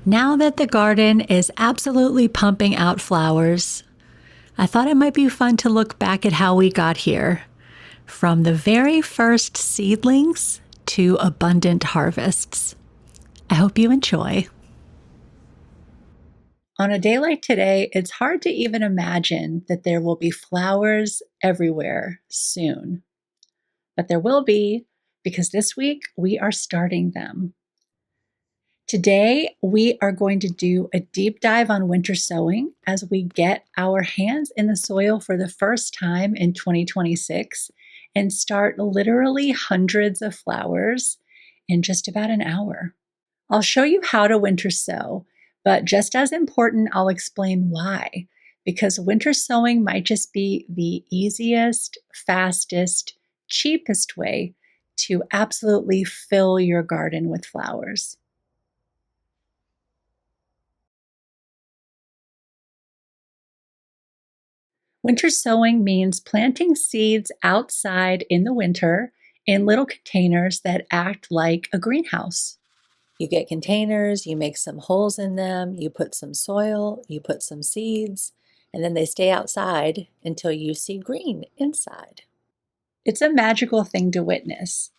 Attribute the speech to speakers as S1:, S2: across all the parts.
S1: Now that the garden is absolutely pumping out flowers, I thought it might be fun to look back at how we got here, from the very first seedlings to abundant harvests. I hope you enjoy. On a day like today, it's hard to even imagine that there will be flowers everywhere soon. But there will be, because this week we are starting them. Today, we are going to do a deep dive on winter sowing as we get our hands in the soil for the first time in 2026 and start literally hundreds of flowers in just about an hour. I'll show you how to winter sow, but just as important, I'll explain why. Because winter sowing might just be the easiest, fastest, cheapest way to absolutely fill your garden with flowers. Winter sowing means planting seeds outside in the winter in little containers that act like a greenhouse. You get containers, you make some holes in them, you put some soil, you put some seeds, and then they stay outside until you see green inside. It's a magical thing to witness.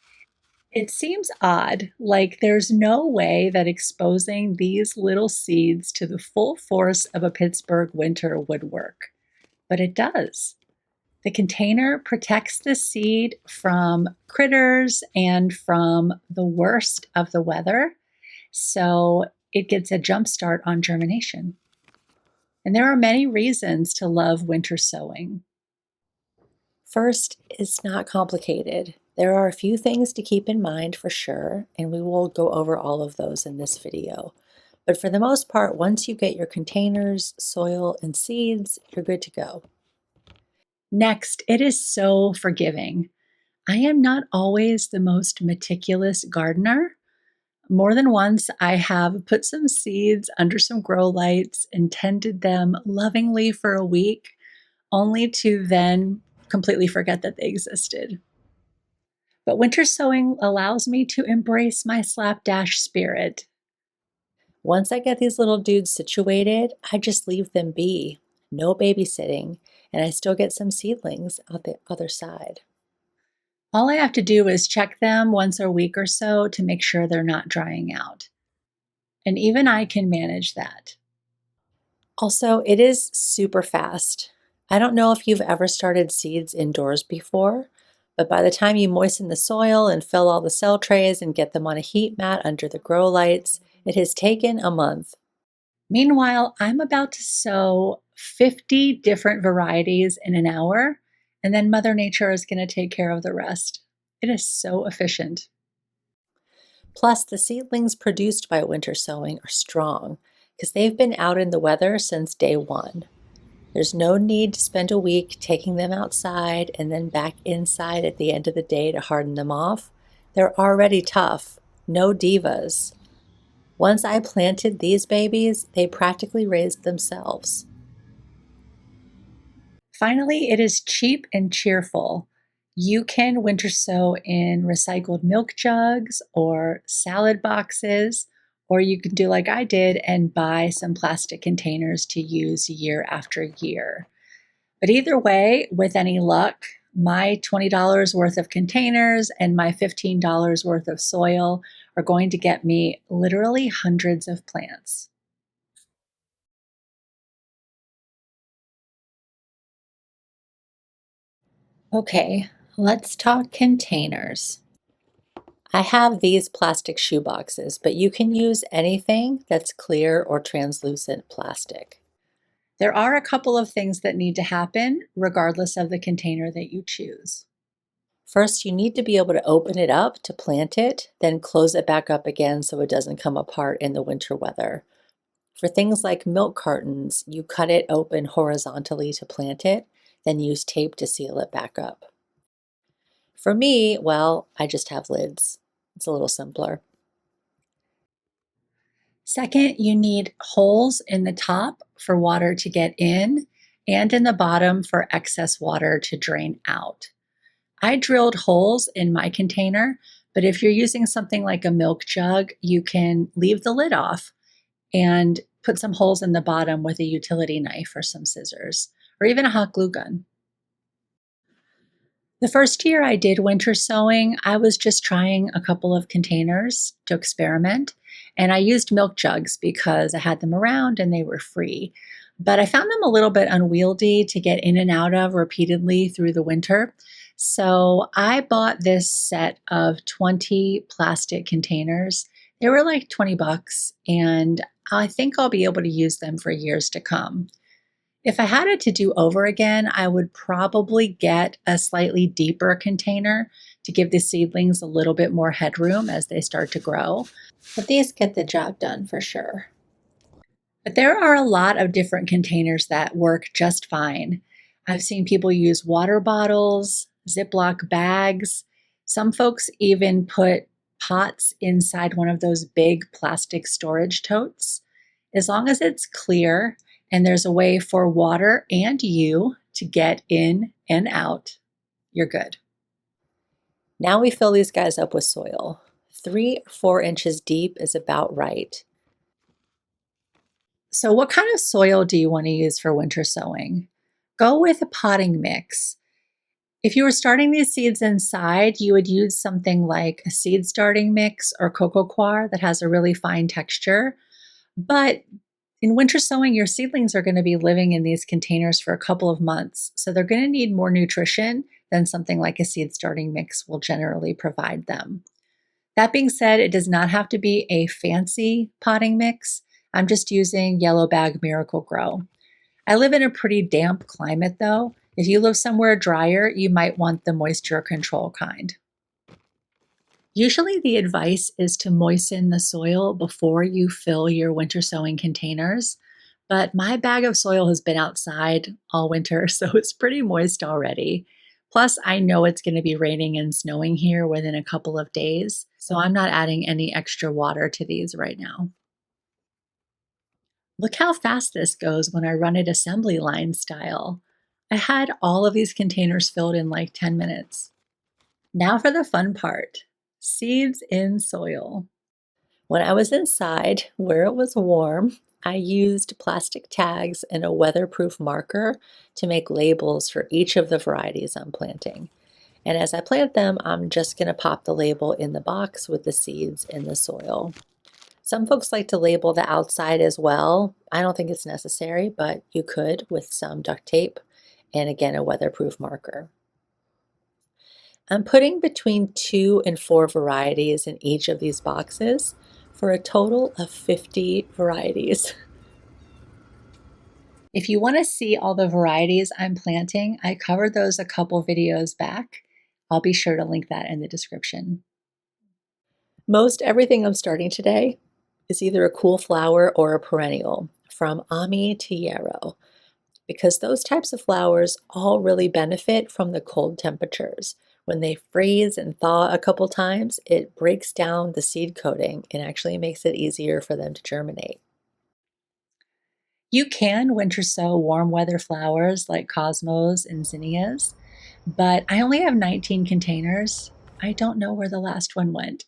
S1: It seems odd, like there's no way that exposing these little seeds to the full force of a Pittsburgh winter would work. But it does. The container protects the seed from critters and from the worst of the weather, so it gets a jump start on germination. And there are many reasons to love winter sowing. First, it's not complicated. There are a few things to keep in mind for sure, and we will go over all of those in this video. But for the most part, once you get your containers, soil, and seeds, you're good to go. Next, it is so forgiving. I am not always the most meticulous gardener. More than once, I have put some seeds under some grow lights and tended them lovingly for a week, only to then completely forget that they existed. But winter sowing allows me to embrace my slapdash spirit. Once I get these little dudes situated, I just leave them be. No babysitting, and I still get some seedlings on the other side. All I have to do is check them once a week or so to make sure they're not drying out. And even I can manage that. Also, it is super fast. I don't know if you've ever started seeds indoors before, but by the time you moisten the soil and fill all the cell trays and get them on a heat mat under the grow lights, it has taken a month. Meanwhile, I'm about to sow 50 different varieties in an hour, and then Mother Nature is going to take care of the rest. It is so efficient. Plus, the seedlings produced by winter sowing are strong because they've been out in the weather since day one. There's no need to spend a week taking them outside and then back inside at the end of the day to harden them off. They're already tough, no divas. Once I planted these babies, they practically raised themselves. Finally, it is cheap and cheerful. You can winter sow in recycled milk jugs or salad boxes, or you can do like I did and buy some plastic containers to use year after year. But either way, with any luck, my $20 worth of containers and my $15 worth of soil are going to get me literally hundreds of plants. Okay, let's talk containers. I have these plastic shoe boxes, but you can use anything that's clear or translucent plastic. There are a couple of things that need to happen regardless of the container that you choose. First, you need to be able to open it up to plant it, then close it back up again so it doesn't come apart in the winter weather. For things like milk cartons, you cut it open horizontally to plant it, then use tape to seal it back up. For me, well, I just have lids. It's a little simpler. Second, you need holes in the top for water to get in and in the bottom for excess water to drain out. I drilled holes in my container, but if you're using something like a milk jug, you can leave the lid off and put some holes in the bottom with a utility knife or some scissors, or even a hot glue gun. The first year I did winter sowing, I was just trying a couple of containers to experiment, and I used milk jugs because I had them around and they were free. But I found them a little bit unwieldy to get in and out of repeatedly through the winter. So I bought this set of 20 plastic containers. They were like 20 bucks, and I think I'll be able to use them for years to come. If I had it to do over again, I would probably get a slightly deeper container to give the seedlings a little bit more headroom as they start to grow. But these get the job done for sure. But there are a lot of different containers that work just fine. I've seen people use water bottles, Ziploc bags. Some folks even put pots inside one of those big plastic storage totes. As long as it's clear and there's a way for water and you to get in and out, you're good. Now we fill these guys up with soil. 3 or 4 inches deep is about right. So, what kind of soil do you want to use for winter sowing? Go with a potting mix. If you were starting these seeds inside, you would use something like a seed starting mix or coco coir that has a really fine texture. But in winter sowing, your seedlings are going to be living in these containers for a couple of months, so they're going to need more nutrition than something like a seed starting mix will generally provide them. That being said, it does not have to be a fancy potting mix. I'm just using Yellow Bag Miracle Grow. I live in a pretty damp climate though. If you live somewhere drier, you might want the moisture control kind. Usually the advice is to moisten the soil before you fill your winter sowing containers, but my bag of soil has been outside all winter, so it's pretty moist already. Plus, I know it's going to be raining and snowing here within a couple of days, so I'm not adding any extra water to these right now. Look how fast this goes when I run it assembly line style. I had all of these containers filled in like 10 minutes. Now for the fun part, seeds in soil. When I was inside where it was warm, I used plastic tags and a weatherproof marker to make labels for each of the varieties I'm planting. And as I plant them, I'm just going to pop the label in the box with the seeds in the soil. Some folks like to label the outside as well. I don't think it's necessary, but you could with some duct tape and again, a weatherproof marker. I'm putting between 2 and 4 varieties in each of these boxes for a total of 50 varieties. If you want to see all the varieties I'm planting, I covered those a couple videos back. I'll be sure to link that in the description. Most everything I'm starting today is either a cool flower or a perennial, from Ami to yarrow, because those types of flowers all really benefit from the cold temperatures. When they freeze and thaw a couple times, it breaks down the seed coating and actually makes it easier for them to germinate. You can winter sow warm weather flowers like cosmos and zinnias, but I only have 19 containers. I don't know where the last one went.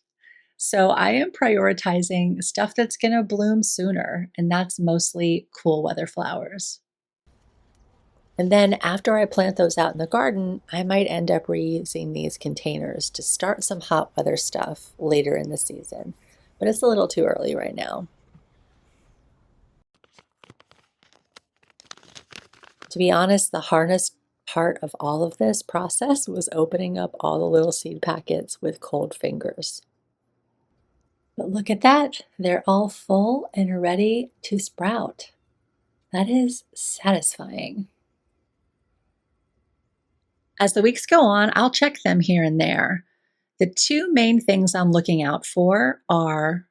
S1: So I am prioritizing stuff that's going to bloom sooner, and that's mostly cool weather flowers. And then after I plant those out in the garden, I might end up reusing these containers to start some hot weather stuff later in the season. But it's a little too early right now. To be honest, the hardest part of all of this process was opening up all the little seed packets with cold fingers. But look at that, they're all full and ready to sprout. That is satisfying. As the weeks go on, I'll check them here and there. The 2 main things I'm looking out for are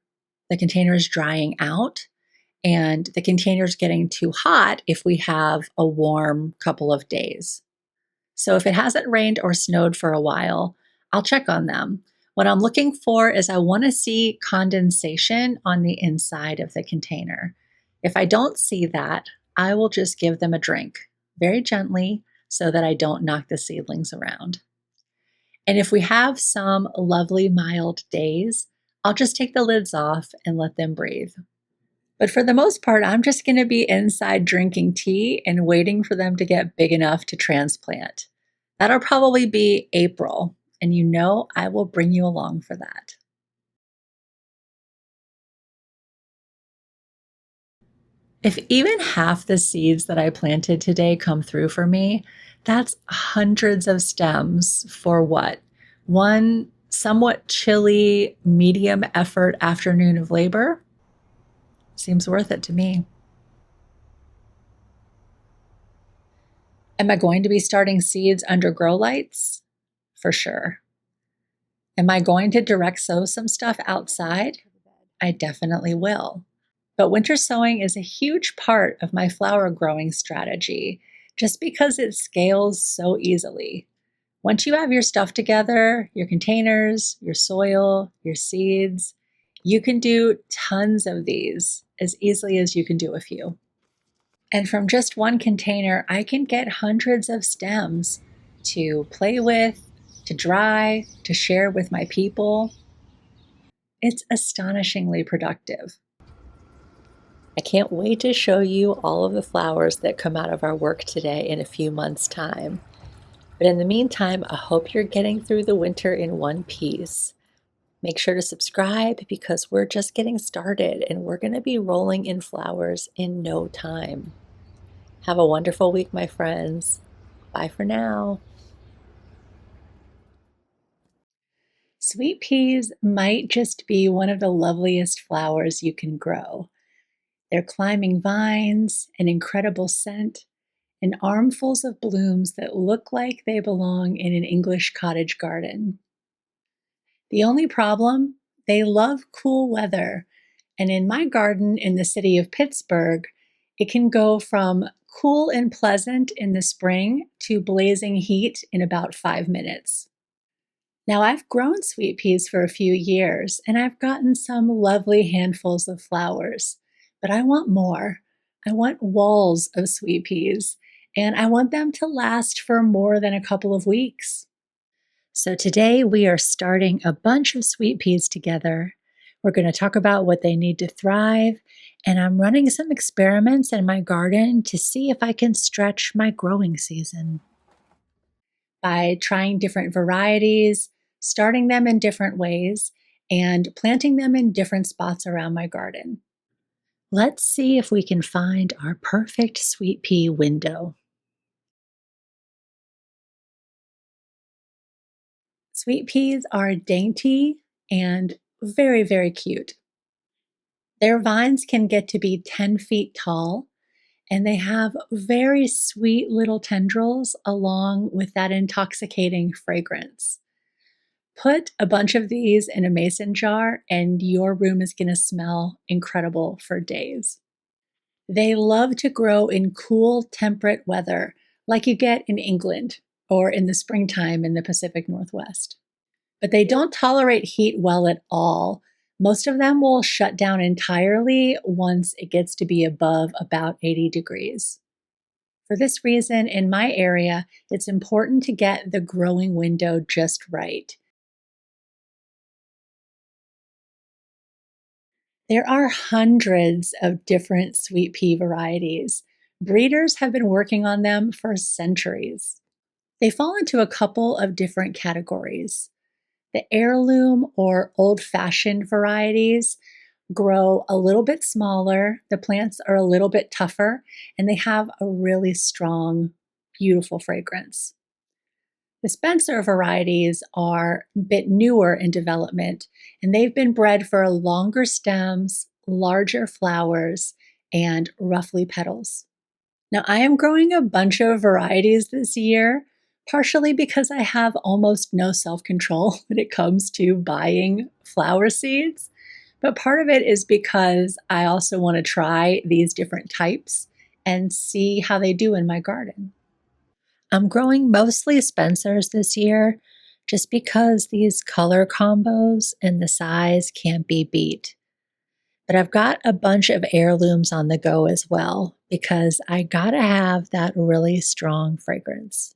S1: the containers drying out and the containers getting too hot if we have a warm couple of days. So if it hasn't rained or snowed for a while, I'll check on them. What I'm looking for is I want to see condensation on the inside of the container. If I don't see that, I will just give them a drink very gently so that I don't knock the seedlings around. And if we have some lovely mild days, I'll just take the lids off and let them breathe. But for the most part, I'm just going to be inside drinking tea and waiting for them to get big enough to transplant. That'll probably be April, and you know I will bring you along for that. If even half the seeds that I planted today come through for me, that's hundreds of stems for what? One somewhat chilly, medium effort afternoon of labor? Seems worth it to me. Am I going to be starting seeds under grow lights? For sure. Am I going to direct sow some stuff outside? I definitely will. But winter sowing is a huge part of my flower growing strategy just because it scales so easily. Once you have your stuff together, your containers, your soil, your seeds, you can do tons of these as easily as you can do a few. And from just one container, I can get hundreds of stems to play with, to dry, to share with my people. It's astonishingly productive. I can't wait to show you all of the flowers that come out of our work today in a few months' time. But in the meantime, I hope you're getting through the winter in one piece. Make sure to subscribe because we're just getting started and we're going to be rolling in flowers in no time. Have a wonderful week, my friends. Bye for now. Sweet peas might just be one of the loveliest flowers you can grow. They're climbing vines, an incredible scent, and armfuls of blooms that look like they belong in an English cottage garden. The only problem, they love cool weather, and in my garden in the city of Pittsburgh, it can go from cool and pleasant in the spring to blazing heat in about 5 minutes. Now, I've grown sweet peas for a few years and I've gotten some lovely handfuls of flowers, but I want more. I want walls of sweet peas, and I want them to last for more than a couple of weeks. So, today we are starting a bunch of sweet peas together. We're going to talk about what they need to thrive, and I'm running some experiments in my garden to see if I can stretch my growing season by trying different varieties, starting them in different ways, and planting them in different spots around my garden. Let's see if we can find our perfect sweet pea window. Sweet peas are dainty and very, very cute. Their vines can get to be 10 feet tall, and they have very sweet little tendrils along with that intoxicating fragrance. Put a bunch of these in a mason jar, and your room is going to smell incredible for days. They love to grow in cool, temperate weather, like you get in England or in the springtime in the Pacific Northwest. But they don't tolerate heat well at all. Most of them will shut down entirely once it gets to be above about 80 degrees. For this reason, in my area, it's important to get the growing window just right. There are hundreds of different sweet pea varieties. Breeders have been working on them for centuries. They fall into a couple of different categories. The heirloom or old-fashioned varieties grow a little bit smaller, the plants are a little bit tougher, and they have a really strong, beautiful fragrance. The Spencer varieties are a bit newer in development, and they've been bred for longer stems, larger flowers, and roughly petals. Now, I am growing a bunch of varieties this year, partially because I have almost no self-control when it comes to buying flower seeds, but part of it is because I also want to try these different types and see how they do in my garden. I'm growing mostly Spencers this year just because these color combos and the size can't be beat. But I've got a bunch of heirlooms on the go as well because I gotta have that really strong fragrance.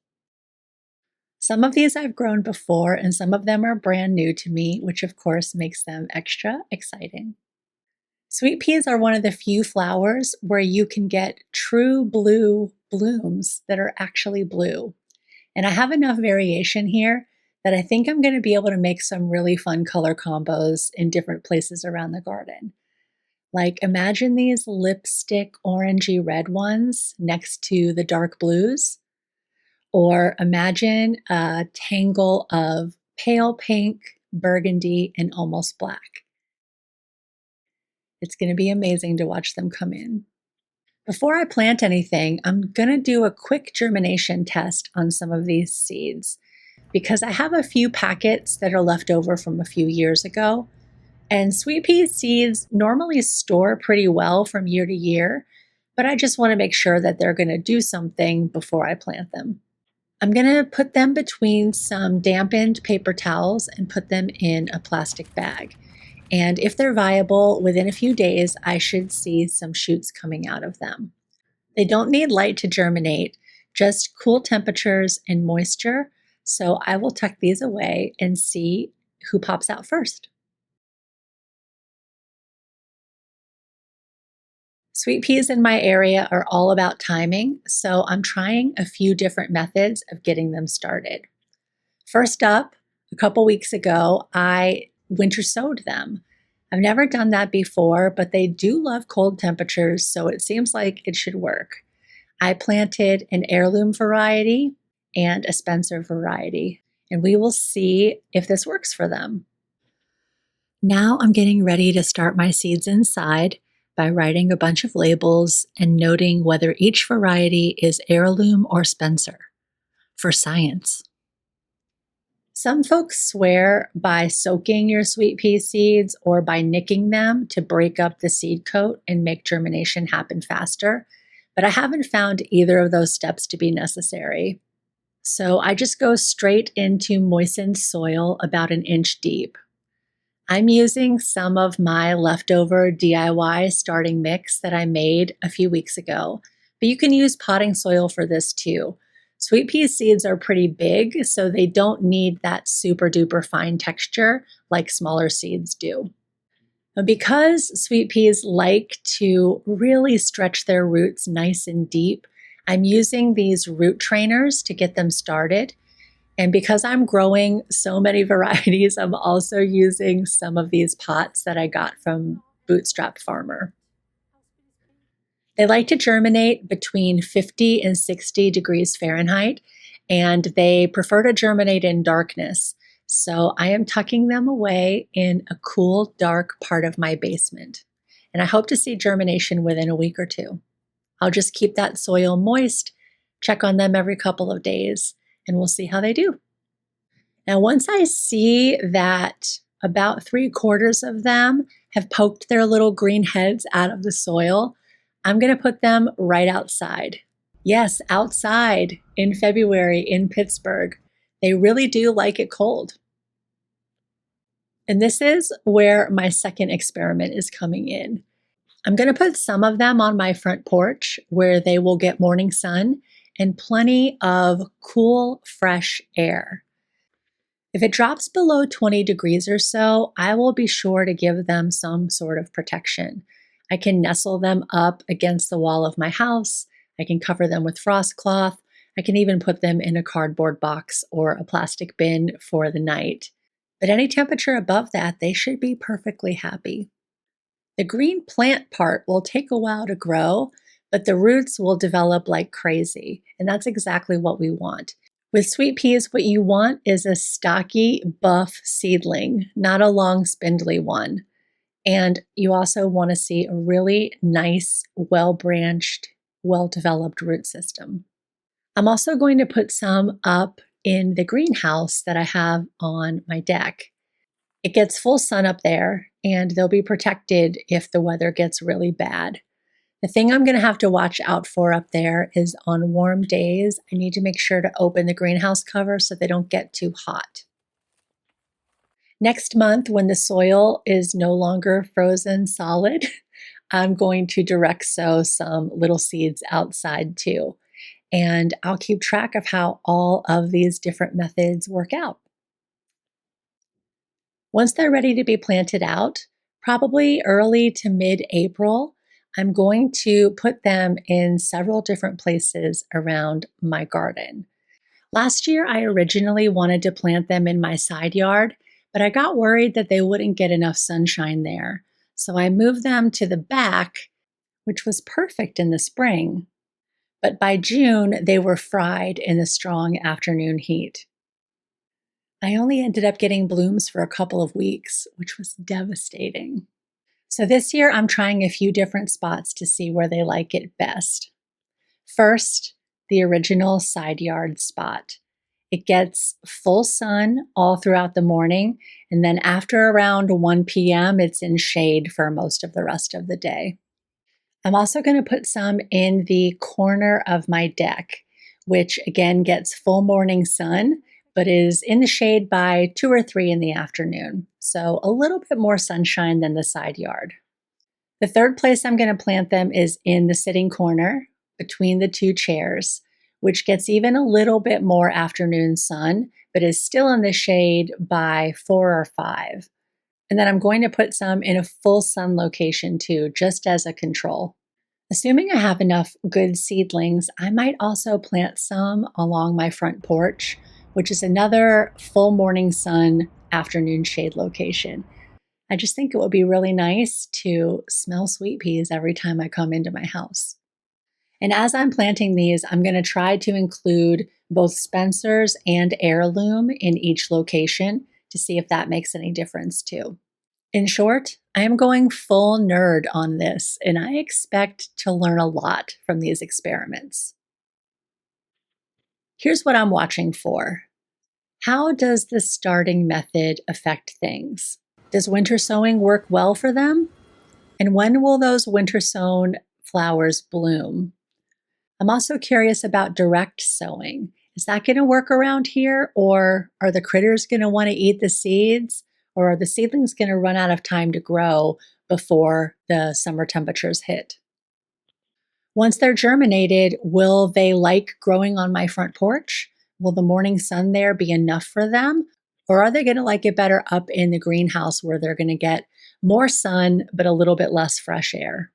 S1: Some of these I've grown before and some of them are brand new to me, which of course makes them extra exciting. Sweet peas are one of the few flowers where you can get true blue blooms that are actually blue. And I have enough variation here that I think I'm going to be able to make some really fun color combos in different places around the garden. Like imagine these lipstick orangey red ones next to the dark blues, or imagine a tangle of pale pink, burgundy, and almost black. It's going to be amazing to watch them come in. Before I plant anything, I'm going to do a quick germination test on some of these seeds because I have a few packets that are left over from a few years ago. And sweet pea seeds normally store pretty well from year to year, but I just want to make sure that they're going to do something before I plant them. I'm going to put them between some dampened paper towels and put them in a plastic bag. And if they're viable, within a few days, I should see some shoots coming out of them. They don't need light to germinate, just cool temperatures and moisture. So I will tuck these away and see who pops out first. Sweet peas in my area are all about timing, so I'm trying a few different methods of getting them started. First up, a couple weeks ago, I winter sowed them. I've never done that before, but they do love cold temperatures, so it seems like it should work. I planted an heirloom variety and a Spencer variety, and we will see if this works for them. Now I'm getting ready to start my seeds inside by writing a bunch of labels and noting whether each variety is heirloom or Spencer for science. Some folks swear by soaking your sweet pea seeds or by nicking them to break up the seed coat and make germination happen faster, but I haven't found either of those steps to be necessary. So I just go straight into moistened soil about an inch deep. I'm using some of my leftover DIY starting mix that I made a few weeks ago, but you can use potting soil for this too. Sweet pea seeds are pretty big, so they don't need that super duper fine texture like smaller seeds do. But because sweet peas like to really stretch their roots nice and deep, I'm using these root trainers to get them started. And because I'm growing so many varieties, I'm also using some of these pots that I got from Bootstrap Farmer. They like to germinate between 50 and 60 degrees Fahrenheit, and they prefer to germinate in darkness. So I am tucking them away in a cool, dark part of my basement. And I hope to see germination within a week or two. I'll just keep that soil moist, check on them every couple of days, and we'll see how they do. Now, once I see that about 3/4 of them have poked their little green heads out of the soil, I'm going to put them right outside. Yes, outside in February in Pittsburgh. They really do like it cold. And this is where my second experiment is coming in. I'm going to put some of them on my front porch where they will get morning sun and plenty of cool, fresh air. If it drops below 20 degrees or so, I will be sure to give them some sort of protection. I can nestle them up against the wall of my house. I can cover them with frost cloth. I can even put them in a cardboard box or a plastic bin for the night. But any temperature above that, they should be perfectly happy. The green plant part will take a while to grow, but the roots will develop like crazy, and that's exactly what we want. With sweet peas, what you want is a stocky, buff seedling, not a long, spindly one. And you also want to see a really nice, well-branched, well-developed root system. I'm also going to put some up in the greenhouse that I have on my deck. It gets full sun up there, and they'll be protected if the weather gets really bad. The thing I'm going to have to watch out for up there is on warm days, I need to make sure to open the greenhouse cover so they don't get too hot. Next month, when the soil is no longer frozen solid, I'm going to direct sow some little seeds outside too. And I'll keep track of how all of these different methods work out. Once they're ready to be planted out, Probably early to mid-April. I'm going to put them in several different places around my garden. Last year, I originally wanted to plant them in my side yard, but I got worried that they wouldn't get enough sunshine there. So I moved them to the back, which was perfect in the spring. But by June, they were fried in the strong afternoon heat. I only ended up getting blooms for a couple of weeks, which was devastating. So this year, I'm trying a few different spots to see where they like it best. First, the original side yard spot. It gets full sun all throughout the morning, and then after around 1 p.m., it's in shade for most of the rest of the day. I'm also going to put some in the corner of my deck, which again gets full morning sun, but is in the shade by 2 or 3 in the afternoon. So a little bit more sunshine than the side yard. The third place I'm going to plant them is in the sitting corner between the 2 chairs, which gets even a little bit more afternoon sun, but is still in the shade by 4 or 5. And then I'm going to put some in a full sun location too, just as a control. Assuming I have enough good seedlings, I might also plant some along my front porch, which is another full morning sun, afternoon shade location. I just think it would be really nice to smell sweet peas every time I come into my house. And as I'm planting these, I'm going to try to include both Spencer's and heirloom in each location to see if that makes any difference too. In short, I am going full nerd on this, and I expect to learn a lot from these experiments. Here's what I'm watching for. How does the starting method affect things? Does winter sowing work well for them? And when will those winter sown flowers bloom? I'm also curious about direct sowing. Is that going to work around here, or are the critters going to want to eat the seeds, or are the seedlings going to run out of time to grow before the summer temperatures hit? Once they're germinated, will they like growing on my front porch? Will the morning sun there be enough for them? Or are they going to like it better up in the greenhouse where they're going to get more sun but a little bit less fresh air?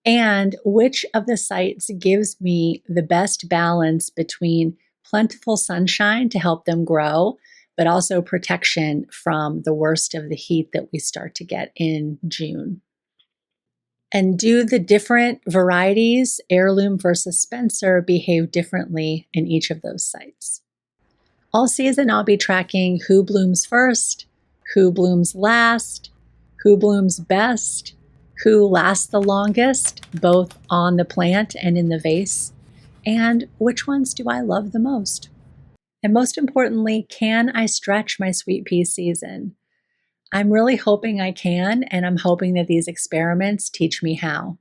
S1: And which of the sites gives me the best balance between plentiful sunshine to help them grow, but also protection from the worst of the heat that we start to get in June? And do the different varieties, heirloom versus Spencer, behave differently in each of those sites? All season, I'll be tracking who blooms first, who blooms last, who blooms best, who lasts the longest, both on the plant and in the vase, and which ones do I love the most? And most importantly, can I stretch my sweet pea season? I'm really hoping I can, and I'm hoping that these experiments teach me how.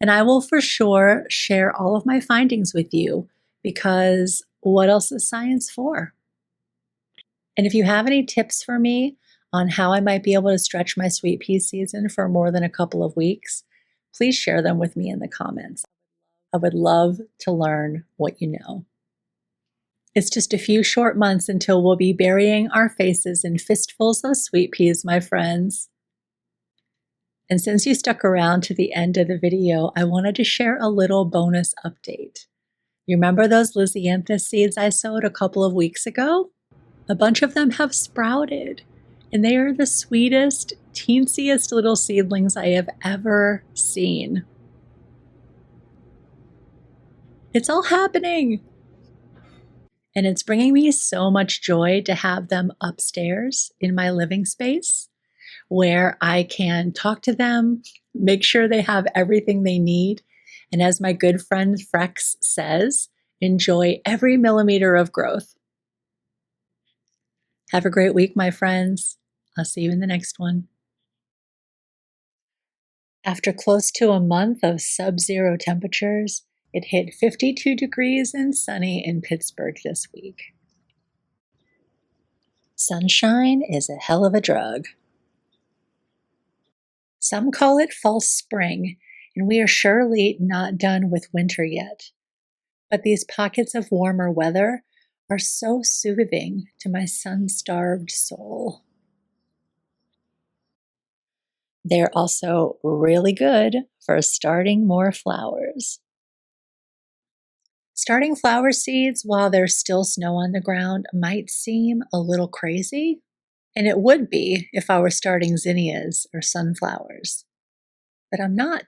S1: And I will for sure share all of my findings with you, because what else is science for? And if you have any tips for me on how I might be able to stretch my sweet pea season for more than a couple of weeks, please share them with me in the comments. I would love to learn what you know. It's just a few short months until we'll be burying our faces in fistfuls of sweet peas, my friends. And since you stuck around to the end of the video, I wanted to share a little bonus update. You remember those Lysianthus seeds I sowed a couple of weeks ago? A bunch of them have sprouted, and they are the sweetest, teensiest little seedlings I have ever seen. It's all happening! And it's bringing me so much joy to have them upstairs in my living space, where I can talk to them, make sure they have everything they need, and as my good friend Frex says, enjoy every millimeter of growth. Have a great week, my friends. I'll see you in the next one. After close to a month of sub-zero temperatures, it hit 52 degrees and sunny in Pittsburgh this week. Sunshine is a hell of a drug. Some call it false spring, and we are surely not done with winter yet. But these pockets of warmer weather are so soothing to my sun-starved soul. They're also really good for starting more flowers. Starting flower seeds while there's still snow on the ground might seem a little crazy, and it would be if I were starting zinnias or sunflowers. But I'm not.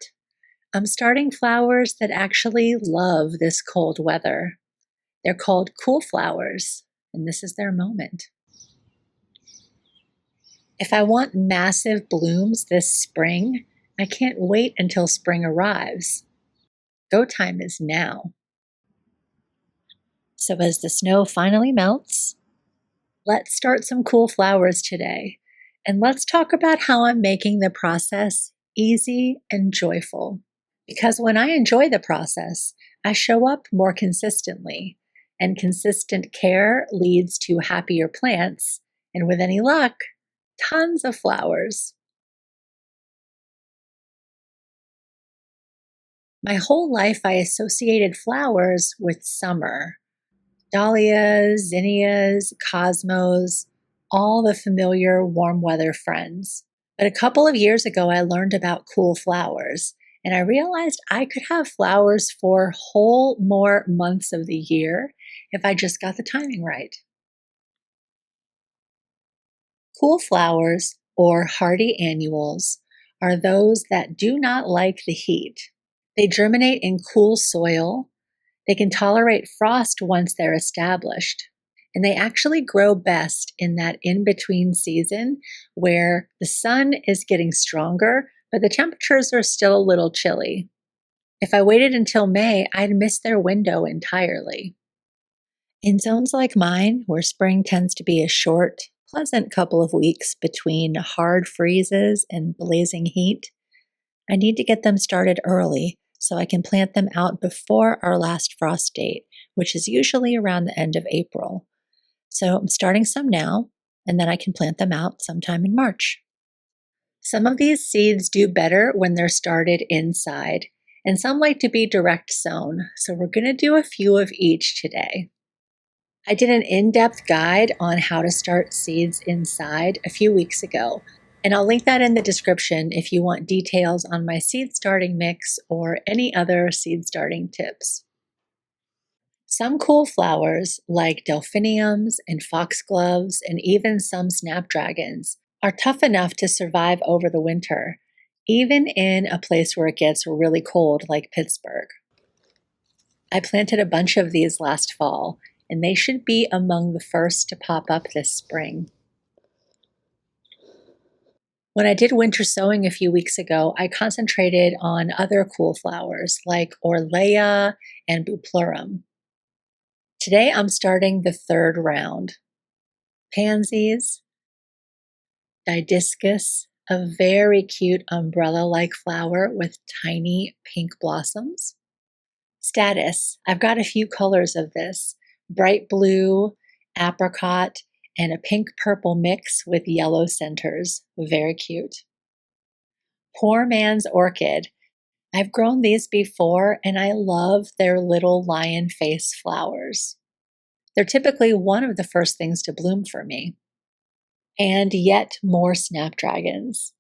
S1: I'm starting flowers that actually love this cold weather. They're called cool flowers, and this is their moment. If I want massive blooms this spring, I can't wait until spring arrives. Go time is now. So as the snow finally melts, let's start some cool flowers today. And let's talk about how I'm making the process easy and joyful. Because when I enjoy the process, I show up more consistently. And consistent care leads to happier plants. And with any luck, tons of flowers. My whole life, I associated flowers with summer. Dahlias, zinnias, cosmos, all the familiar warm weather friends. But a couple of years ago, I learned about cool flowers, and I realized I could have flowers for whole more months of the year if I just got the timing right. Cool flowers, or hardy annuals, are those that do not like the heat. They germinate in cool soil. They can tolerate frost once they're established. And they actually grow best in that in between season where the sun is getting stronger, but the temperatures are still a little chilly. If I waited until May, I'd miss their window entirely. In zones like mine, where spring tends to be a short, pleasant couple of weeks between hard freezes and blazing heat, I need to get them started early so I can plant them out before our last frost date, which is usually around the end of April. So I'm starting some now, and then I can plant them out sometime in March. Some of these seeds do better when they're started inside, and some like to be direct sown. So we're going to do a few of each today. I did an in-depth guide on how to start seeds inside a few weeks ago, and I'll link that in the description if you want details on my seed starting mix or any other seed starting tips. Some cool flowers, like delphiniums and foxgloves and even some snapdragons, are tough enough to survive over the winter, even in a place where it gets really cold like Pittsburgh. I planted a bunch of these last fall, and they should be among the first to pop up this spring. When I did winter sowing a few weeks ago, I concentrated on other cool flowers like Orlea and Buplurum. Today I'm starting the third round. Pansies, Didiscus, a very cute umbrella-like flower with tiny pink blossoms. Status, I've got a few colors of this, bright blue, apricot, and a pink-purple mix with yellow centers. Very cute. Poor Man's Orchid. I've grown these before, and I love their little lion face flowers. They're typically one of the first things to bloom for me. And yet more snapdragons.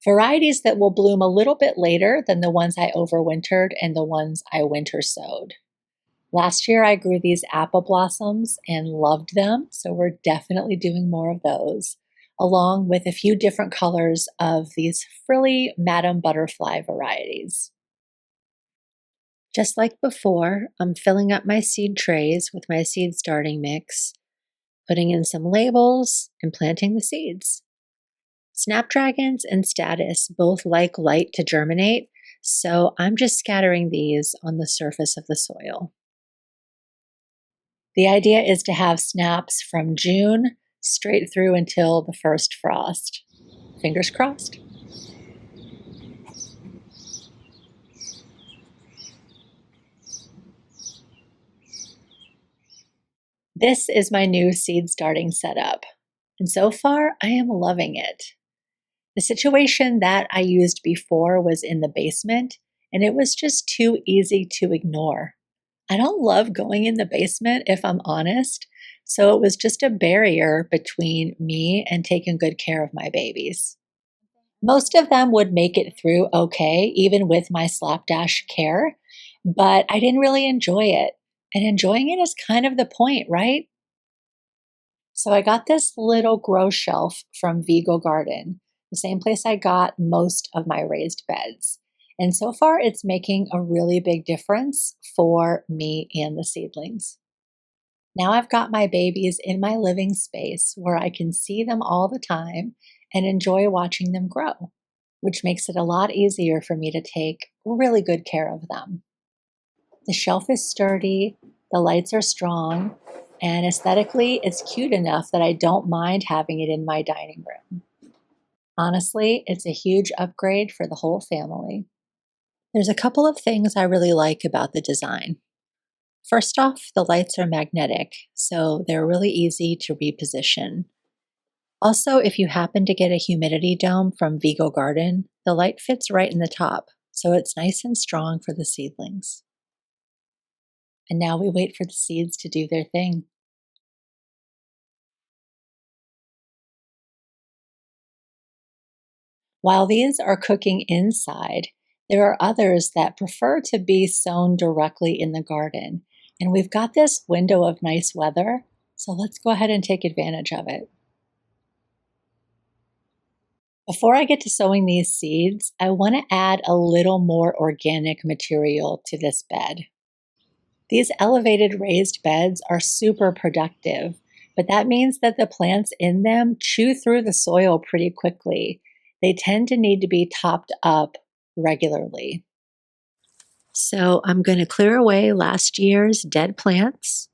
S1: Varieties that will bloom a little bit later than the ones I overwintered and the ones I winter sowed. Last year I grew these apple blossoms and loved them, so we're definitely doing more of those, along with a few different colors of these frilly Madam Butterfly varieties. Just like before, I'm filling up my seed trays with my seed starting mix, putting in some labels, and planting the seeds. Snapdragons and Status both like light to germinate, so I'm just scattering these on the surface of the soil. The idea is to have snaps from June straight through until the first frost. Fingers crossed. This is my new seed starting setup, and so far I am loving it. The situation that I used before was in the basement, and it was just too easy to ignore. I don't love going in the basement, if I'm honest, so it was just a barrier between me and taking good care of my babies. Most of them would make it through okay, even with my slapdash care, but I didn't really enjoy it. And enjoying it is kind of the point, right? So I got this little grow shelf from Vigo Garden, the same place I got most of my raised beds. And so far, it's making a really big difference for me and the seedlings. Now I've got my babies in my living space where I can see them all the time and enjoy watching them grow, which makes it a lot easier for me to take really good care of them. The shelf is sturdy, the lights are strong, and aesthetically, it's cute enough that I don't mind having it in my dining room. Honestly, it's a huge upgrade for the whole family. There's a couple of things I really like about the design. First off, the lights are magnetic, so they're really easy to reposition. Also, if you happen to get a humidity dome from Vigo Garden, the light fits right in the top, so it's nice and strong for the seedlings. And now we wait for the seeds to do their thing. While these are cooking inside, there are others that prefer to be sown directly in the garden. And we've got this window of nice weather, so let's go ahead and take advantage of it. Before I get to sowing these seeds, I want to add a little more organic material to this bed. These elevated raised beds are super productive, but that means that the plants in them chew through the soil pretty quickly. They tend to need to be topped up regularly. So I'm going to clear away last year's dead plants.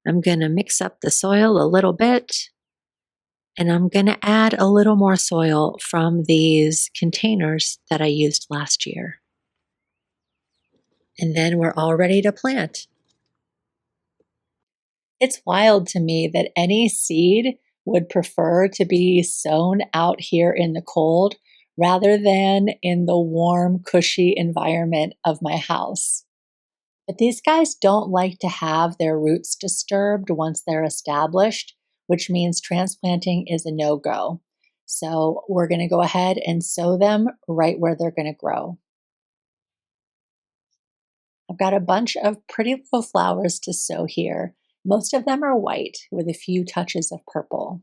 S1: I'm going to mix up the soil a little bit, and I'm going to add a little more soil from these containers that I used last year. And then we're all ready to plant. It's wild to me that any seed would prefer to be sown out here in the cold rather than in the warm, cushy environment of my house. But these guys don't like to have their roots disturbed once they're established, which means transplanting is a no-go. So we're going to go ahead and sow them right where they're going to grow. I've got a bunch of pretty little flowers to sow here. Most of them are white with a few touches of purple.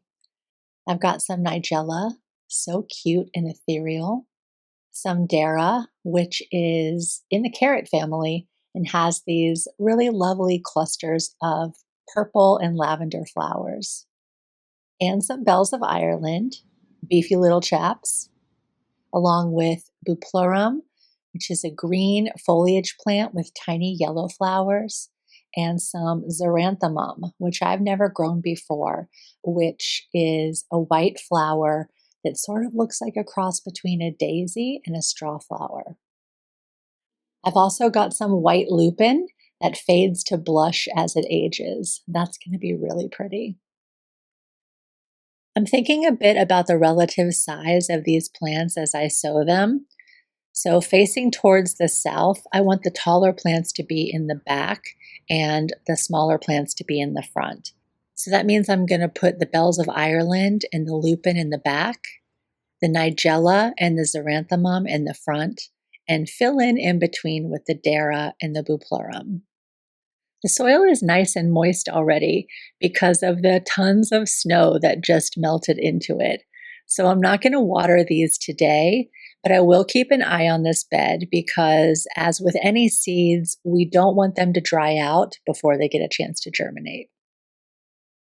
S1: I've got some nigella, so cute and ethereal. Some dara, which is in the carrot family and has these really lovely clusters of purple and lavender flowers. And some bells of Ireland, beefy little chaps, along with bupleurum, which is a green foliage plant with tiny yellow flowers, and some xeranthemum, which I've never grown before, which is a white flower that sort of looks like a cross between a daisy and a straw flower. I've also got some white lupin that fades to blush as it ages. That's going to be really pretty. I'm thinking a bit about the relative size of these plants as I sow them. So facing towards the south, I want the taller plants to be in the back and the smaller plants to be in the front. So that means I'm going to put the bells of Ireland and the lupin in the back, the nigella and the xeranthemum in the front, and fill in between with the dara and the bupleurum. The soil is nice and moist already because of the tons of snow that just melted into it. So I'm not going to water these today, but I will keep an eye on this bed because, as with any seeds, we don't want them to dry out before they get a chance to germinate.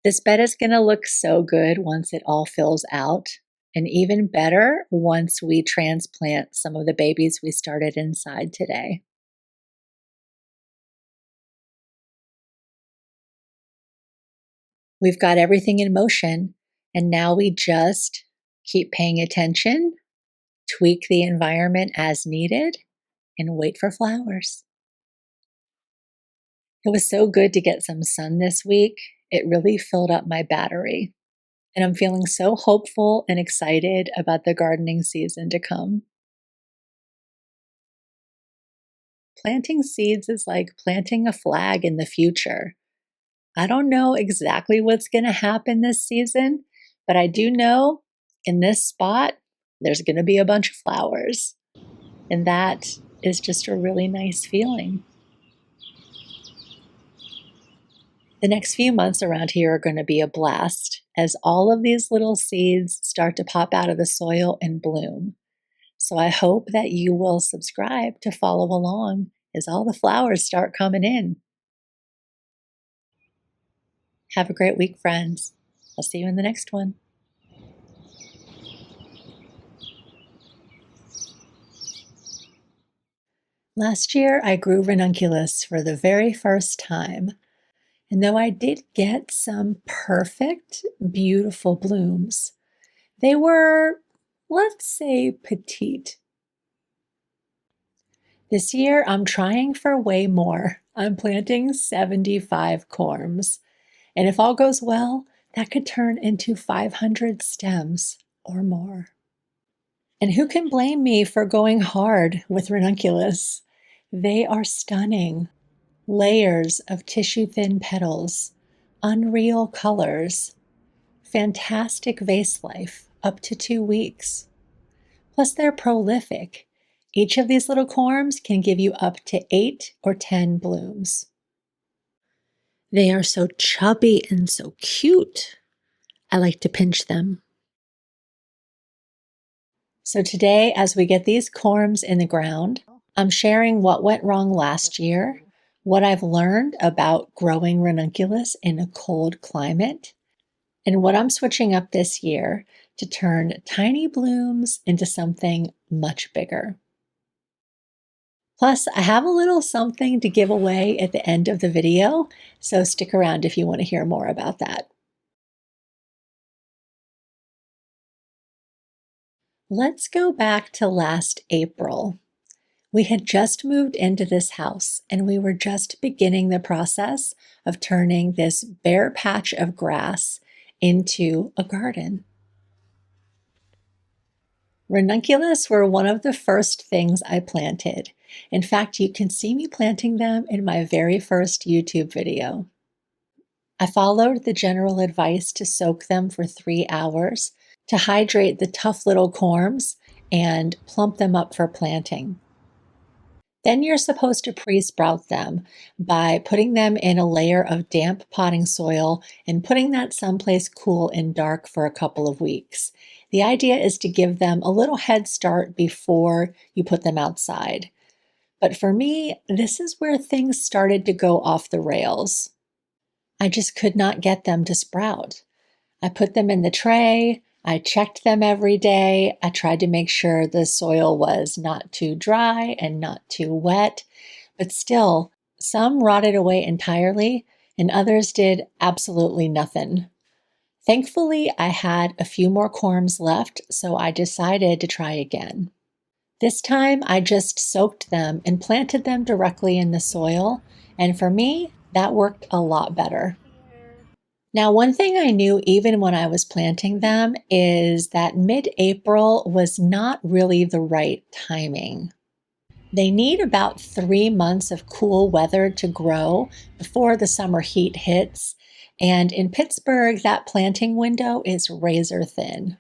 S1: This bed is going to look so good once it all fills out, and even better once we transplant some of the babies we started inside today. We've got everything in motion, and now we just keep paying attention, tweak the environment as needed, and wait for flowers. It was so good to get some sun this week. It really filled up my battery, and I'm feeling so hopeful and excited about the gardening season to come. Planting seeds is like planting a flag in the future. I don't know exactly what's going to happen this season, but I do know in this spot, there's going to be a bunch of flowers. And that is just a really nice feeling. The next few months around here are going to be a blast as all of these little seeds start to pop out of the soil and bloom. So I hope that you will subscribe to follow along as all the flowers start coming in. Have a great week, friends. I'll see you in the next one. Last year, I grew ranunculus for the very first time. And though I did get some perfect, beautiful blooms, they were, let's say, petite. This year, I'm trying for way more. I'm planting 75 corms. And if all goes well, that could turn into 500 stems or more. And who can blame me for going hard with ranunculus? They are stunning. Layers of tissue-thin petals, unreal colors, fantastic vase life, up to 2 weeks. Plus, they're prolific. Each of these little corms can give you up to 8 or 10 blooms. They are so chubby and so cute. I like to pinch them. So today, as we get these corms in the ground, I'm sharing what went wrong last year, what I've learned about growing ranunculus in a cold climate, and what I'm switching up this year to turn tiny blooms into something much bigger. Plus, I have a little something to give away at the end of the video, so stick around if you want to hear more about that. Let's go back to last April. We had just moved into this house and we were just beginning the process of turning this bare patch of grass into a garden. Ranunculus were one of the first things I planted. In fact, you can see me planting them in my very first YouTube video. I followed the general advice to soak them for 3 hours, to hydrate the tough little corms, and plump them up for planting. Then you're supposed to pre-sprout them by putting them in a layer of damp potting soil and putting that someplace cool and dark for a couple of weeks. The idea is to give them a little head start before you put them outside. But for me, this is where things started to go off the rails. I just could not get them to sprout. I put them in the tray. I checked them every day. I tried to make sure the soil was not too dry and not too wet, but still, some rotted away entirely and others did absolutely nothing. Thankfully, I had a few more corms left, so I decided to try again. This time, I just soaked them and planted them directly in the soil, and for me, that worked a lot better. Now, one thing I knew even when I was planting them is that mid-April was not really the right timing. They need about 3 months of cool weather to grow before the summer heat hits, and in Pittsburgh, that planting window is razor thin.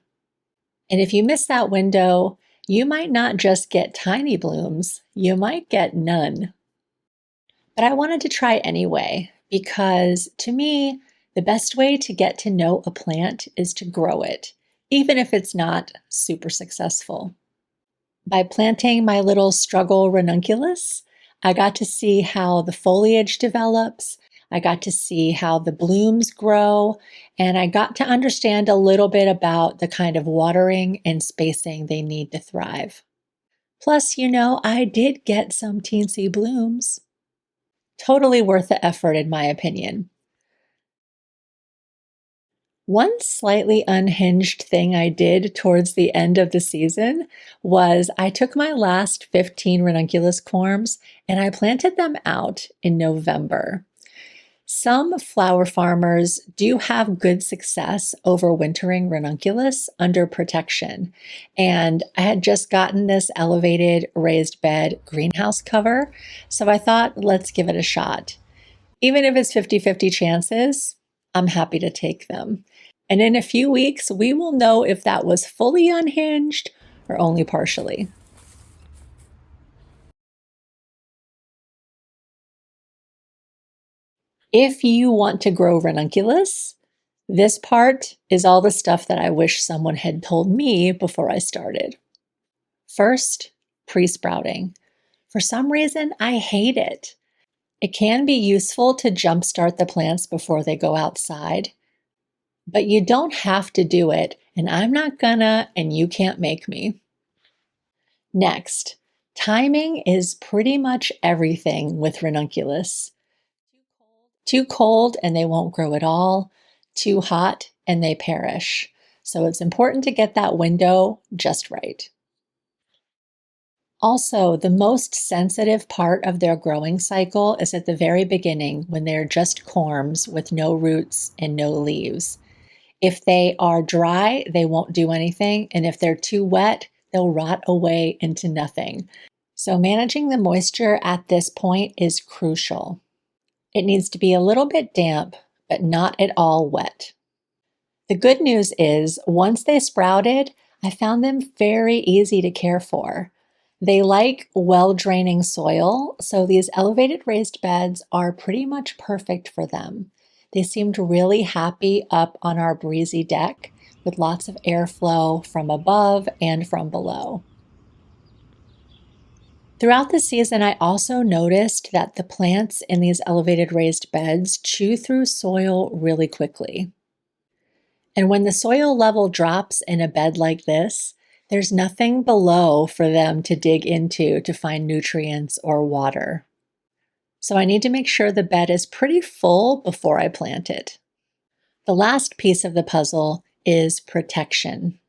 S1: And if you miss that window, you might not just get tiny blooms, you might get none. But I wanted to try anyway, because to me, the best way to get to know a plant is to grow it, even if it's not super successful. By planting my little struggle ranunculus, I got to see how the foliage develops, I got to see how the blooms grow, and I got to understand a little bit about the kind of watering and spacing they need to thrive. Plus, I did get some teensy blooms. Totally worth the effort, in my opinion. One slightly unhinged thing I did towards the end of the season was I took my last 15 ranunculus corms and I planted them out in November. Some flower farmers do have good success overwintering ranunculus under protection, and I had just gotten this elevated raised bed greenhouse cover, so I thought, let's give it a shot. Even if it's 50-50 chances, I'm happy to take them. And in a few weeks, we will know if that was fully unhinged or only partially. If you want to grow ranunculus, this part is all the stuff that I wish someone had told me before I started. First, pre-sprouting. For some reason, I hate it. It can be useful to jumpstart the plants before they go outside, but you don't have to do it, and I'm not gonna, and you can't make me. Next, timing is pretty much everything with ranunculus. Too cold and they won't grow at all. Too hot and they perish. So it's important to get that window just right. Also, the most sensitive part of their growing cycle is at the very beginning when they're just corms with no roots and no leaves. If they are dry, they won't do anything, and if they're too wet, they'll rot away into nothing. So managing the moisture at this point is crucial. It needs to be a little bit damp, but not at all wet. The good news is, once they sprouted, I found them very easy to care for. They like well-draining soil, so these elevated raised beds are pretty much perfect for them. They seemed really happy up on our breezy deck with lots of airflow from above and from below. Throughout the season, I also noticed that the plants in these elevated raised beds chew through soil really quickly. And when the soil level drops in a bed like this, there's nothing below for them to dig into to find nutrients or water. So I need to make sure the bed is pretty full before I plant it. The last piece of the puzzle is protection.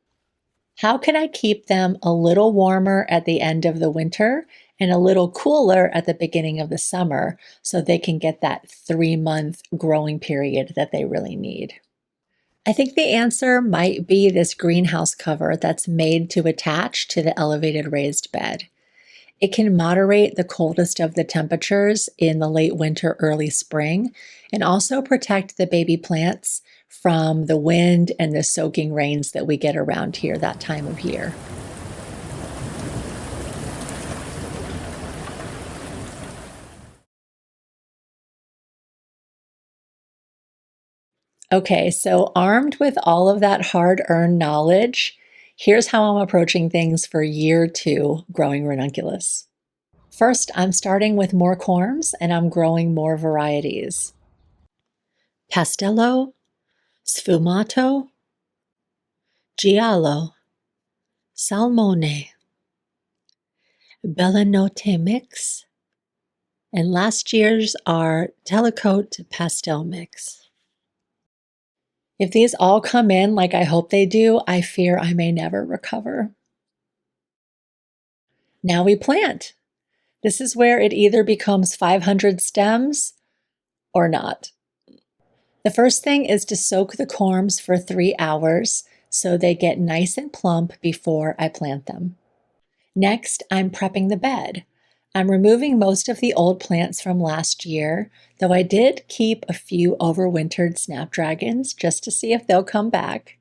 S1: How can I keep them a little warmer at the end of the winter and a little cooler at the beginning of the summer so they can get that 3-month growing period that they really need? I think the answer might be this greenhouse cover that's made to attach to the elevated raised bed. It can moderate the coldest of the temperatures in the late winter, early spring, and also protect the baby plants from the wind and the soaking rains that we get around here that time of year. Okay, so armed with all of that hard-earned knowledge, here's how I'm approaching things for year 2 growing ranunculus. First, I'm starting with more corms and I'm growing more varieties. Pastello, Sfumato, Giallo, Salmone, Bellanotte Mix, and last year's are Delicote Pastel Mix. If these all come in like I hope they do, I fear I may never recover. Now we plant. This is where it either becomes 500 stems or not. The first thing is to soak the corms for 3 hours so they get nice and plump before I plant them. Next, I'm prepping the bed. I'm removing most of the old plants from last year, though I did keep a few overwintered snapdragons just to see if they'll come back.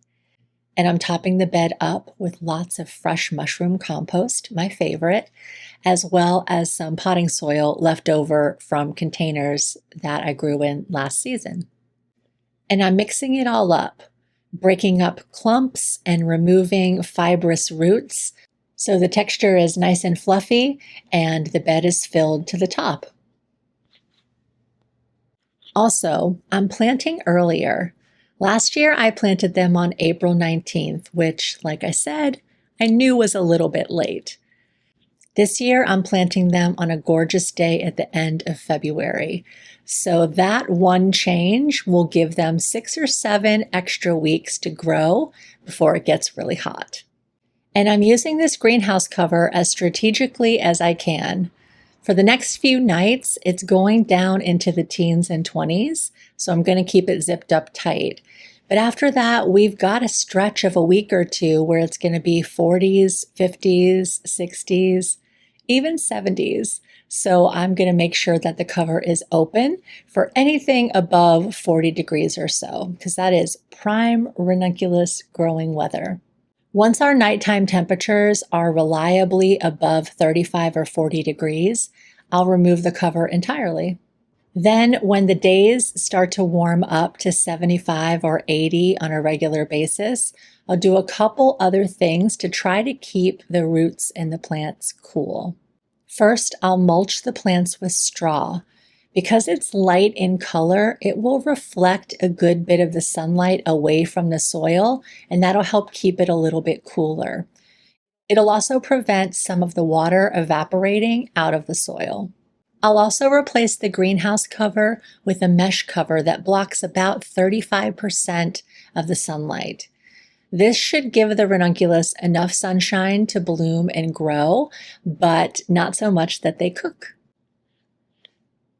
S1: And I'm topping the bed up with lots of fresh mushroom compost, my favorite, as well as some potting soil left over from containers that I grew in last season. And I'm mixing it all up, breaking up clumps and removing fibrous roots so the texture is nice and fluffy and the bed is filled to the top. Also, I'm planting earlier. Last year, I planted them on April 19th, which, like I said, I knew was a little bit late. This year, I'm planting them on a gorgeous day at the end of February. So that one change will give them 6 or 7 extra weeks to grow before it gets really hot. And I'm using this greenhouse cover as strategically as I can. For the next few nights, it's going down into the teens and 20s, so I'm going to keep it zipped up tight. But after that, we've got a stretch of a week or two where it's going to be 40s, 50s, 60s, even 70s. So I'm going to make sure that the cover is open for anything above 40 degrees or so, because that is prime ranunculus growing weather. Once our nighttime temperatures are reliably above 35 or 40 degrees, I'll remove the cover entirely. Then, when the days start to warm up to 75 or 80 on a regular basis, I'll do a couple other things to try to keep the roots and the plants cool. First, I'll mulch the plants with straw. Because it's light in color, it will reflect a good bit of the sunlight away from the soil, and that'll help keep it a little bit cooler. It'll also prevent some of the water evaporating out of the soil. I'll also replace the greenhouse cover with a mesh cover that blocks about 35% of the sunlight. This should give the ranunculus enough sunshine to bloom and grow, but not so much that they cook.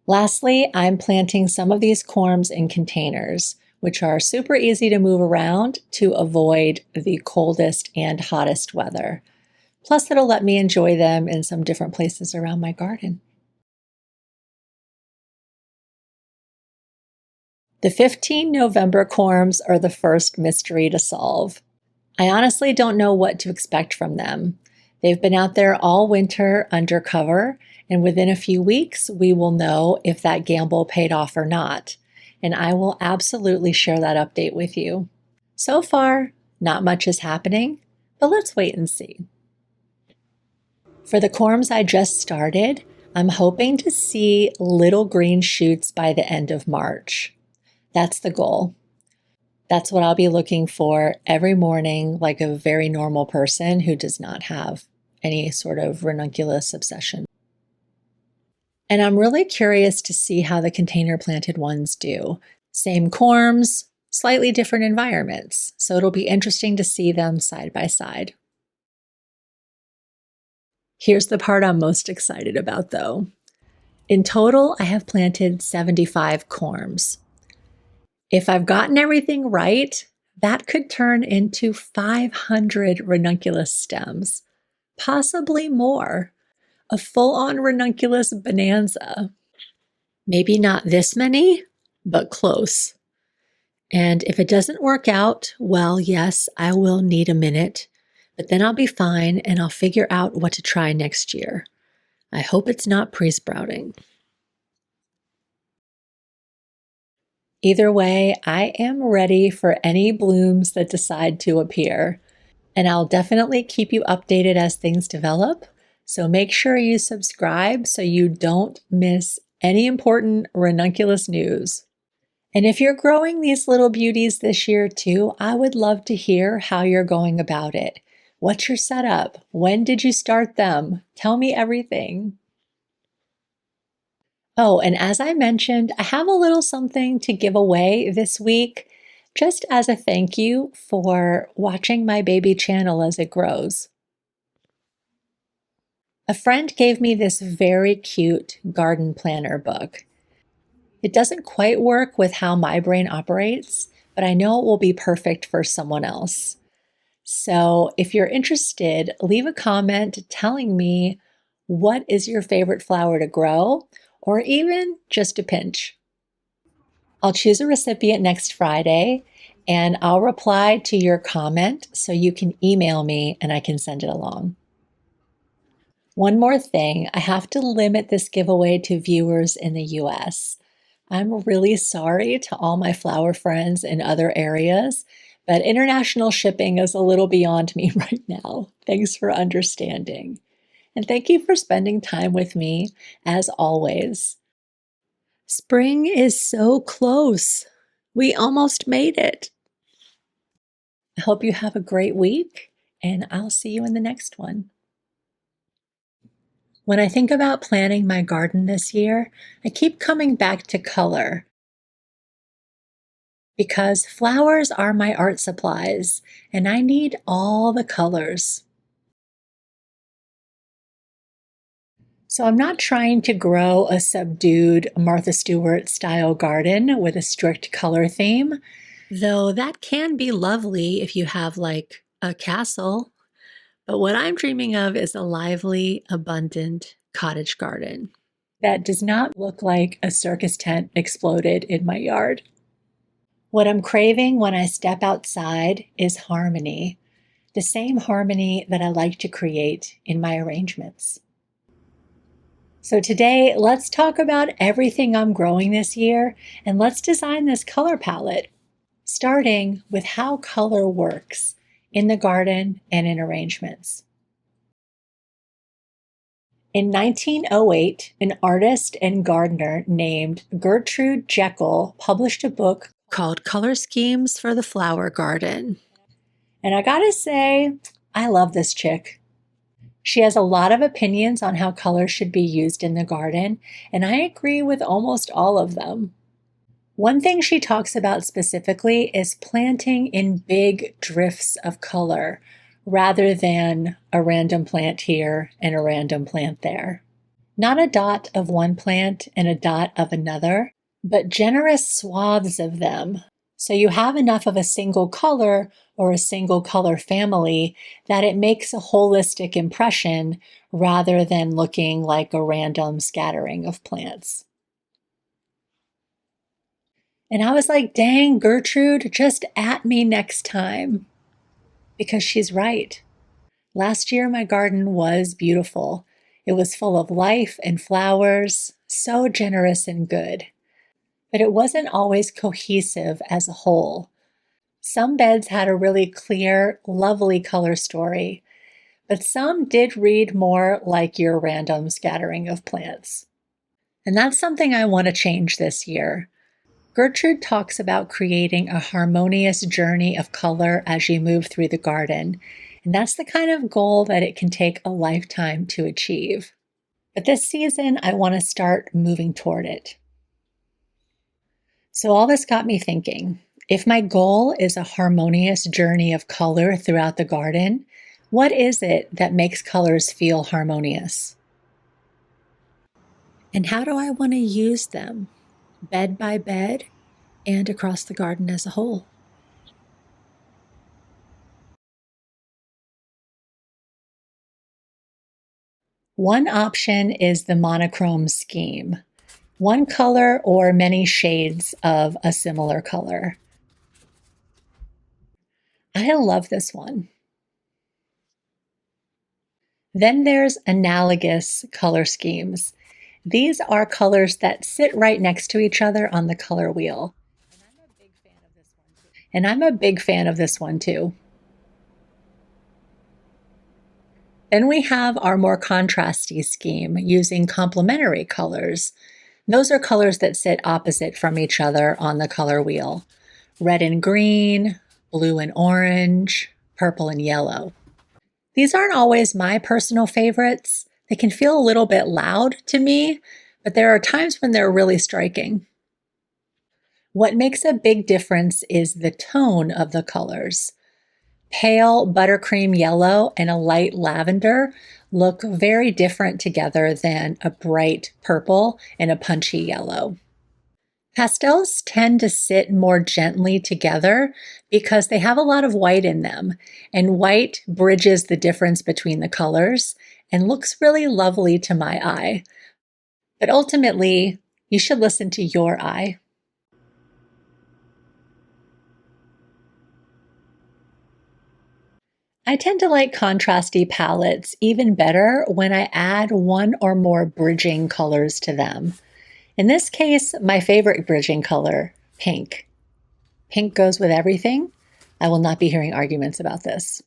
S1: Lastly, I'm planting some of these corms in containers, which are super easy to move around to avoid the coldest and hottest weather. Plus, it'll let me enjoy them in some different places around my garden. The 15 November corms are the first mystery to solve. I honestly don't know what to expect from them. They've been out there all winter undercover, and within a few weeks, we will know if that gamble paid off or not. And I will absolutely share that update with you. So far, not much is happening, but let's wait and see. For the corms I just started, I'm hoping to see little green shoots by the end of March. That's the goal. That's what I'll be looking for every morning, like a very normal person who does not have any sort of ranunculus obsession. And I'm really curious to see how the container planted ones do. Same corms, slightly different environments. So it'll be interesting to see them side by side. Here's the part I'm most excited about though. In total, I have planted 75 corms. If I've gotten everything right, that could turn into 500 ranunculus stems, possibly more. A full-on ranunculus bonanza. Maybe not this many, but close. And if it doesn't work out, well, yes, I will need a minute, but then I'll be fine and I'll figure out what to try next year. I hope it's not pre-sprouting. Either way, I am ready for any blooms that decide to appear, and I'll definitely keep you updated as things develop. So make sure you subscribe so you don't miss any important ranunculus news. And if you're growing these little beauties this year too, I would love to hear how you're going about it. What's your setup? When did you start them? Tell me everything. Oh, and as I mentioned, I have a little something to give away this week, just as a thank you for watching my baby channel as it grows. A friend gave me this very cute garden planner book. It doesn't quite work with how my brain operates, but I know it will be perfect for someone else. So if you're interested, leave a comment telling me what is your favorite flower to grow, or even just a pinch. I'll choose a recipient next Friday, and I'll reply to your comment so you can email me and I can send it along. One more thing, I have to limit this giveaway to viewers in the US. I'm really sorry to all my flower friends in other areas, but international shipping is a little beyond me right now. Thanks for understanding. And thank you for spending time with me, as always. Spring is so close. We almost made it. I hope you have a great week, and I'll see you in the next one. When I think about planting my garden this year, I keep coming back to color because flowers are my art supplies and I need all the colors. So I'm not trying to grow a subdued Martha Stewart style garden with a strict color theme, though that can be lovely if you have like a castle. But what I'm dreaming of is a lively, abundant cottage garden that does not look like a circus tent exploded in my yard. What I'm craving when I step outside is harmony. the same harmony that I like to create in my arrangements. So today, let's talk about everything I'm growing this year, and let's design this color palette, starting with how color works in the garden and in arrangements. In 1908, an artist and gardener named Gertrude Jekyll published a book called Color Schemes for the Flower Garden. And I gotta say, I love this chick. She has a lot of opinions on how color should be used in the garden, and I agree with almost all of them. One thing she talks about specifically is planting in big drifts of color rather than a random plant here and a random plant there. Not a dot of one plant and a dot of another, but generous swaths of them. So you have enough of a single color or a single color family that it makes a holistic impression rather than looking like a random scattering of plants. And I was like, dang, Gertrude, just at me next time. Because she's right. Last year, my garden was beautiful. It was full of life and flowers, so generous and good. But it wasn't always cohesive as a whole. Some beds had a really clear, lovely color story, but some did read more like your random scattering of plants. And that's something I want to change this year. Gertrude talks about creating a harmonious journey of color as you move through the garden, and that's the kind of goal that it can take a lifetime to achieve. But this season, I want to start moving toward it. So all this got me thinking, if my goal is a harmonious journey of color throughout the garden, what is it that makes colors feel harmonious? And how do I want to use them, bed by bed and across the garden as a whole? One option is the monochrome scheme, one color or many shades of a similar color. I love this one. Then there's analogous color schemes. These are colors that sit right next to each other on the color wheel. And I'm a big fan of this one too. Then we have our more contrasty scheme using complementary colors. Those are colors that sit opposite from each other on the color wheel. Red and green, blue and orange, purple and yellow. These aren't always my personal favorites. They can feel a little bit loud to me, but there are times when they're really striking. What makes a big difference is the tone of the colors. Pale buttercream yellow and a light lavender look very different together than a bright purple and a punchy yellow. Pastels tend to sit more gently together because they have a lot of white in them, and white bridges the difference between the colors and looks really lovely to my eye. But ultimately, you should listen to your eye. I tend to like contrasty palettes even better when I add one or more bridging colors to them. In this case, my favorite bridging color, pink. Pink goes with everything. I will not be hearing arguments about this.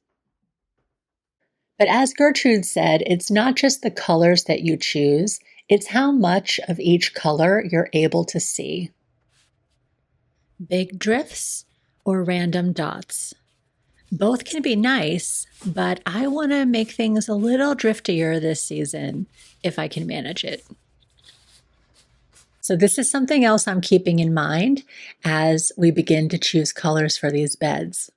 S1: But as Gertrude said, it's not just the colors that you choose, it's how much of each color you're able to see. Big drifts or random dots. Both can be nice, but I want to make things a little driftier this season if I can manage it. So this is something else I'm keeping in mind as we begin to choose colors for these beds.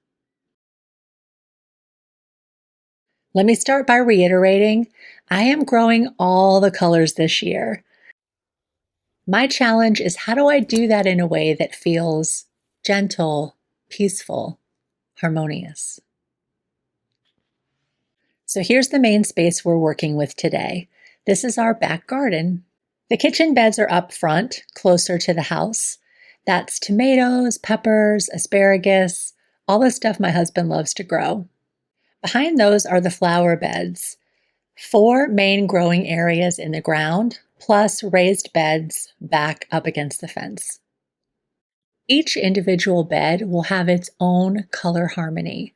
S1: Let me start by reiterating, I am growing all the colors this year. My challenge is, how do I do that in a way that feels gentle, peaceful, harmonious? So here's the main space we're working with today. This is our back garden. The kitchen beds are up front, closer to the house. That's tomatoes, peppers, asparagus, all the stuff my husband loves to grow. Behind those are the flower beds, 4 main growing areas in the ground, plus raised beds back up against the fence. Each individual bed will have its own color harmony,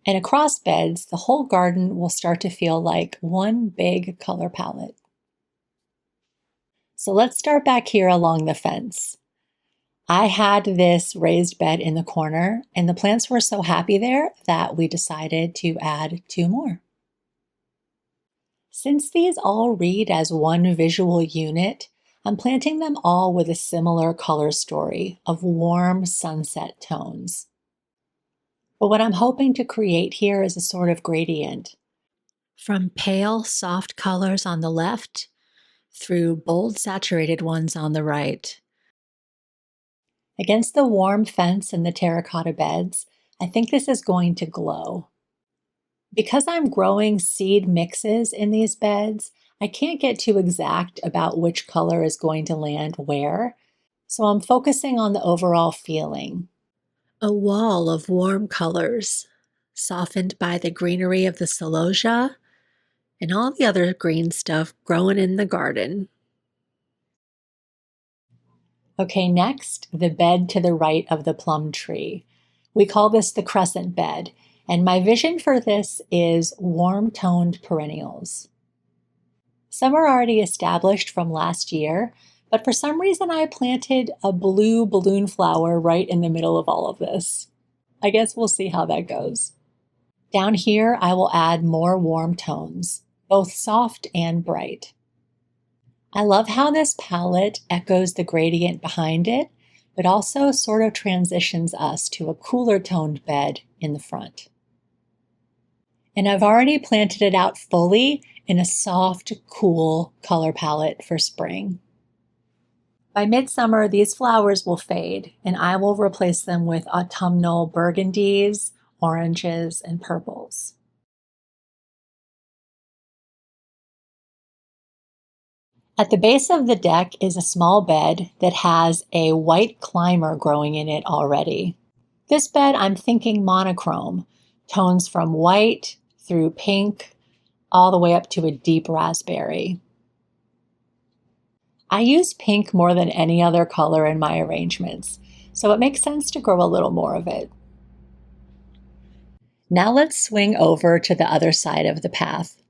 S1: and across beds, the whole garden will start to feel like one big color palette. So let's start back here along the fence. I had this raised bed in the corner, and the plants were so happy there that we decided to add 2 more. Since these all read as one visual unit, I'm planting them all with a similar color story of warm sunset tones. But what I'm hoping to create here is a sort of gradient. From pale, soft colors on the left through bold, saturated ones on the right. Against the warm fence and the terracotta beds, I think this is going to glow. Because I'm growing seed mixes in these beds, I can't get too exact about which color is going to land where, so I'm focusing on the overall feeling. A wall of warm colors, softened by the greenery of the celosia and all the other green stuff growing in the garden. Okay, next, the bed to the right of the plum tree. We call this the crescent bed, and my vision for this is warm-toned perennials. Some are already established from last year, but for some reason I planted a blue balloon flower right in the middle of all of this. I guess we'll see how that goes. Down here, I will add more warm tones, both soft and bright. I love how this palette echoes the gradient behind it, but also sort of transitions us to a cooler toned bed in the front. And I've already planted it out fully in a soft, cool color palette for spring. By midsummer, these flowers will fade, and I will replace them with autumnal burgundies, oranges, and purples. At the base of the deck is a small bed that has a white climber growing in it already. This bed, I'm thinking monochrome, tones from white through pink, all the way up to a deep raspberry. I use pink more than any other color in my arrangements, so it makes sense to grow a little more of it. Now let's swing over to the other side of the path.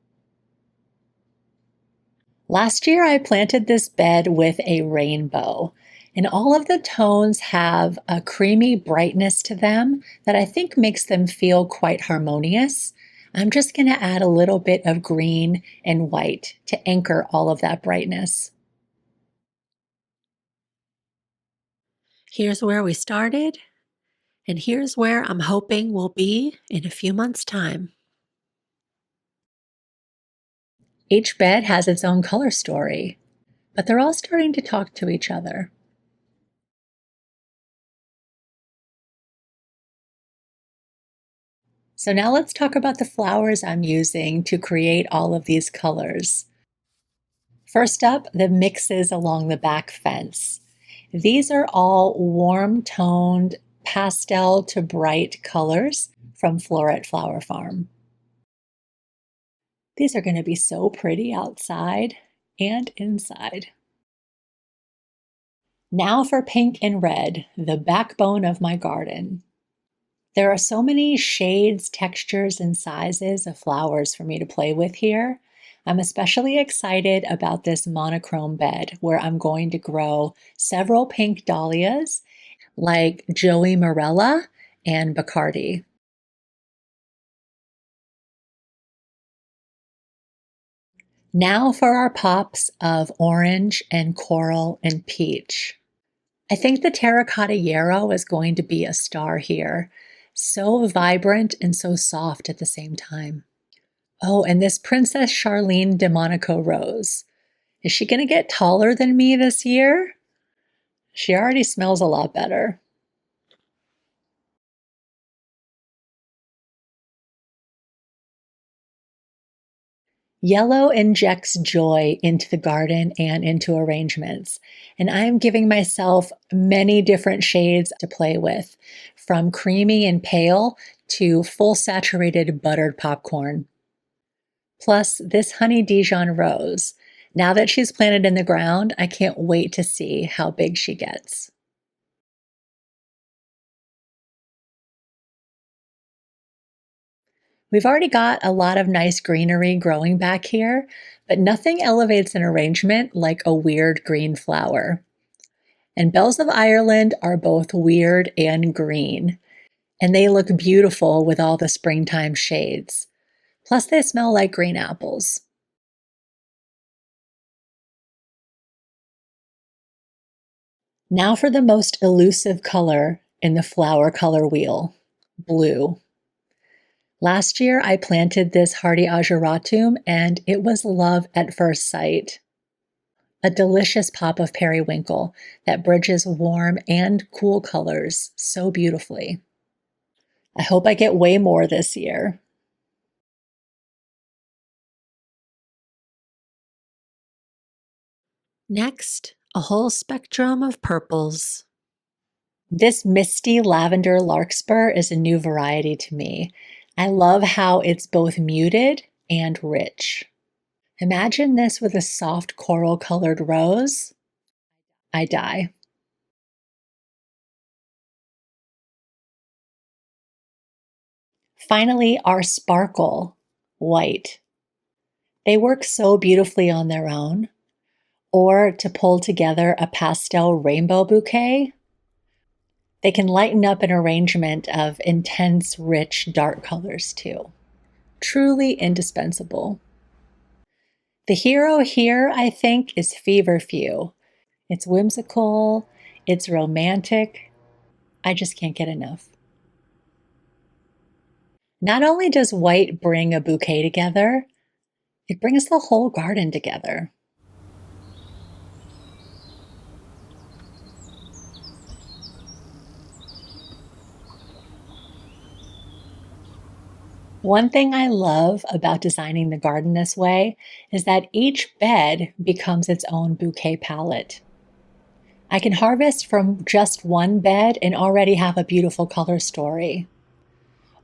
S1: Last year, I planted this bed with a rainbow, and all of the tones have a creamy brightness to them that I think makes them feel quite harmonious. I'm just going to add a little bit of green and white to anchor all of that brightness. Here's where we started, and here's where I'm hoping we'll be in a few months' time. Each bed has its own color story, but they're all starting to talk to each other. So now let's talk about the flowers I'm using to create all of these colors. First up, the mixes along the back fence. These are all warm-toned pastel to bright colors from Floret Flower Farm. These are going to be so pretty outside and inside. Now for pink and red, the backbone of my garden. There are so many shades, textures, and sizes of flowers for me to play with here. I'm especially excited about this monochrome bed where I'm going to grow several pink dahlias like Joey Morella and Bacardi. Now for our pops of orange and coral and peach. I think the terracotta yarrow is going to be a star here. So vibrant and so soft at the same time. Oh, and this Princess Charlene de Monaco rose. Is she going to get taller than me this year? She already smells a lot better. Yellow injects joy into the garden and into arrangements, and I'm giving myself many different shades to play with, from creamy and pale to full saturated buttered popcorn. Plus, this honey Dijon rose. Now that she's planted in the ground, I can't wait to see how big she gets. We've already got a lot of nice greenery growing back here, but nothing elevates an arrangement like a weird green flower. And bells of Ireland are both weird and green, and they look beautiful with all the springtime shades. Plus, they smell like green apples. Now for the most elusive color in the flower color wheel, blue. Last year, I planted this hardy ageratum, and it was love at first sight. A delicious pop of periwinkle that bridges warm and cool colors so beautifully. I hope I get way more this year. Next, a whole spectrum of purples. This misty lavender larkspur is a new variety to me. I love how it's both muted and rich. Imagine this with a soft coral colored rose. I die. Finally, our sparkle, white. They work so beautifully on their own, or to pull together a pastel rainbow bouquet. They can lighten up an arrangement of intense, rich, dark colors too. Truly indispensable. The hero here, I think, is feverfew. It's whimsical, it's romantic. I just can't get enough. Not only does white bring a bouquet together, it brings the whole garden together. One thing I love about designing the garden this way is that each bed becomes its own bouquet palette. I can harvest from just one bed and already have a beautiful color story.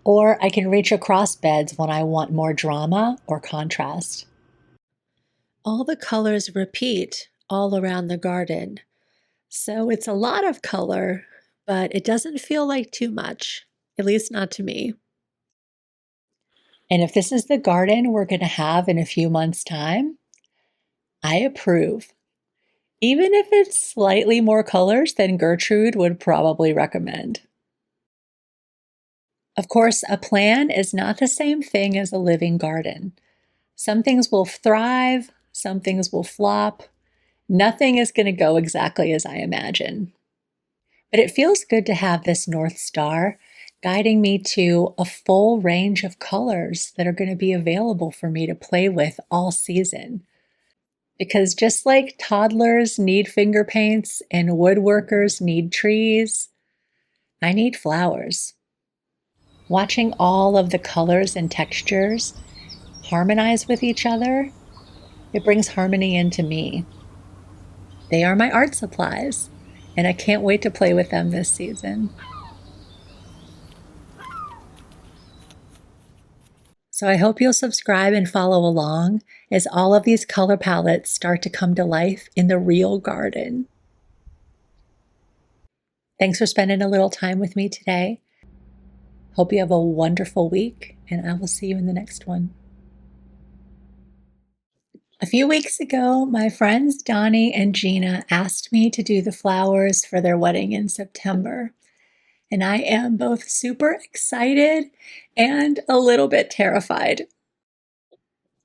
S1: Or I can reach across beds when I want more drama or contrast. All the colors repeat all around the garden. So it's a lot of color, but it doesn't feel like too much, at least not to me. And if this is the garden we're going to have in a few months' time, I approve. Even if it's slightly more colors than Gertrude would probably recommend. Of course, a plan is not the same thing as a living garden. Some things will thrive, some things will flop. Nothing is going to go exactly as I imagine. But it feels good to have this North Star guiding me to a full range of colors that are going to be available for me to play with all season. Because just like toddlers need finger paints and woodworkers need trees, I need flowers. Watching all of the colors and textures harmonize with each other, it brings harmony into me. They are my art supplies, and I can't wait to play with them this season. So I hope you'll subscribe and follow along as all of these color palettes start to come to life in the real garden. Thanks for spending a little time with me today. Hope you have a wonderful week, and I will see you in the next one. A few weeks ago, my friends Donnie and Gina asked me to do the flowers for their wedding in September. And I am both super excited and a little bit terrified.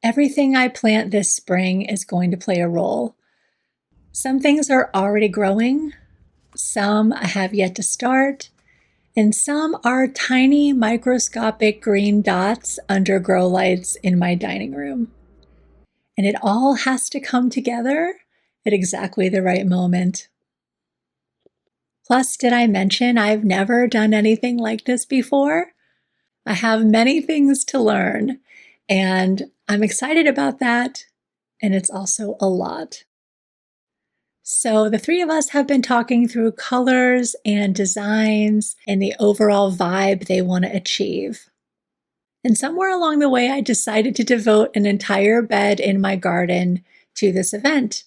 S1: Everything I plant this spring is going to play a role. Some things are already growing, some I have yet to start, and some are tiny microscopic green dots under grow lights in my dining room. And it all has to come together at exactly the right moment. Plus, did I mention I've never done anything like this before? I have many things to learn, And I'm excited about that. And it's also a lot. So the three of us have been talking through colors and designs and the overall vibe they want to achieve. And somewhere along the way, I decided to devote an entire bed in my garden to this event.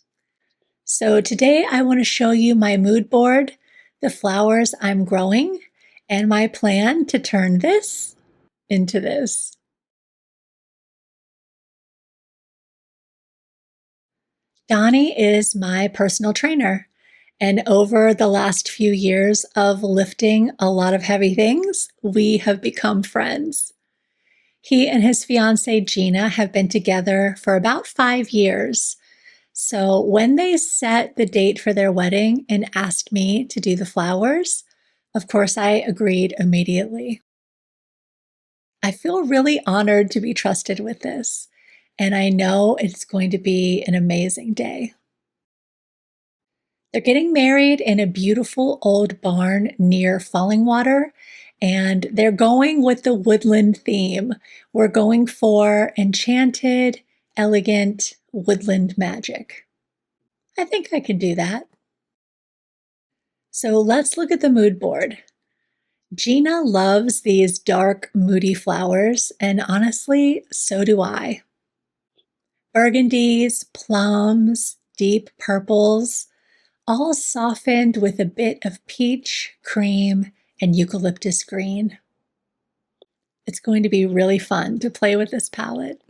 S1: So today I want to show you my mood board, the flowers I'm growing, and my plan to turn this into this. Donnie is my personal trainer. And over the last few years of lifting a lot of heavy things, we have become friends. He and his fiancee Gina have been together for about 5 years. So when they set the date for their wedding and asked me to do the flowers, of course I agreed immediately. I feel really honored to be trusted with this, and I know it's going to be an amazing day. They're getting married in a beautiful old barn near Falling Water, and they're going with the woodland theme. We're going for enchanted, elegant woodland magic. I think I can do that. So let's look at the mood board. Gina loves these dark, moody flowers, and honestly, so do I. Burgundies, plums, deep purples, all softened with a bit of peach, cream, and eucalyptus green. It's going to be really fun to play with this palette.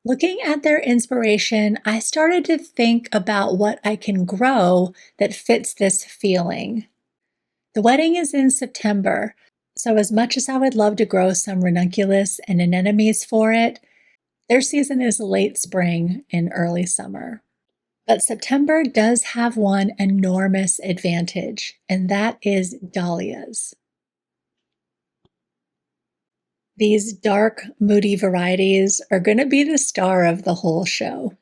S1: Looking at their inspiration, I started to think about what I can grow that fits this feeling. The wedding is in September, so as much as I would love to grow some ranunculus and anemones for it, their season is late spring and early summer. But September does have one enormous advantage, and that is dahlias. These dark, moody varieties are going to be the star of the whole show.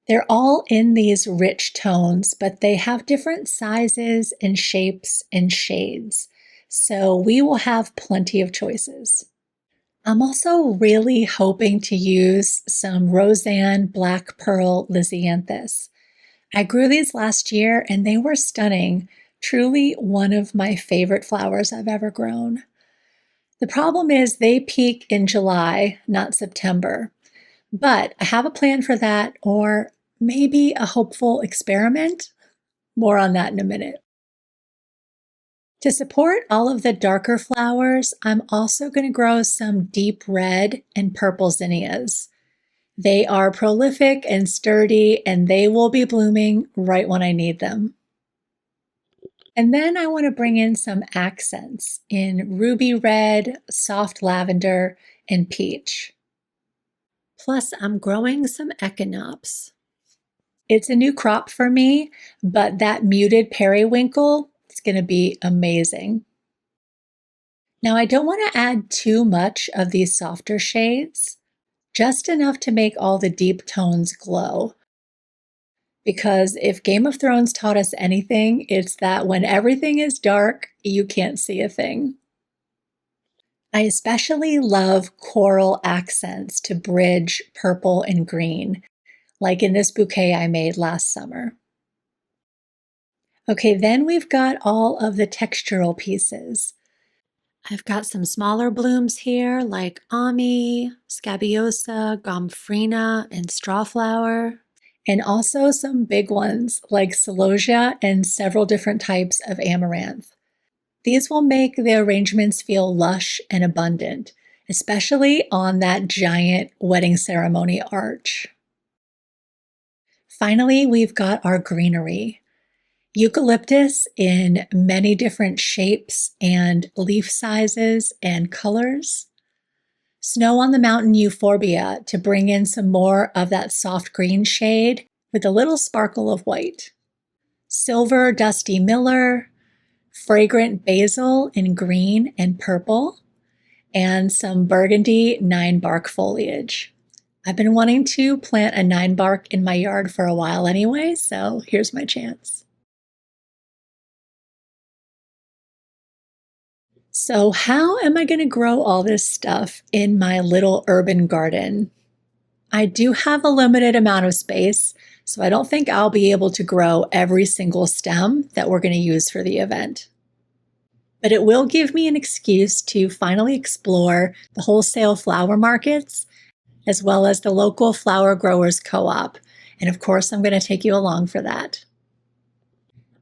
S1: They're all in these rich tones, but they have different sizes and shapes and shades. So we will have plenty of choices. I'm also really hoping to use some Roseanne Black Pearl Lisianthus. I grew these last year and they were stunning, truly one of my favorite flowers I've ever grown. The problem is they peak in July, not September. But I have a plan for that, or maybe a hopeful experiment. More on that in a minute. To support all of the darker flowers, I'm also going to grow some deep red and purple zinnias. They are prolific and sturdy, and they will be blooming right when I need them. And then I want to bring in some accents in ruby red, soft lavender, and peach. Plus, I'm growing some echinops. It's a new crop for me, but that muted periwinkle is going to be amazing. Now, I don't want to add too much of these softer shades, just enough to make all the deep tones glow. Because if Game of Thrones taught us anything, it's that when everything is dark, you can't see a thing. I especially love coral accents to bridge purple and green, like in this bouquet I made last summer. Okay, then we've got all of the textural pieces. I've got some smaller blooms here like Ami, Scabiosa, Gomphrena, and Strawflower, and also some big ones like Celosia and several different types of amaranth. These will make the arrangements feel lush and abundant, especially on that giant wedding ceremony arch. Finally, we've got our greenery. Eucalyptus in many different shapes and leaf sizes and colors. Snow on the mountain euphorbia to bring in some more of that soft green shade with a little sparkle of white. Silver dusty miller, fragrant basil in green and purple, and some burgundy 9-bark foliage. I've been wanting to plant a 9-bark in my yard for a while anyway, so here's my chance. So, how am I going to grow all this stuff in my little urban garden? I do have a limited amount of space, so I don't think I'll be able to grow every single stem that we're going to use for the event. But it will give me an excuse to finally explore the wholesale flower markets as well as the local flower growers co-op. And of course, I'm going to take you along for that.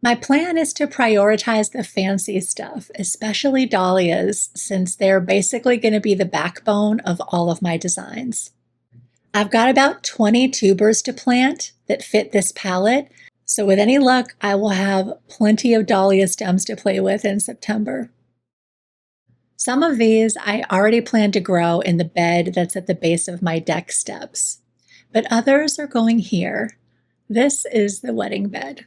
S1: My plan is to prioritize the fancy stuff, especially dahlias, since they're basically going to be the backbone of all of my designs. I've got about 20 tubers to plant that fit this palette, so with any luck, I will have plenty of dahlia stems to play with in September. Some of these I already plan to grow in the bed that's at the base of my deck steps, but others are going here. This is the wedding bed.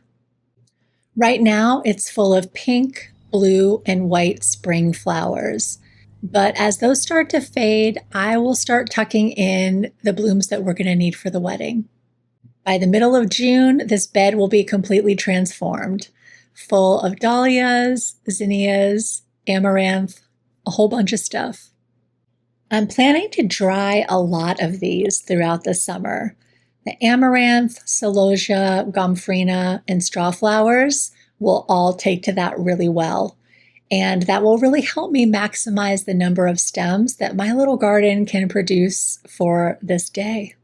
S1: Right now, it's full of pink, blue, and white spring flowers. But as those start to fade, I will start tucking in the blooms that we're going to need for the wedding. By the middle of June, this bed will be completely transformed, full of dahlias, zinnias, amaranth, a whole bunch of stuff. I'm planning to dry a lot of these throughout the summer. The amaranth, celosia, gomphrena, and straw flowers will all take to that really well. And that will really help me maximize the number of stems that my little garden can produce for this day.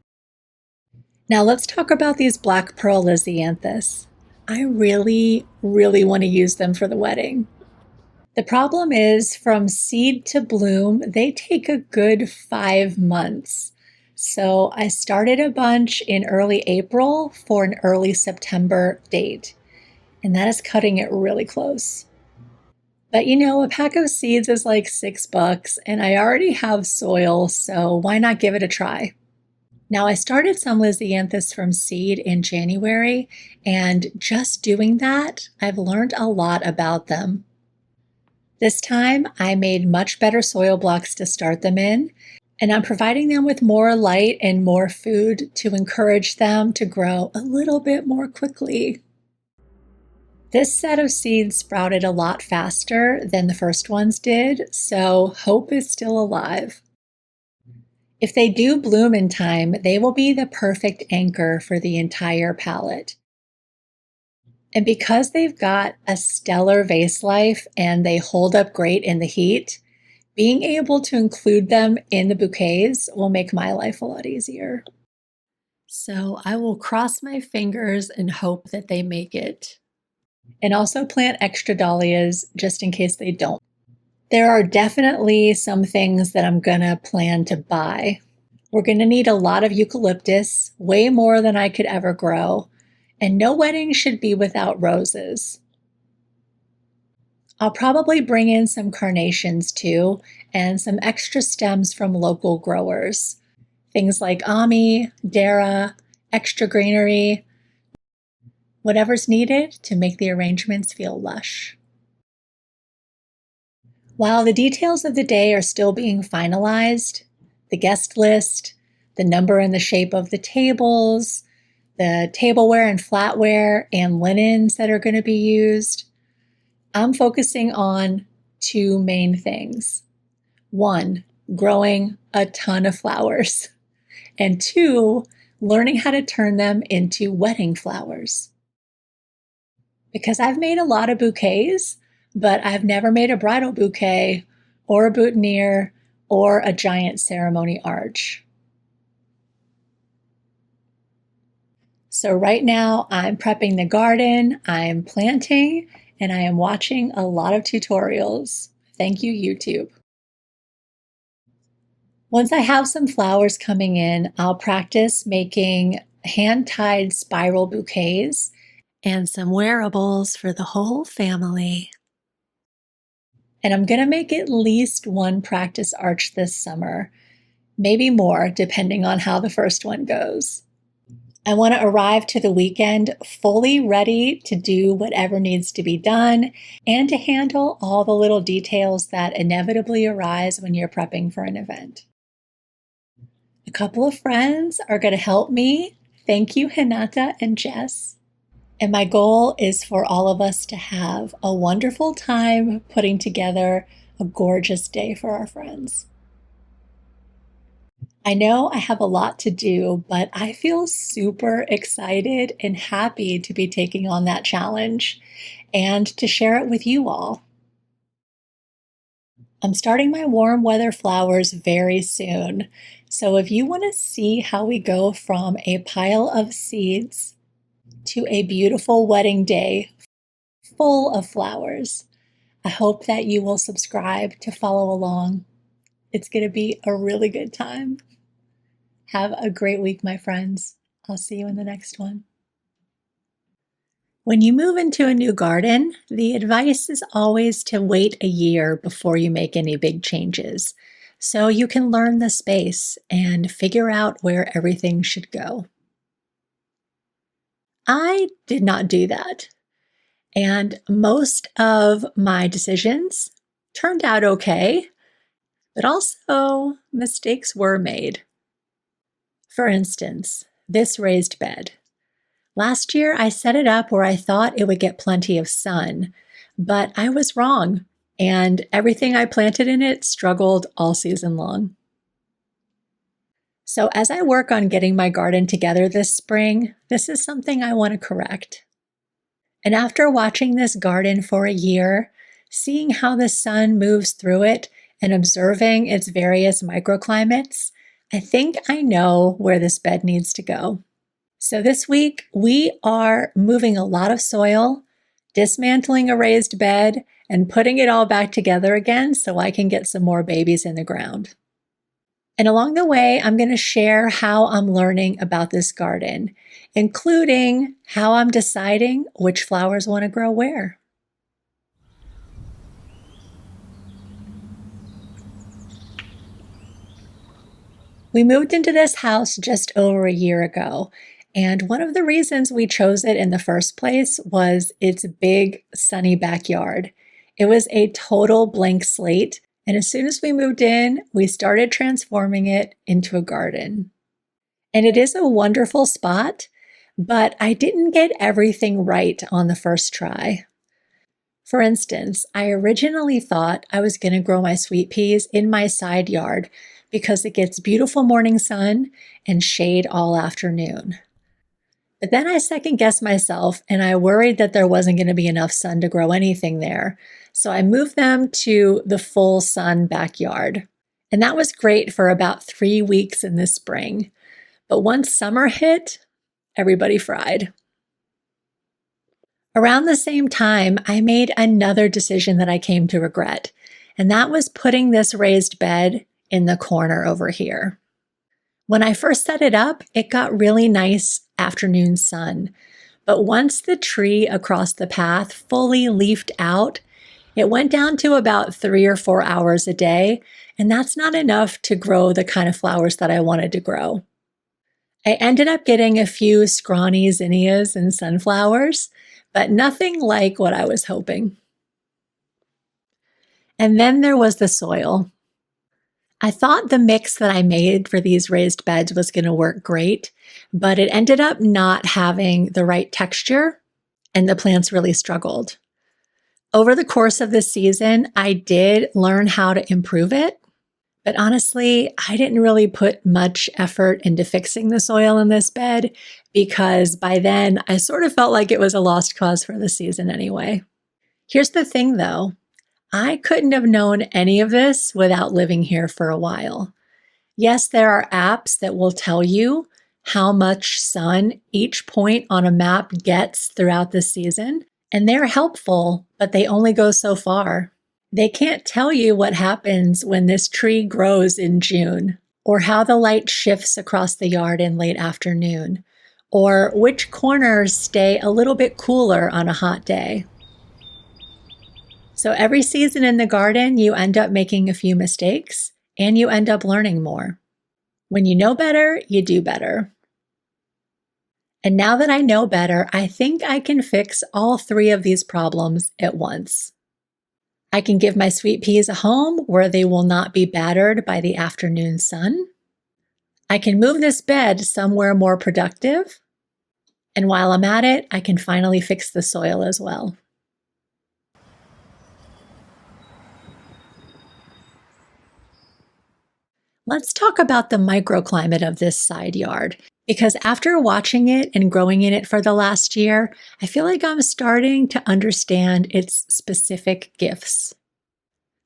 S1: Now let's talk about these black pearl lisianthus. I really want to use them for the wedding. The problem is, from seed to bloom, they take a good 5 months. So I started a bunch in early April for an early September date, and that is cutting it really close. But you know, a pack of seeds is like $6, and I already have soil, so why not give it a try? Now, I started some lisianthus from seed in January, and just doing that, I've learned a lot about them. This time, I made much better soil blocks to start them in, and I'm providing them with more light and more food to encourage them to grow a little bit more quickly. This set of seeds sprouted a lot faster than the first ones did, so hope is still alive. If they do bloom in time, they will be the perfect anchor for the entire palette. And because they've got a stellar vase life and they hold up great in the heat, being able to include them in the bouquets will make my life a lot easier. So I will cross my fingers and hope that they make it. And also plant extra dahlias just in case they don't. There are definitely some things that I'm gonna plan to buy. We're gonna need a lot of eucalyptus, way more than I could ever grow, and no wedding should be without roses. I'll probably bring in some carnations too, and some extra stems from local growers. Things like Ami, Dara, extra greenery, whatever's needed to make the arrangements feel lush. While the details of the day are still being finalized, the guest list, the number and the shape of the tables, the tableware and flatware and linens that are going to be used, I'm focusing on 2 main things. 1, growing a ton of flowers, and 2, learning how to turn them into wedding flowers. Because I've made a lot of bouquets, but I've never made a bridal bouquet or a boutonniere or a giant ceremony arch. So right now I'm prepping the garden, I'm planting, and I am watching a lot of tutorials. Thank you, YouTube. Once I have some flowers coming in, I'll practice making hand-tied spiral bouquets and some wearables for the whole family. And I'm going to make at least 1 practice arch this summer, maybe more, depending on how the first one goes. I want to arrive to the weekend fully ready to do whatever needs to be done and to handle all the little details that inevitably arise when you're prepping for an event. A couple of friends are going to help me. Thank you, Hinata and Jess. And my goal is for all of us to have a wonderful time putting together a gorgeous day for our friends. I know I have a lot to do, but I feel super excited and happy to be taking on that challenge and to share it with you all. I'm starting my warm weather flowers very soon. So if you want to see how we go from a pile of seeds to a beautiful wedding day full of flowers, I hope that you will subscribe to follow along. It's going to be a really good time. Have a great week, my friends. I'll see you in the next one. When you move into a new garden, the advice is always to wait a year before you make any big changes, so you can learn the space and figure out where everything should go. I did not do that, and most of my decisions turned out okay, but also mistakes were made. For instance, this raised bed. Last year, I set it up where I thought it would get plenty of sun, but I was wrong, and everything I planted in it struggled all season long. So as I work on getting my garden together this spring, this is something I want to correct. And after watching this garden for a year, seeing how the sun moves through it and observing its various microclimates, I think I know where this bed needs to go. So this week, we are moving a lot of soil, dismantling a raised bed, and putting it all back together again so I can get some more babies in the ground. And along the way, I'm going to share how I'm learning about this garden, including how I'm deciding which flowers want to grow where. We moved into this house just over a year ago, and one of the reasons we chose it in the first place was its big, sunny backyard. It was a total blank slate, and as soon as we moved in, we started transforming it into a garden. And it is a wonderful spot, but I didn't get everything right on the first try. For instance, I originally thought I was going to grow my sweet peas in my side yard because it gets beautiful morning sun and shade all afternoon. But then I second guessed myself and I worried that there wasn't going to be enough sun to grow anything there. So I moved them to the full sun backyard. And that was great for about 3 weeks in the spring. But once summer hit, everybody fried. Around the same time, I made another decision that I came to regret, and that was putting this raised bed in the corner over here. When I first set it up, it got really nice afternoon sun, but once the tree across the path fully leafed out, it went down to about 3 or 4 hours a day, and that's not enough to grow the kind of flowers that I wanted to grow. I ended up getting a few scrawny zinnias and sunflowers, but nothing like what I was hoping. And then there was the soil. I thought the mix that I made for these raised beds was going to work great, but it ended up not having the right texture, and the plants really struggled. Over the course of the season, I did learn how to improve it, but honestly, I didn't really put much effort into fixing the soil in this bed because by then I sort of felt like it was a lost cause for the season anyway. Here's the thing though, I couldn't have known any of this without living here for a while. Yes, there are apps that will tell you how much sun each point on a map gets throughout the season, and they're helpful, but they only go so far. They can't tell you what happens when this tree grows in June, or how the light shifts across the yard in late afternoon, or which corners stay a little bit cooler on a hot day. So every season in the garden, you end up making a few mistakes, and you end up learning more. When you know better, you do better. And now that I know better, I think I can fix all 3 of these problems at once. I can give my sweet peas a home where they will not be battered by the afternoon sun. I can move this bed somewhere more productive. And while I'm at it, I can finally fix the soil as well. Let's talk about the microclimate of this side yard. Because after watching it and growing in it for the last year, I feel like I'm starting to understand its specific gifts.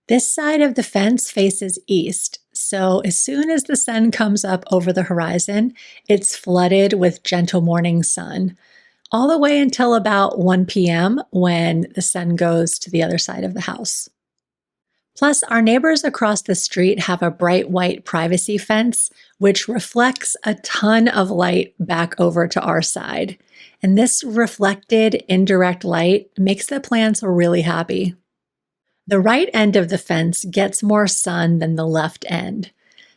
S1: This side of the fence faces east, so as soon as the sun comes up over the horizon, it's flooded with gentle morning sun, all the way until about 1 p.m. when the sun goes to the other side of the house. Plus, our neighbors across the street have a bright white privacy fence, which reflects a ton of light back over to our side. And this reflected indirect light makes the plants really happy. The right end of the fence gets more sun than the left end.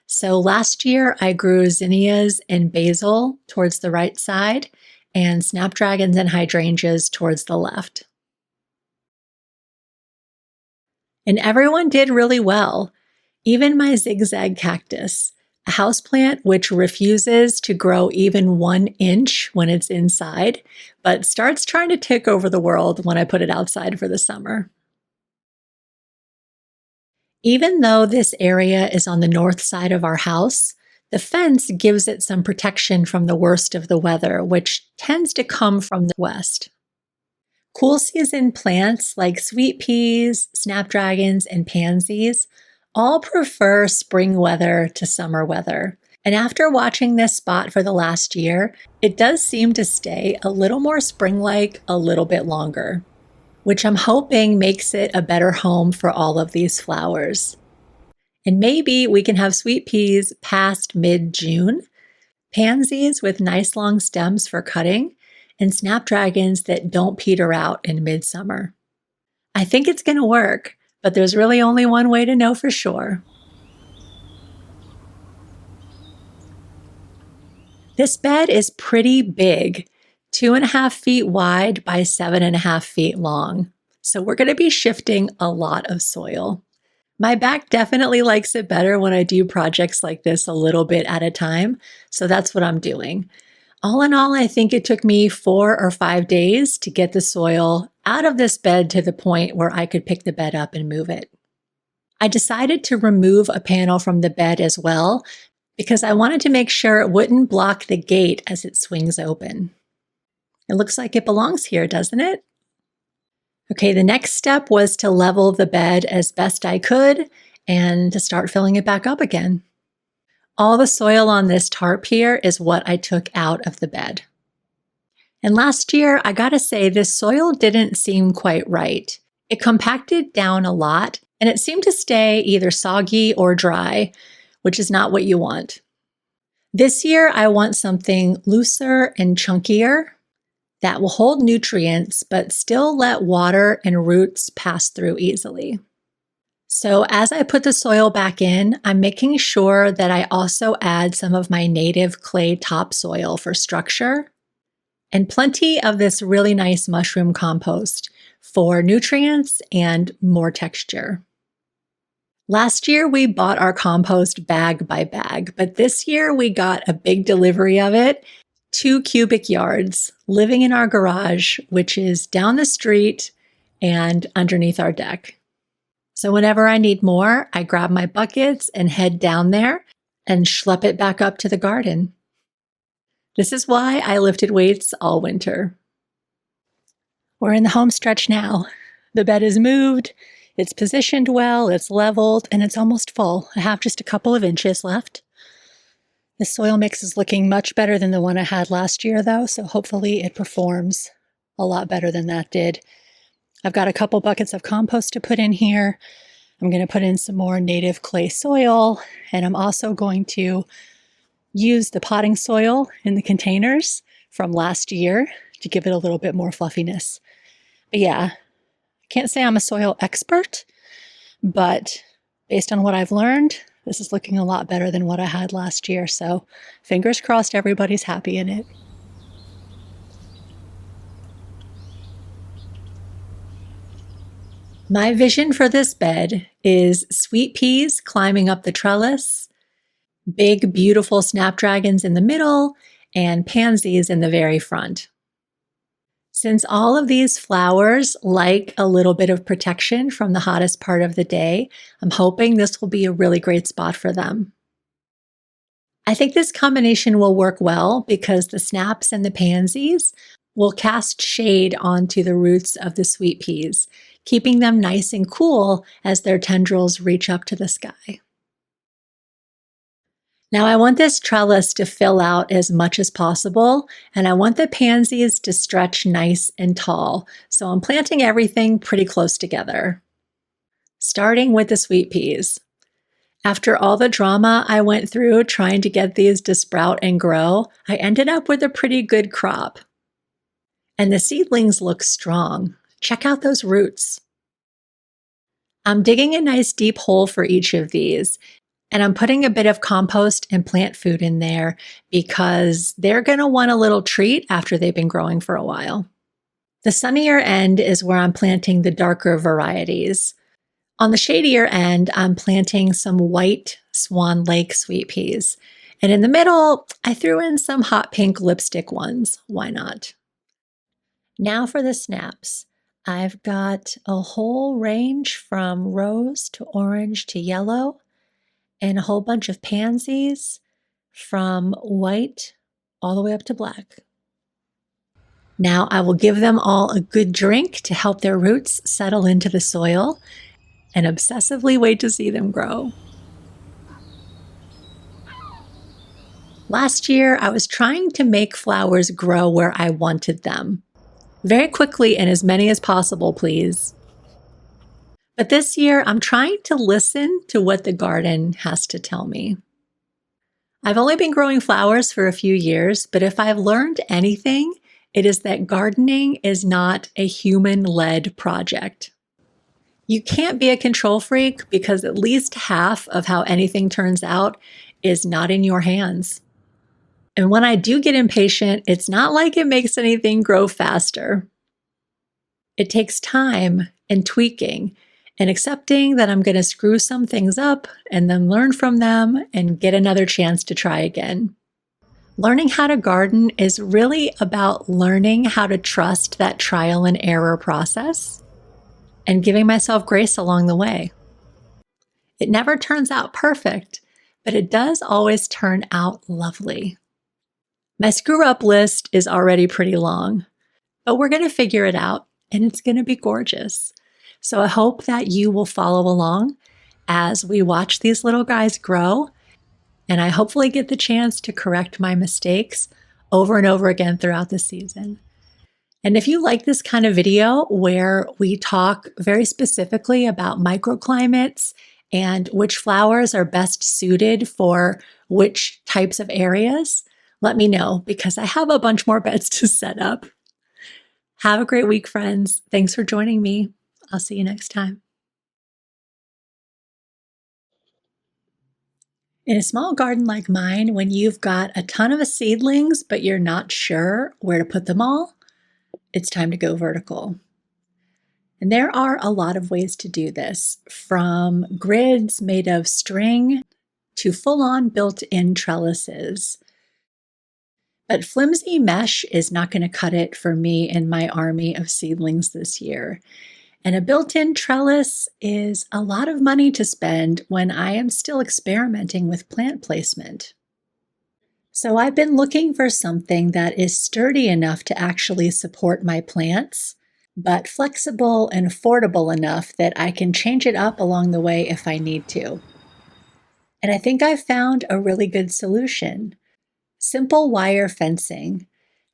S1: So last year I grew zinnias and basil towards the right side and snapdragons and hydrangeas towards the left. And everyone did really well. Even my zigzag cactus, a houseplant which refuses to grow even 1 inch when it's inside, but starts trying to take over the world when I put it outside for the summer. Even though this area is on the north side of our house, the fence gives it some protection from the worst of the weather, which tends to come from the west. Cool season plants like sweet peas, snapdragons, and pansies all prefer spring weather to summer weather. And after watching this spot for the last year, it does seem to stay a little more spring-like a little bit longer, which I'm hoping makes it a better home for all of these flowers. And maybe we can have sweet peas past mid-June, pansies with nice long stems for cutting, and snapdragons that don't peter out in midsummer. I think it's going to work, but there's really only one way to know for sure. This bed is pretty big, 2.5 feet wide by 7.5 feet long. So we're going to be shifting a lot of soil. My back definitely likes it better when I do projects like this a little bit at a time, so that's what I'm doing. All in all, I think it took me 4 or 5 days to get the soil out of this bed to the point where I could pick the bed up and move it. I decided to remove a panel from the bed as well because I wanted to make sure it wouldn't block the gate as it swings open. It looks like it belongs here, doesn't it? Okay, the next step was to level the bed as best I could and to start filling it back up again. All the soil on this tarp here is what I took out of the bed. And last year, I gotta say, this soil didn't seem quite right. It compacted down a lot, and it seemed to stay either soggy or dry, which is not what you want. This year, I want something looser and chunkier that will hold nutrients, but still let water and roots pass through easily. So as I put the soil back in, I'm making sure that I also add some of my native clay topsoil for structure and plenty of this really nice mushroom compost for nutrients and more texture. Last year, we bought our compost bag by bag, but this year we got a big delivery of it, 2 cubic yards, living in our garage, which is down the street and underneath our deck. So whenever I need more, I grab my buckets and head down there and schlep it back up to the garden. This is why I lifted weights all winter. We're in the home stretch now. The bed is moved, it's positioned well, it's leveled, and it's almost full. I have just a couple of inches left. The soil mix is looking much better than the one I had last year, though, so hopefully it performs a lot better than that did. I've got a couple buckets of compost to put in here. I'm going to put in some more native clay soil, and I'm also going to use the potting soil in the containers from last year to give it a little bit more fluffiness. But yeah, I can't say I'm a soil expert, but based on what I've learned, this is looking a lot better than what I had last year. So fingers crossed everybody's happy in it. My vision for this bed is sweet peas climbing up the trellis, big, beautiful snapdragons in the middle, and pansies in the very front. Since all of these flowers like a little bit of protection from the hottest part of the day, I'm hoping this will be a really great spot for them. I think this combination will work well because the snaps and the pansies will cast shade onto the roots of the sweet peas, keeping them nice and cool as their tendrils reach up to the sky. Now I want this trellis to fill out as much as possible, and I want the pansies to stretch nice and tall. So I'm planting everything pretty close together. Starting with the sweet peas. After all the drama I went through trying to get these to sprout and grow, I ended up with a pretty good crop. And the seedlings look strong. Check out those roots. I'm digging a nice deep hole for each of these, and I'm putting a bit of compost and plant food in there because they're going to want a little treat after they've been growing for a while. The sunnier end is where I'm planting the darker varieties. On the shadier end, I'm planting some white Swan Lake sweet peas. And in the middle, I threw in some hot pink lipstick ones. Why not? Now for the snaps. I've got a whole range from rose to orange to yellow, and a whole bunch of pansies from white all the way up to black. Now I will give them all a good drink to help their roots settle into the soil and obsessively wait to see them grow. Last year, I was trying to make flowers grow where I wanted them. Very quickly and as many as possible, please. But this year, I'm trying to listen to what the garden has to tell me. I've only been growing flowers for a few years, but if I've learned anything, it is that gardening is not a human-led project. You can't be a control freak because at least half of how anything turns out is not in your hands. And when I do get impatient, it's not like it makes anything grow faster. It takes time and tweaking and accepting that I'm going to screw some things up and then learn from them and get another chance to try again. Learning how to garden is really about learning how to trust that trial and error process and giving myself grace along the way. It never turns out perfect, but it does always turn out lovely. My screw up list is already pretty long, but we're going to figure it out and it's going to be gorgeous. So I hope that you will follow along as we watch these little guys grow, and I hopefully get the chance to correct my mistakes over and over again throughout the season. And if you like this kind of video where we talk very specifically about microclimates and which flowers are best suited for which types of areas, let me know because I have a bunch more beds to set up. Have a great week, friends. Thanks for joining me. I'll see you next time. In a small garden like mine, when you've got a ton of seedlings, but you're not sure where to put them all, it's time to go vertical. And there are a lot of ways to do this, from grids made of string to full-on built-in trellises. But flimsy mesh is not going to cut it for me and my army of seedlings this year. And a built-in trellis is a lot of money to spend when I am still experimenting with plant placement. So I've been looking for something that is sturdy enough to actually support my plants, but flexible and affordable enough that I can change it up along the way if I need to. And I think I've found a really good solution. Simple wire fencing,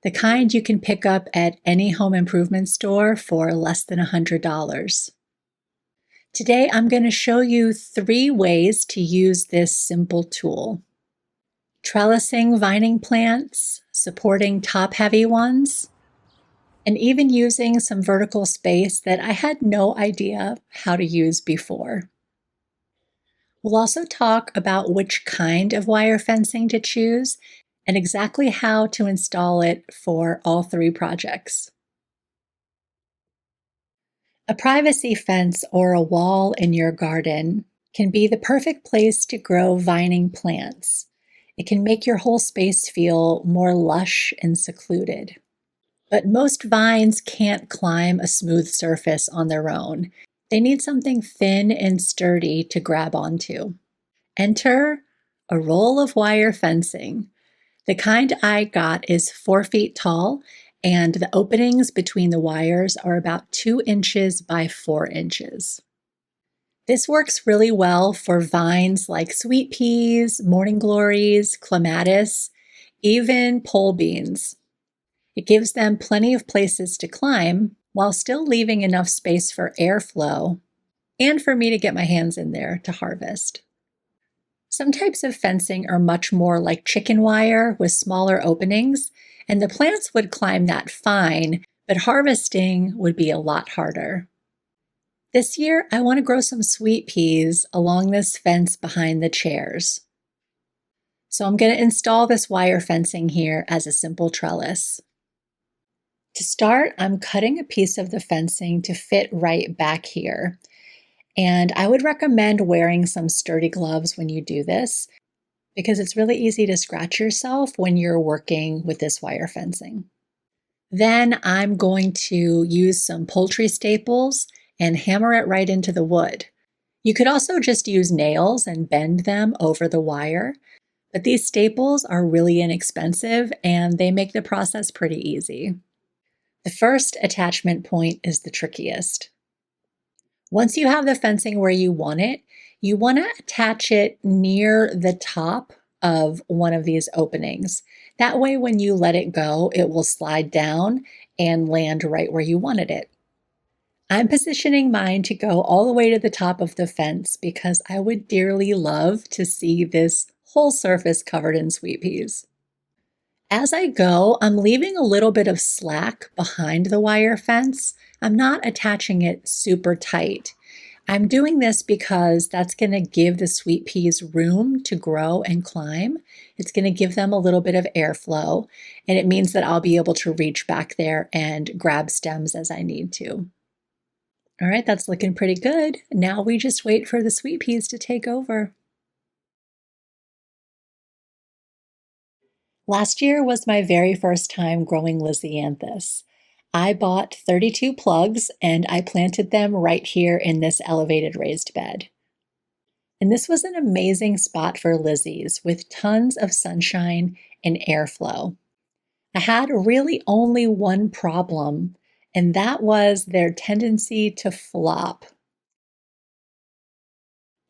S1: the kind you can pick up at any home improvement store for less than $100. Today, I'm going to show you 3 ways to use this simple tool. Trellising vining plants, supporting top-heavy ones, and even using some vertical space that I had no idea how to use before. We'll also talk about which kind of wire fencing to choose and exactly how to install it for all 3 projects. A privacy fence or a wall in your garden can be the perfect place to grow vining plants. It can make your whole space feel more lush and secluded. But most vines can't climb a smooth surface on their own. They need something thin and sturdy to grab onto. Enter a roll of wire fencing. The kind I got is 4 feet tall, and the openings between the wires are about 2 inches by 4 inches. This works really well for vines like sweet peas, morning glories, clematis, even pole beans. It gives them plenty of places to climb while still leaving enough space for airflow and for me to get my hands in there to harvest. Some types of fencing are much more like chicken wire with smaller openings, and the plants would climb that fine, but harvesting would be a lot harder. This year, I want to grow some sweet peas along this fence behind the chairs. So I'm going to install this wire fencing here as a simple trellis. To start, I'm cutting a piece of the fencing to fit right back here. And I would recommend wearing some sturdy gloves when you do this, because it's really easy to scratch yourself when you're working with this wire fencing. Then I'm going to use some poultry staples and hammer it right into the wood. You could also just use nails and bend them over the wire, but these staples are really inexpensive and they make the process pretty easy. The first attachment point is the trickiest. Once you have the fencing where you want to attach it near the top of one of these openings. That way, when you let it go, it will slide down and land right where you wanted it. I'm positioning mine to go all the way to the top of the fence because I would dearly love to see this whole surface covered in sweet peas. As I go, I'm leaving a little bit of slack behind the wire fence. I'm not attaching it super tight. I'm doing this because that's going to give the sweet peas room to grow and climb. It's going to give them a little bit of airflow, and it means that I'll be able to reach back there and grab stems as I need to. All right, that's looking pretty good. Now we just wait for the sweet peas to take over. Last year was my very first time growing lisianthus. I bought 32 plugs and I planted them right here in this elevated raised bed. And this was an amazing spot for lizzies with tons of sunshine and airflow. I had really only one problem, and that was their tendency to flop.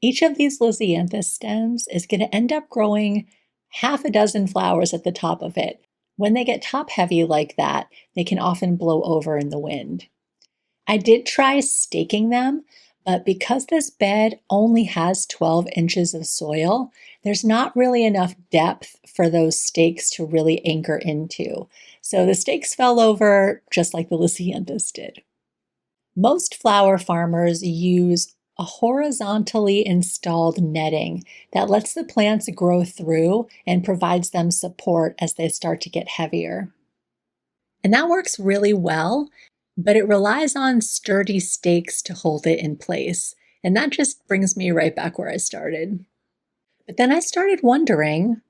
S1: Each of these lisianthus stems is going to end up growing half a dozen flowers at the top of it. When they get top heavy like that, they can often blow over in the wind. I did try staking them, but because this bed only has 12 inches of soil, there's not really enough depth for those stakes to really anchor into. So the stakes fell over just like the lisianthus did. Most flower farmers use a horizontally installed netting that lets the plants grow through and provides them support as they start to get heavier. And that works really well, but it relies on sturdy stakes to hold it in place. And that just brings me right back where I started. But then I started wondering,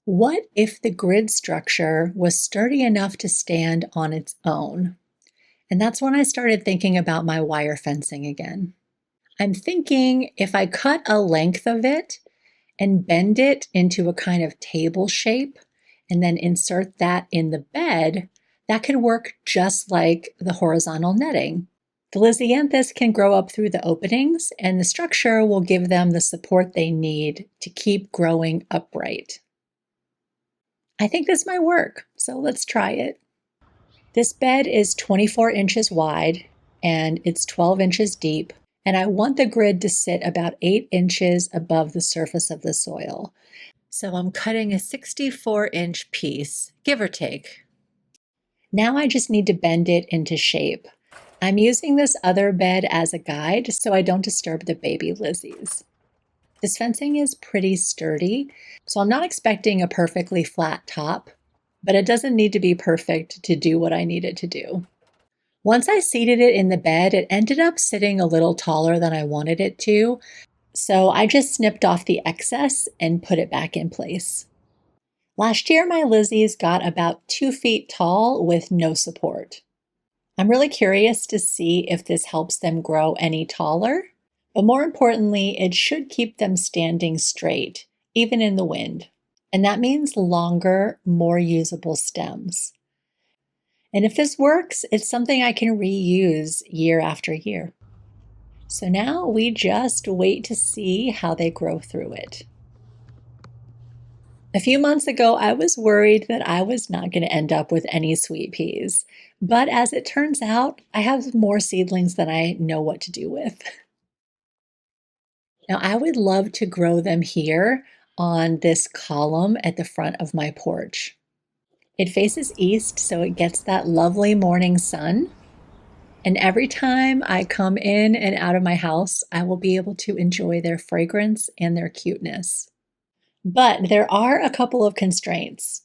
S1: what if the grid structure was sturdy enough to stand on its own? And that's when I started thinking about my wire fencing again. I'm thinking if I cut a length of it and bend it into a kind of table shape and then insert that in the bed, that could work just like the horizontal netting. The lisianthus can grow up through the openings, and the structure will give them the support they need to keep growing upright. I think this might work, so let's try it. This bed is 24 inches wide and it's 12 inches deep, and I want the grid to sit about 8 inches above the surface of the soil. So I'm cutting a 64-inch piece, give or take. Now I just need to bend it into shape. I'm using this other bed as a guide so I don't disturb the baby lizzies. This fencing is pretty sturdy, so I'm not expecting a perfectly flat top, but it doesn't need to be perfect to do what I need it to do. Once I seated it in the bed, it ended up sitting a little taller than I wanted it to, so I just snipped off the excess and put it back in place. Last year, my lizzies got about 2 feet tall with no support. I'm really curious to see if this helps them grow any taller, but more importantly, it should keep them standing straight even in the wind. And that means longer, more usable stems. And if this works, it's something I can reuse year after year. So now we just wait to see how they grow through it. A few months ago, I was worried that I was not going to end up with any sweet peas. But as it turns out, I have more seedlings than I know what to do with. Now, I would love to grow them here on this column at the front of my porch. It faces east, so it gets that lovely morning sun. And every time I come in and out of my house, I will be able to enjoy their fragrance and their cuteness. But there are a couple of constraints.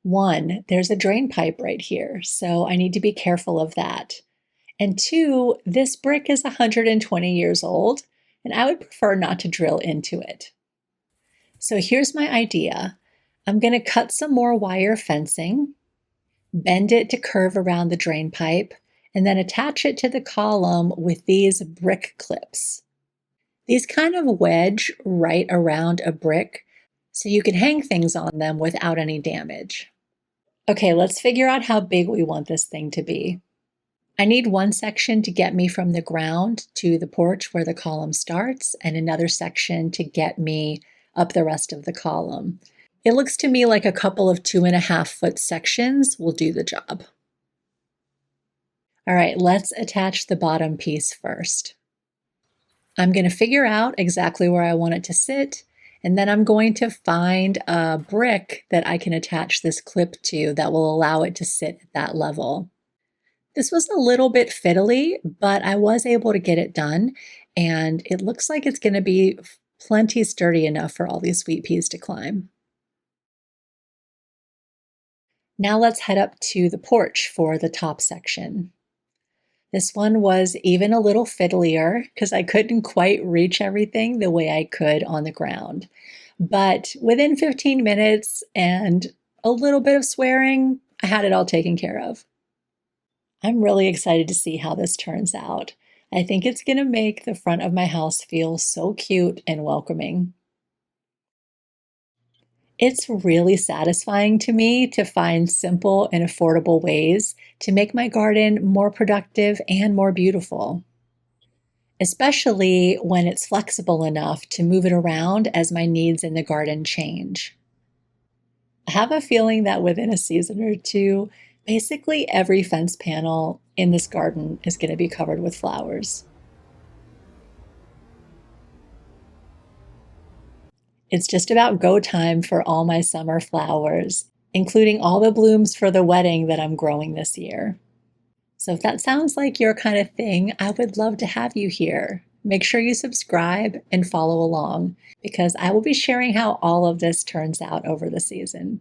S1: One, there's a drain pipe right here, so I need to be careful of that. And two, this brick is 120 years old, and I would prefer not to drill into it. So here's my idea. I'm going to cut some more wire fencing, bend it to curve around the drain pipe, and then attach it to the column with these brick clips. These kind of wedge right around a brick so you can hang things on them without any damage. Okay, let's figure out how big we want this thing to be. I need one section to get me from the ground to the porch where the column starts, and another section to get me up the rest of the column. It looks to me like a couple of 2.5-foot sections will do the job. All right, let's attach the bottom piece first. I'm going to figure out exactly where I want it to sit, and then I'm going to find a brick that I can attach this clip to that will allow it to sit at that level. This was a little bit fiddly, but I was able to get it done, and it looks like it's going to be plenty sturdy enough for all these sweet peas to climb. Now let's head up to the porch for the top section. This one was even a little fiddlier because I couldn't quite reach everything the way I could on the ground. But within 15 minutes and a little bit of swearing, I had it all taken care of. I'm really excited to see how this turns out. I think it's going to make the front of my house feel so cute and welcoming. It's really satisfying to me to find simple and affordable ways to make my garden more productive and more beautiful, especially when it's flexible enough to move it around as my needs in the garden change. I have a feeling that within a season or two, basically every fence panel in this garden is going to be covered with flowers. It's just about go time for all my summer flowers, including all the blooms for the wedding that I'm growing this year. So if that sounds like your kind of thing, I would love to have you here. Make sure you subscribe and follow along because I will be sharing how all of this turns out over the season.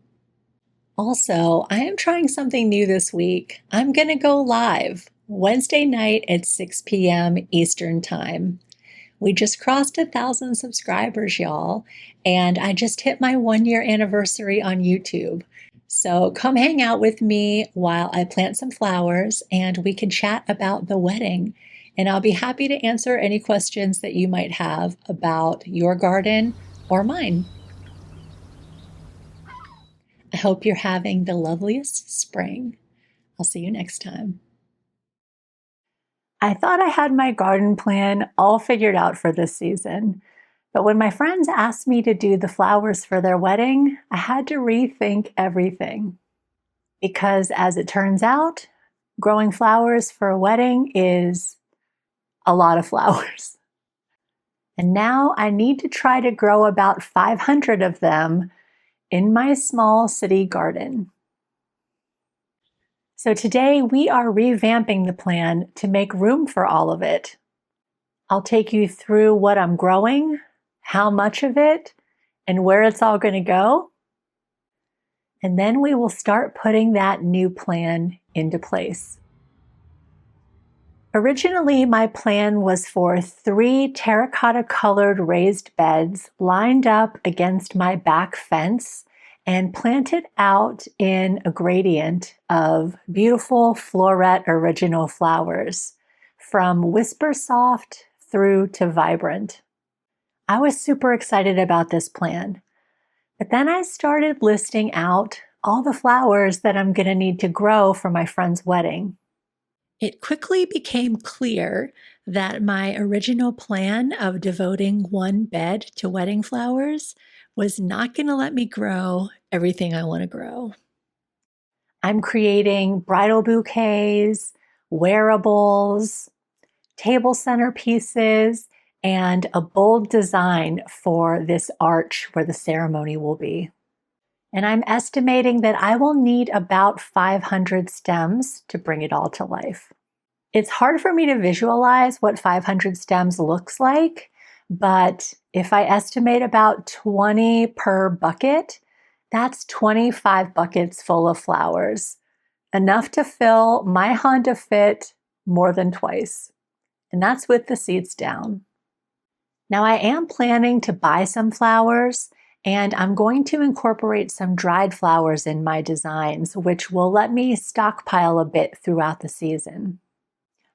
S1: Also, I am trying something new this week. I'm going to go live Wednesday night at 6 p.m. Eastern Time. We just crossed 1,000 subscribers, y'all, and I just hit my 1-year anniversary on YouTube. So come hang out with me while I plant some flowers and we can chat about the wedding. And I'll be happy to answer any questions that you might have about your garden or mine. I hope you're having the loveliest spring. I'll see you next time. I thought I had my garden plan all figured out for this season, but when my friends asked me to do the flowers for their wedding, I had to rethink everything. Because as it turns out, growing flowers for a wedding is a lot of flowers. And now I need to try to grow about 500 of them in my small city garden. So today we are revamping the plan to make room for all of it. I'll take you through what I'm growing, how much of it, and where it's all going to go. And then we will start putting that new plan into place. Originally, my plan was for 3 terracotta colored raised beds lined up against my back fence and planted out in a gradient of beautiful floret original flowers, from Whisper Soft through to Vibrant. I was super excited about this plan. But then I started listing out all the flowers that I'm going to need to grow for my friend's wedding. It quickly became clear that my original plan of devoting one bed to wedding flowers was not going to let me grow everything I want to grow. I'm creating bridal bouquets, wearables, table centerpieces, and a bold design for this arch where the ceremony will be. And I'm estimating that I will need about 500 stems to bring it all to life. It's hard for me to visualize what 500 stems looks like, but if I estimate about 20 per bucket, that's 25 buckets full of flowers, enough to fill my Honda Fit more than twice. And that's with the seats down. Now I am planning to buy some flowers, and I'm going to incorporate some dried flowers in my designs, which will let me stockpile a bit throughout the season.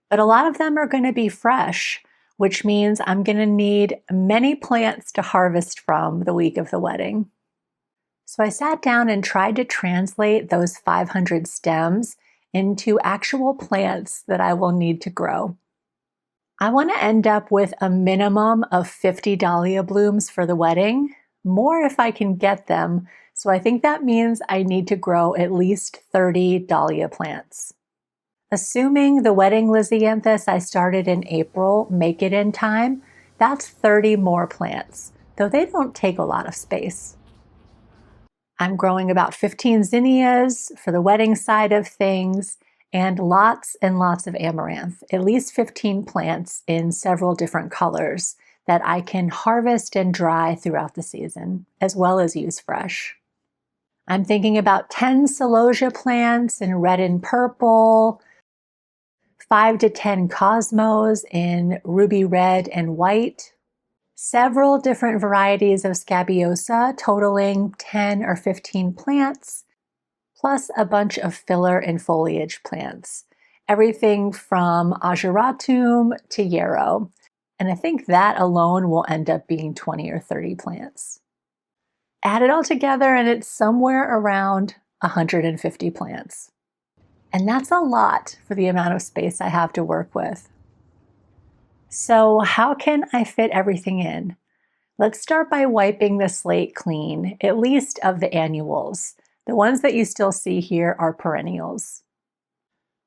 S1: But a lot of them are going to be fresh, which means I'm going to need many plants to harvest from the week of the wedding. So I sat down and tried to translate those 500 stems into actual plants that I will need to grow. I want to end up with a minimum of 50 dahlia blooms for the wedding, more if I can get them. So I think that means I need to grow at least 30 dahlia plants. Assuming the wedding lisianthus I started in April make it in time, that's 30 more plants, though they don't take a lot of space. I'm growing about 15 zinnias for the wedding side of things, and lots of amaranth, at least 15 plants in several different colors that I can harvest and dry throughout the season, as well as use fresh. I'm thinking about 10 celosia plants in red and purple, 5 to 10 cosmos in ruby red and white, several different varieties of scabiosa totaling 10 or 15 plants, plus a bunch of filler and foliage plants, everything from ageratum to yarrow. And I think that alone will end up being 20 or 30 plants. Add it all together and it's somewhere around 150 plants. And that's a lot for the amount of space I have to work with. So how can I fit everything in? Let's start by wiping the slate clean, at least of the annuals. The ones that you still see here are perennials.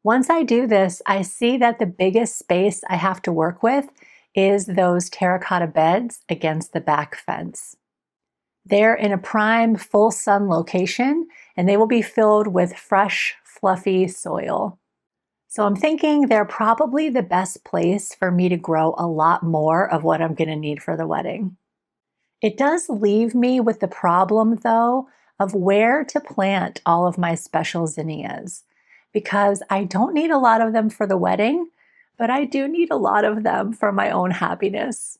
S1: Once I do this, I see that the biggest space I have to work with is those terracotta beds against the back fence. They're in a prime full sun location, and they will be filled with fresh, fluffy soil. So I'm thinking they're probably the best place for me to grow a lot more of what I'm going to need for the wedding. It does leave me with the problem, though, of where to plant all of my special zinnias, because I don't need a lot of them for the wedding, but I do need a lot of them for my own happiness.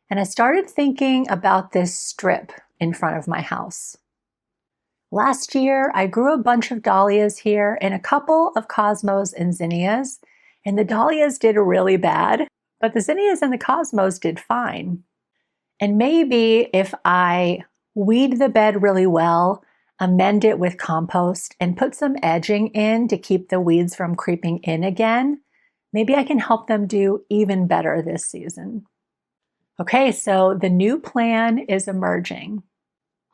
S1: And I started thinking about this strip in front of my house. Last year, I grew a bunch of dahlias here and a couple of cosmos and zinnias, and the dahlias did really bad, but the zinnias and the cosmos did fine. And maybe if I weed the bed really well, amend it with compost, and put some edging in to keep the weeds from creeping in again, maybe I can help them do even better this season. Okay, so the new plan is emerging.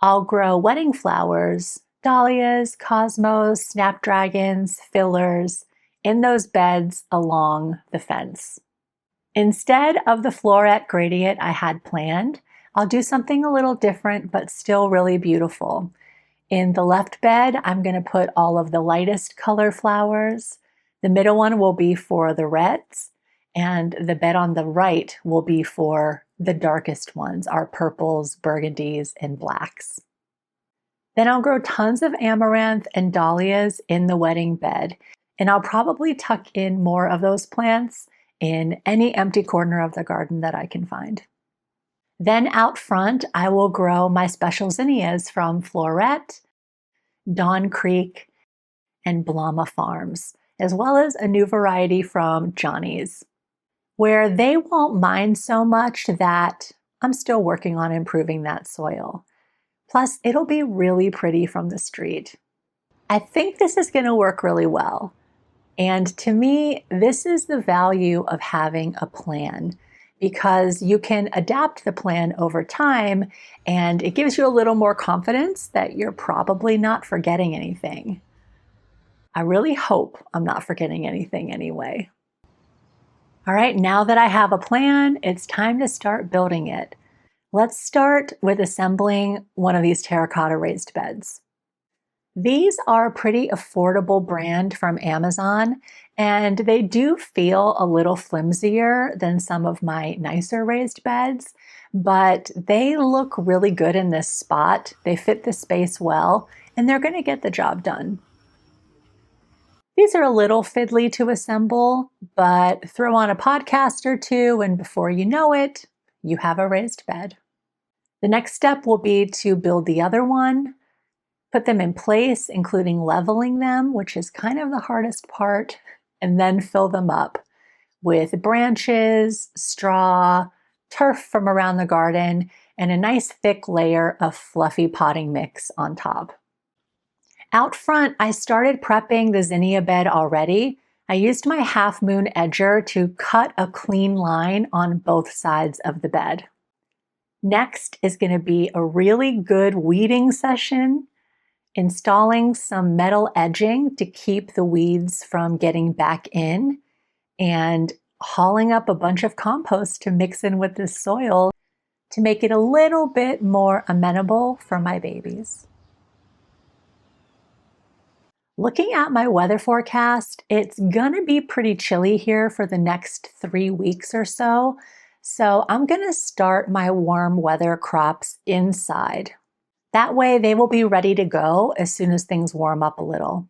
S1: I'll grow wedding flowers, dahlias, cosmos, snapdragons, fillers in those beds along the fence. Instead of the floret gradient I had planned, I'll do something a little different but still really beautiful. In the left bed, I'm going to put all of the lightest color flowers. The middle one will be for the reds, and the bed on the right will be for the darkest ones, our purples, burgundies, and blacks. Then I'll grow tons of amaranth and dahlias in the wedding bed, and I'll probably tuck in more of those plants in any empty corner of the garden that I can find. Then out front, I will grow my special zinnias from Floret, Dawn Creek, and Blama Farms, as well as a new variety from Johnny's, where they won't mind so much that I'm still working on improving that soil. Plus, it'll be really pretty from the street. I think this is going to work really well. And to me, this is the value of having a plan because you can adapt the plan over time and it gives you a little more confidence that you're probably not forgetting anything. I really hope I'm not forgetting anything anyway. All right, now that I have a plan, it's time to start building it. Let's start with assembling one of these terracotta raised beds. These are a pretty affordable brand from Amazon, and they do feel a little flimsier than some of my nicer raised beds, but they look really good in this spot. They fit the space well, and they're going to get the job done. These are a little fiddly to assemble, but throw on a podcast or two, and before you know it, you have a raised bed. The next step will be to build the other one, put them in place, including leveling them, which is kind of the hardest part, and then fill them up with branches, straw, turf from around the garden, and a nice thick layer of fluffy potting mix on top. Out front, I started prepping the zinnia bed already. I used my half moon edger to cut a clean line on both sides of the bed. Next is going to be a really good weeding session, installing some metal edging to keep the weeds from getting back in, and hauling up a bunch of compost to mix in with the soil to make it a little bit more amenable for my babies. Looking at my weather forecast, it's gonna be pretty chilly here for the next 3 weeks or so. So I'm gonna start my warm weather crops inside. That way they will be ready to go as soon as things warm up a little.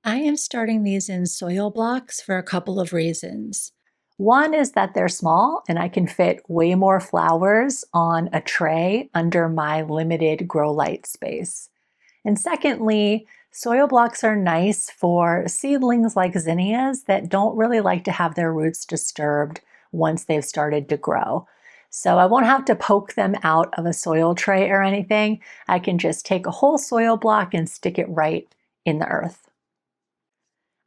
S1: I am starting these in soil blocks for a couple of reasons. One is that they're small and I can fit way more flowers on a tray under my limited grow light space. And secondly, soil blocks are nice for seedlings like zinnias that don't really like to have their roots disturbed once they've started to grow. So I won't have to poke them out of a soil tray or anything. I can just take a whole soil block and stick it right in the earth.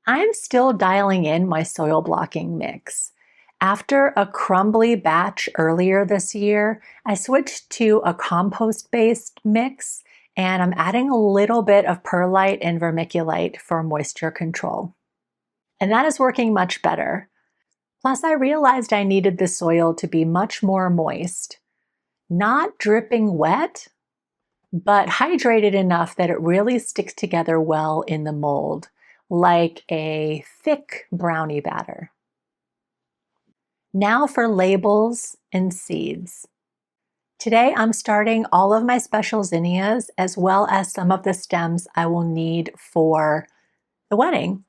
S1: I'm still dialing in my soil blocking mix. After a crumbly batch earlier this year, I switched to a compost-based mix, and I'm adding a little bit of perlite and vermiculite for moisture control. And that is working much better. Plus, I realized I needed the soil to be much more moist. Not dripping wet, but hydrated enough that it really sticks together well in the mold, like a thick brownie batter. Now for labels and seeds. Today I'm starting all of my special zinnias as well as some of the stems I will need for the wedding.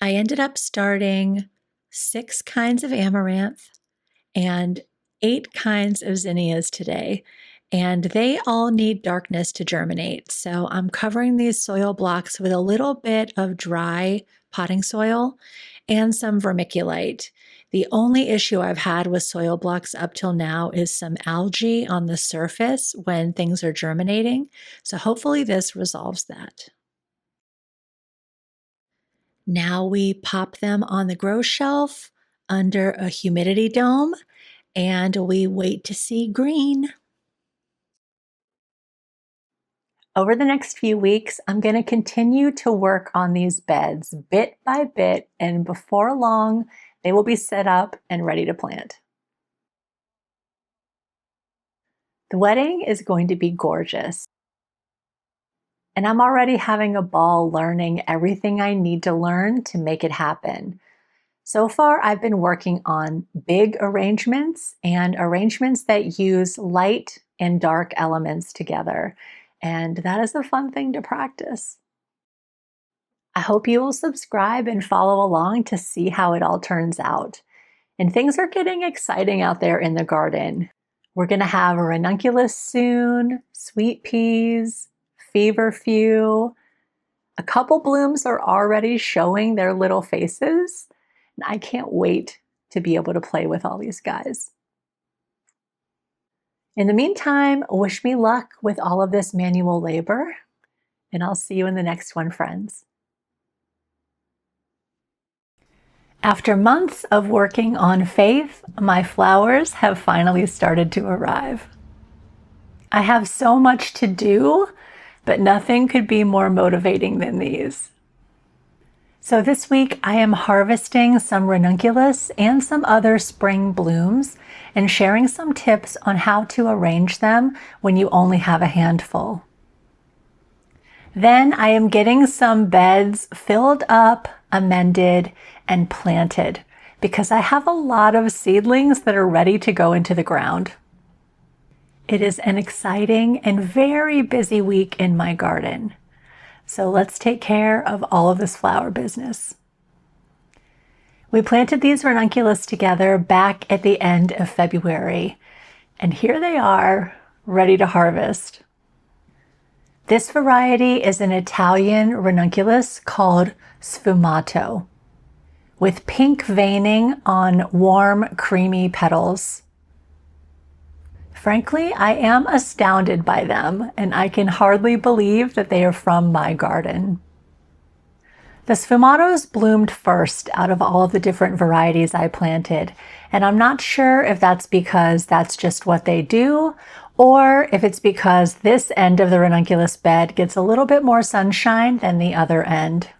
S1: I ended up starting 6 kinds of amaranth and 8 kinds of zinnias today, and they all need darkness to germinate. So I'm covering these soil blocks with a little bit of dry potting soil and some vermiculite. The only issue I've had with soil blocks up till now is some algae on the surface when things are germinating. So hopefully this resolves that. Now we pop them on the grow shelf under a humidity dome and we wait to see green. Over the next few weeks, I'm going to continue to work on these beds bit by bit, and before long, they will be set up and ready to plant. The wedding is going to be gorgeous, and I'm already having a ball learning everything I need to learn to make it happen. So far, I've been working on big arrangements and arrangements that use light and dark elements together, and that is a fun thing to practice. I hope you will subscribe and follow along to see how it all turns out. And things are getting exciting out there in the garden. We're going to have a ranunculus soon, sweet peas, feverfew. A couple blooms are already showing their little faces, and I can't wait to be able to play with all these guys. In the meantime, wish me luck with all of this manual labor, and I'll see you in the next one, friends. After months of working on Faith, my flowers have finally started to arrive. I have so much to do, but nothing could be more motivating than these. So this week I am harvesting some ranunculus and some other spring blooms and sharing some tips on how to arrange them when you only have a handful. Then I am getting some beds filled up, amended, and planted because I have a lot of seedlings that are ready to go into the ground. It is an exciting and very busy week in my garden. So let's take care of all of this flower business. We planted these ranunculus together back at the end of February, and here they are, ready to harvest. This variety is an Italian ranunculus called sfumato, with pink veining on warm, creamy petals. Frankly, I am astounded by them, and I can hardly believe that they are from my garden. The sfumatos bloomed first out of all of the different varieties I planted, and I'm not sure if that's because that's just what they do, or if it's because this end of the ranunculus bed gets a little bit more sunshine than the other end.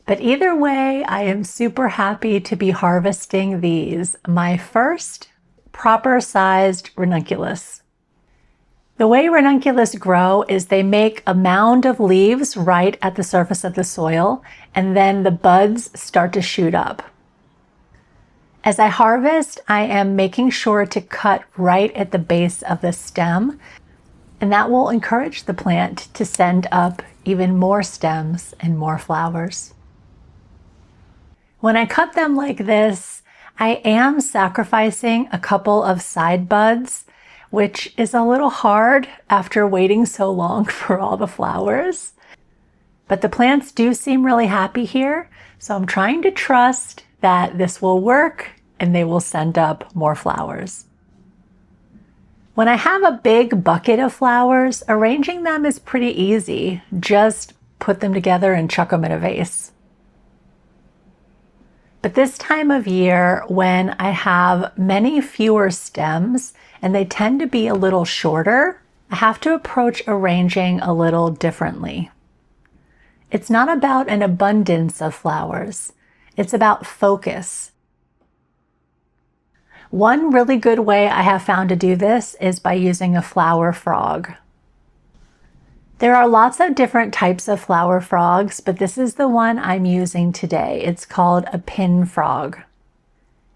S1: But either way, I am super happy to be harvesting these, my first proper-sized ranunculus. The way ranunculus grow is they make a mound of leaves right at the surface of the soil, and then the buds start to shoot up. As I harvest, I am making sure to cut right at the base of the stem, and that will encourage the plant to send up even more stems and more flowers. When I cut them like this, I am sacrificing a couple of side buds, which is a little hard after waiting so long for all the flowers. But the plants do seem really happy here, so I'm trying to trust that this will work and they will send up more flowers. When I have a big bucket of flowers, arranging them is pretty easy. Just put them together and chuck them in a vase. But this time of year, when I have many fewer stems and they tend to be a little shorter, I have to approach arranging a little differently. It's not about an abundance of flowers. It's about focus. One really good way I have found to do this is by using a flower frog. There are lots of different types of flower frogs, but this is the one I'm using today. It's called a pin frog.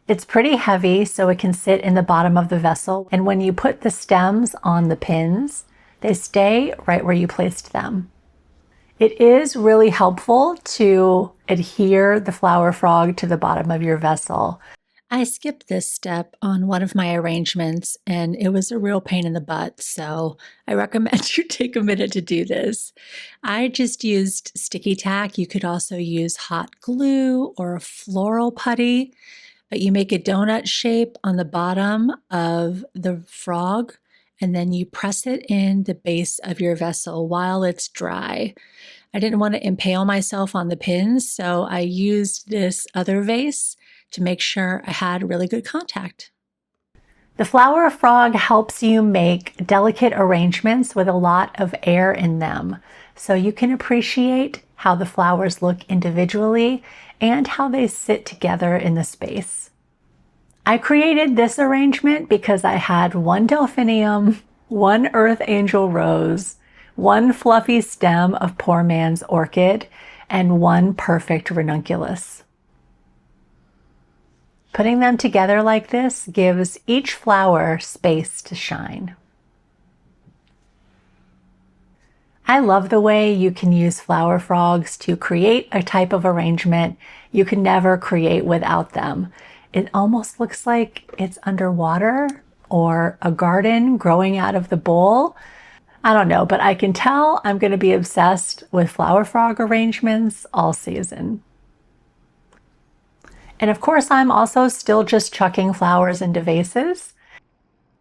S1: It's pretty heavy, so it can sit in the bottom of the vessel, and when you put the stems on the pins, they stay right where you placed them. It is really helpful to adhere the flower frog to the bottom of your vessel. I skipped this step on one of my arrangements, and it was a real pain in the butt, so I recommend you take a minute to do this. I just used sticky tack. You could also use hot glue or a floral putty, but you make a donut shape on the bottom of the frog, and then you press it in the base of your vessel while it's dry. I didn't want to impale myself on the pins, so I used this other vase to make sure I had really good contact. The flower frog helps you make delicate arrangements with a lot of air in them, so you can appreciate how the flowers look individually and how they sit together in the space. I created this arrangement because I had one delphinium, one earth angel rose, one fluffy stem of poor man's orchid, and one perfect ranunculus. Putting them together like this gives each flower space to shine. I love the way you can use flower frogs to create a type of arrangement you can never create without them. It almost looks like it's underwater or a garden growing out of the bowl. I don't know, but I can tell I'm going to be obsessed with flower frog arrangements all season. And of course, I'm also still just chucking flowers into vases.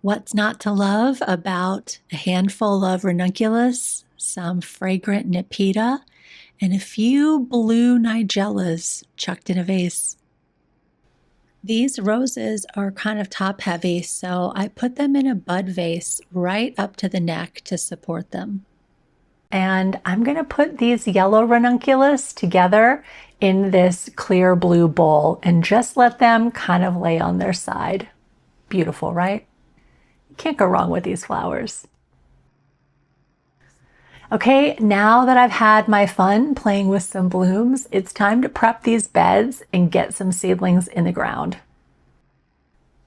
S1: What's not to love about a handful of ranunculus, some fragrant nepeta, and a few blue nigellas chucked in a vase? These roses are kind of top heavy, so I put them in a bud vase right up to the neck to support them. And I'm going to put these yellow ranunculus together in this clear blue bowl and just let them kind of lay on their side. Beautiful, right? Can't go wrong with these flowers. Okay, now that I've had my fun playing with some blooms, it's time to prep these beds and get some seedlings in the ground.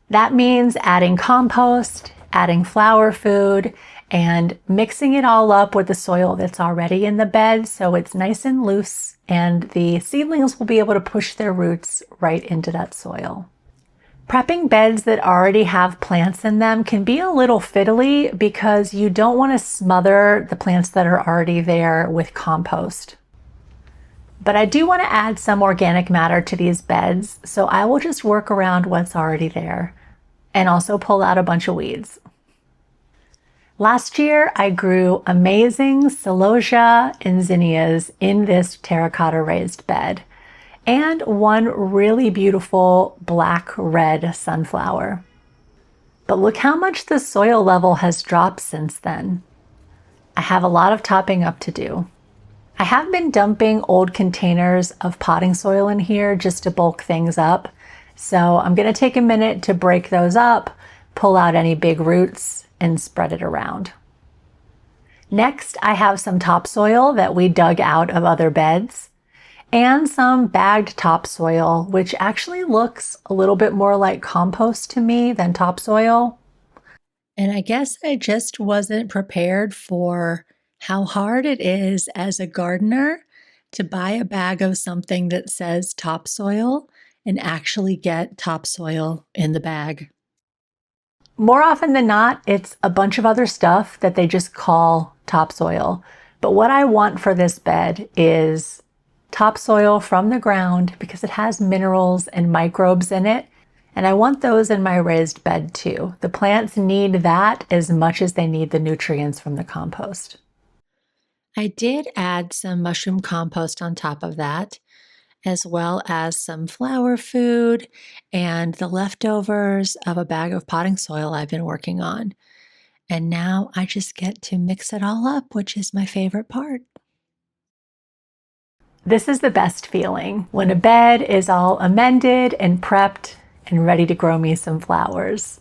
S1: That means adding compost, adding flower food, and mixing it all up with the soil that's already in the bed so it's nice and loose and the seedlings will be able to push their roots right into that soil. Prepping beds that already have plants in them can be a little fiddly because you don't want to smother the plants that are already there with compost. But I do want to add some organic matter to these beds, so I will just work around what's already there and also pull out a bunch of weeds. Last year, I grew amazing celosia and zinnias in this terracotta raised bed, and one really beautiful black-red sunflower. But look how much the soil level has dropped since then. I have a lot of topping up to do. I have been dumping old containers of potting soil in here just to bulk things up. So I'm going to take a minute to break those up, pull out any big roots, and spread it around. Next, I have some topsoil that we dug out of other beds, and some bagged topsoil, which actually looks a little bit more like compost to me than topsoil. And I guess I just wasn't prepared for how hard it is as a gardener to buy a bag of something that says topsoil and actually get topsoil in the bag. More often than not, it's a bunch of other stuff that they just call topsoil. But what I want for this bed is topsoil from the ground because it has minerals and microbes in it. And I want those in my raised bed too. The plants need that as much as they need the nutrients from the compost. I did add some mushroom compost on top of that, as well as some flower food and the leftovers of a bag of potting soil I've been working on. And now I just get to mix it all up, which is my favorite part. This is the best feeling, when a bed is all amended and prepped and ready to grow me some flowers.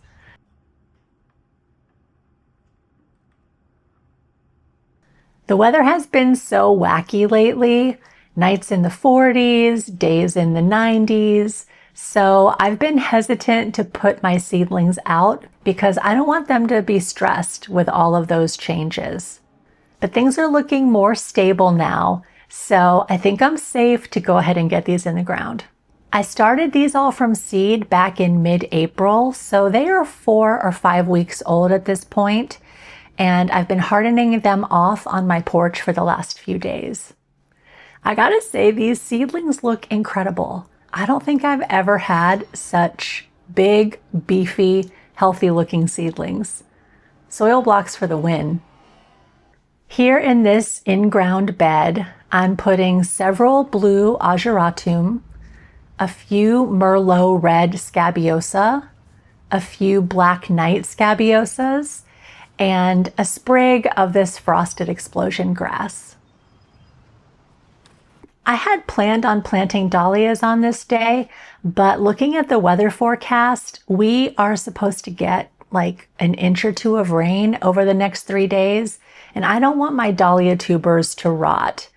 S1: The weather has been so wacky lately. Nights in the 40s, days in the 90s. So I've been hesitant to put my seedlings out because I don't want them to be stressed with all of those changes. But things are looking more stable now, so I think I'm safe to go ahead and get these in the ground. I started these all from seed back in mid-April, so they are 4 or 5 weeks old at this point, and I've been hardening them off on my porch for the last few days. I gotta say, these seedlings look incredible. I don't think I've ever had such big, beefy, healthy looking seedlings. Soil blocks for the win. Here in this in-ground bed, I'm putting several blue ageratum, a few Merlot red scabiosa, a few black knight scabiosas, and a sprig of this frosted explosion grass. I had planned on planting dahlias on this day, but looking at the weather forecast, we are supposed to get like an inch or two of rain over the next 3 days, and I don't want my dahlia tubers to rot.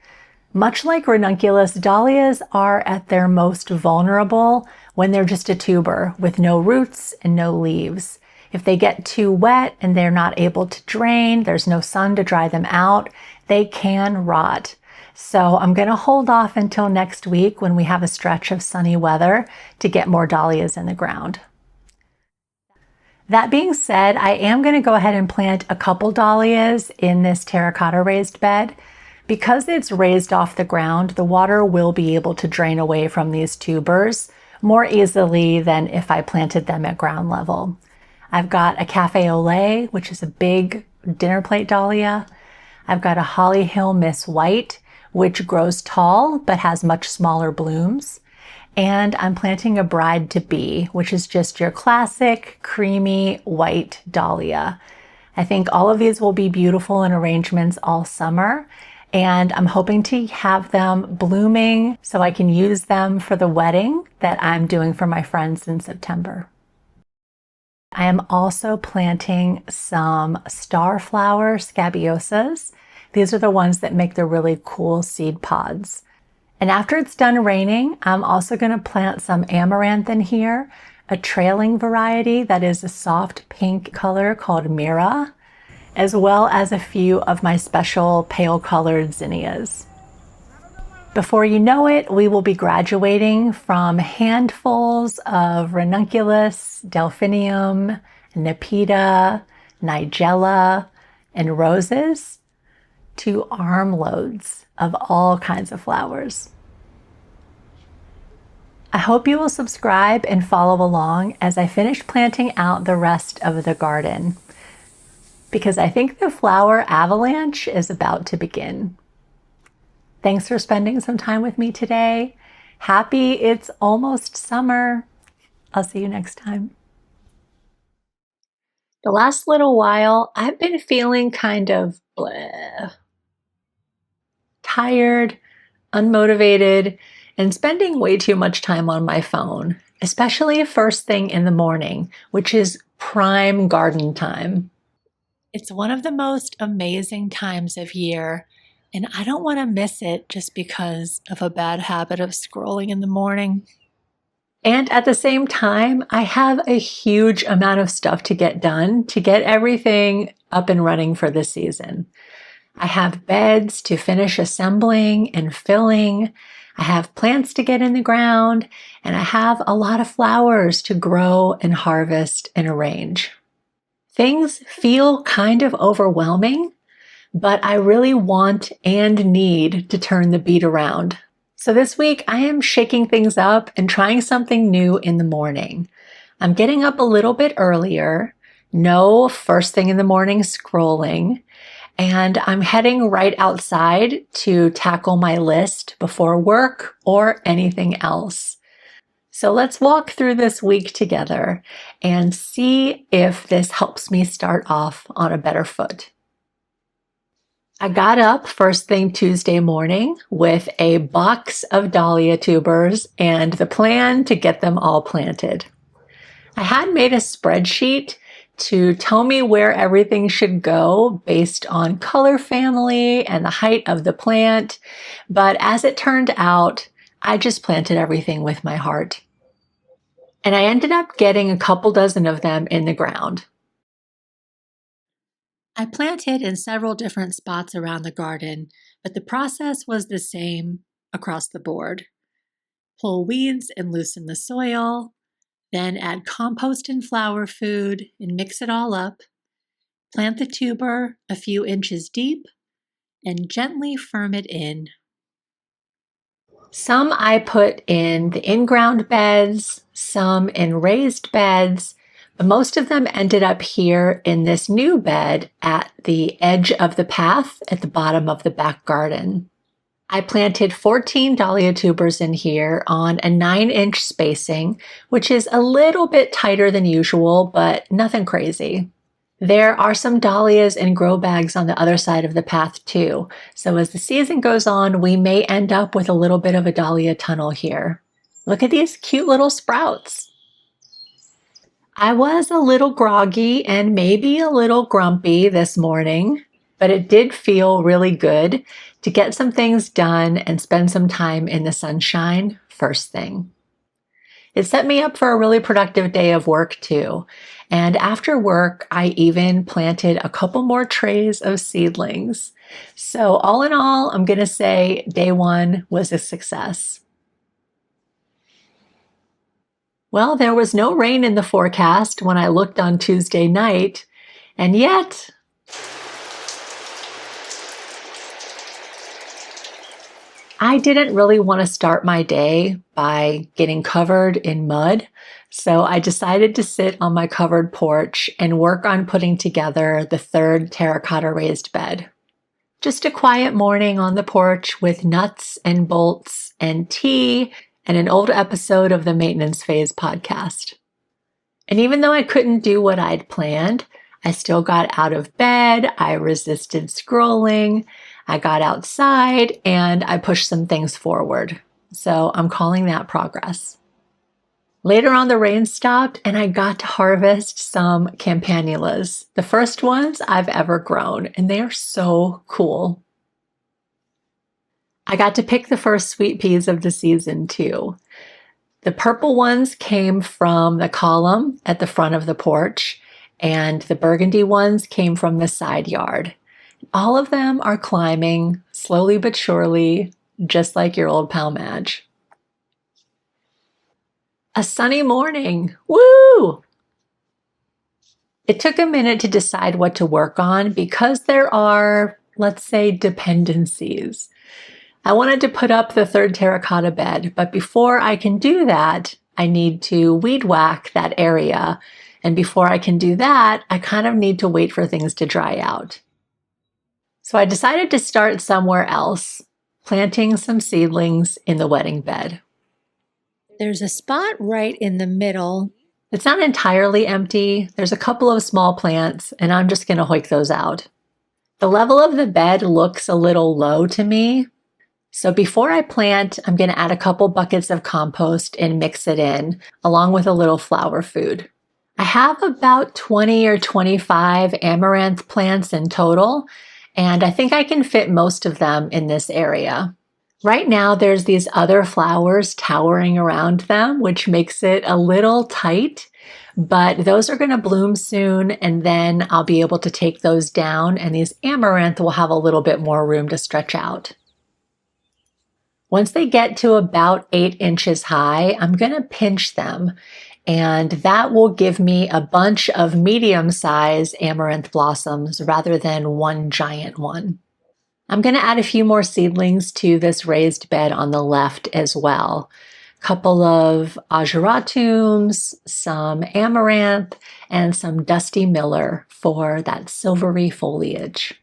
S1: Much like ranunculus, dahlias are at their most vulnerable when they're just a tuber with no roots and no leaves. If they get too wet and they're not able to drain, there's no sun to dry them out, they can rot. So I'm going to hold off until next week when we have a stretch of sunny weather to get more dahlias in the ground. That being said, I am going to go ahead and plant a couple dahlias in this terracotta raised bed. Because it's raised off the ground, the water will be able to drain away from these tubers more easily than if I planted them at ground level. I've got a cafe au lait, which is a big dinner plate dahlia. I've got a Holly Hill Miss White, which grows tall but has much smaller blooms. And I'm planting a Bride to Be, which is just your classic creamy white dahlia. I think all of these will be beautiful in arrangements all summer, and I'm hoping to have them blooming so I can use them for the wedding that I'm doing for my friends in September. I am also planting some starflower scabiosas. These are the ones that make the really cool seed pods. And after it's done raining, I'm also going to plant some amaranth in here, a trailing variety that is a soft pink color called Mira, as well as a few of my special pale colored zinnias. Before you know it, we will be graduating from handfuls of ranunculus, delphinium, nepeta, nigella, and roses to armloads of all kinds of flowers. I hope you will subscribe and follow along as I finish planting out the rest of the garden, because I think the flower avalanche is about to begin. Thanks for spending some time with me today. Happy it's almost summer. I'll see you next time. The last little while, I've been feeling kind of bleh, tired, unmotivated, and spending way too much time on my phone, especially first thing in the morning, which is prime garden time. It's one of the most amazing times of year, and I don't want to miss it just because of a bad habit of scrolling in the morning. And at the same time, I have a huge amount of stuff to get done to get everything up and running for the season. I have beds to finish assembling and filling. I have plants to get in the ground, and I have a lot of flowers to grow and harvest and arrange. Things feel kind of overwhelming, but I really want and need to turn the beat around. So this week I am shaking things up and trying something new in the morning. I'm getting up a little bit earlier, no first thing in the morning scrolling, and I'm heading right outside to tackle my list before work or anything else. So let's walk through this week together and see if this helps me start off on a better foot. I got up first thing Tuesday morning with a box of dahlia tubers and the plan to get them all planted. I had made a spreadsheet to tell me where everything should go based on color family and the height of the plant, but as it turned out, I just planted everything with my heart. And I ended up getting a couple dozen of them in the ground. I planted in several different spots around the garden, but the process was the same across the board. Pull weeds and loosen the soil, then add compost and flower food and mix it all up. Plant the tuber a few inches deep and gently firm it in. Some I put in the in-ground beds, some in raised beds, but most of them ended up here in this new bed at the edge of the path at the bottom of the back garden. I planted 14 dahlia tubers in here on a 9-inch spacing, which is a little bit tighter than usual, but nothing crazy. There are some dahlias in grow bags on the other side of the path too, so as the season goes on, we may end up with a little bit of a dahlia tunnel here. Look at these cute little sprouts. I was a little groggy and maybe a little grumpy this morning, but it did feel really good to get some things done and spend some time in the sunshine first thing. It set me up for a really productive day of work too. And after work, I even planted a couple more trays of seedlings. So all in all, I'm going to say day one was a success. Well, there was no rain in the forecast when I looked on Tuesday night, and yet I didn't really want to start my day by getting covered in mud, so I decided to sit on my covered porch and work on putting together the third terracotta raised bed. Just a quiet morning on the porch with nuts and bolts and tea and an old episode of the Maintenance Phase podcast. And even though I couldn't do what I'd planned, I still got out of bed, I resisted scrolling, I got outside, and I pushed some things forward. So I'm calling that progress. Later on, the rain stopped and I got to harvest some campanulas, the first ones I've ever grown, and they are so cool. I got to pick the first sweet peas of the season too. The purple ones came from the column at the front of the porch, and the burgundy ones came from the side yard. All of them are climbing, slowly but surely, just like your old pal Madge. A sunny morning! Woo! It took a minute to decide what to work on because there are, let's say, dependencies. I wanted to put up the third terracotta bed, but before I can do that, I need to weed whack that area. And before I can do that, I kind of need to wait for things to dry out. So I decided to start somewhere else, planting some seedlings in the wedding bed. There's a spot right in the middle. It's not entirely empty. There's a couple of small plants, and I'm just going to hoik those out. The level of the bed looks a little low to me. So before I plant, I'm going to add a couple buckets of compost and mix it in, along with a little flower food. I have about 20 or 25 amaranth plants in total, and I think I can fit most of them in this area. Right now, there's these other flowers towering around them, which makes it a little tight, but those are going to bloom soon, and then I'll be able to take those down, and these amaranth will have a little bit more room to stretch out. Once they get to about 8 inches high, I'm going to pinch them, and that will give me a bunch of medium-sized amaranth blossoms rather than one giant one. I'm going to add a few more seedlings to this raised bed on the left as well. A couple of ageratums, some amaranth, and some dusty miller for that silvery foliage.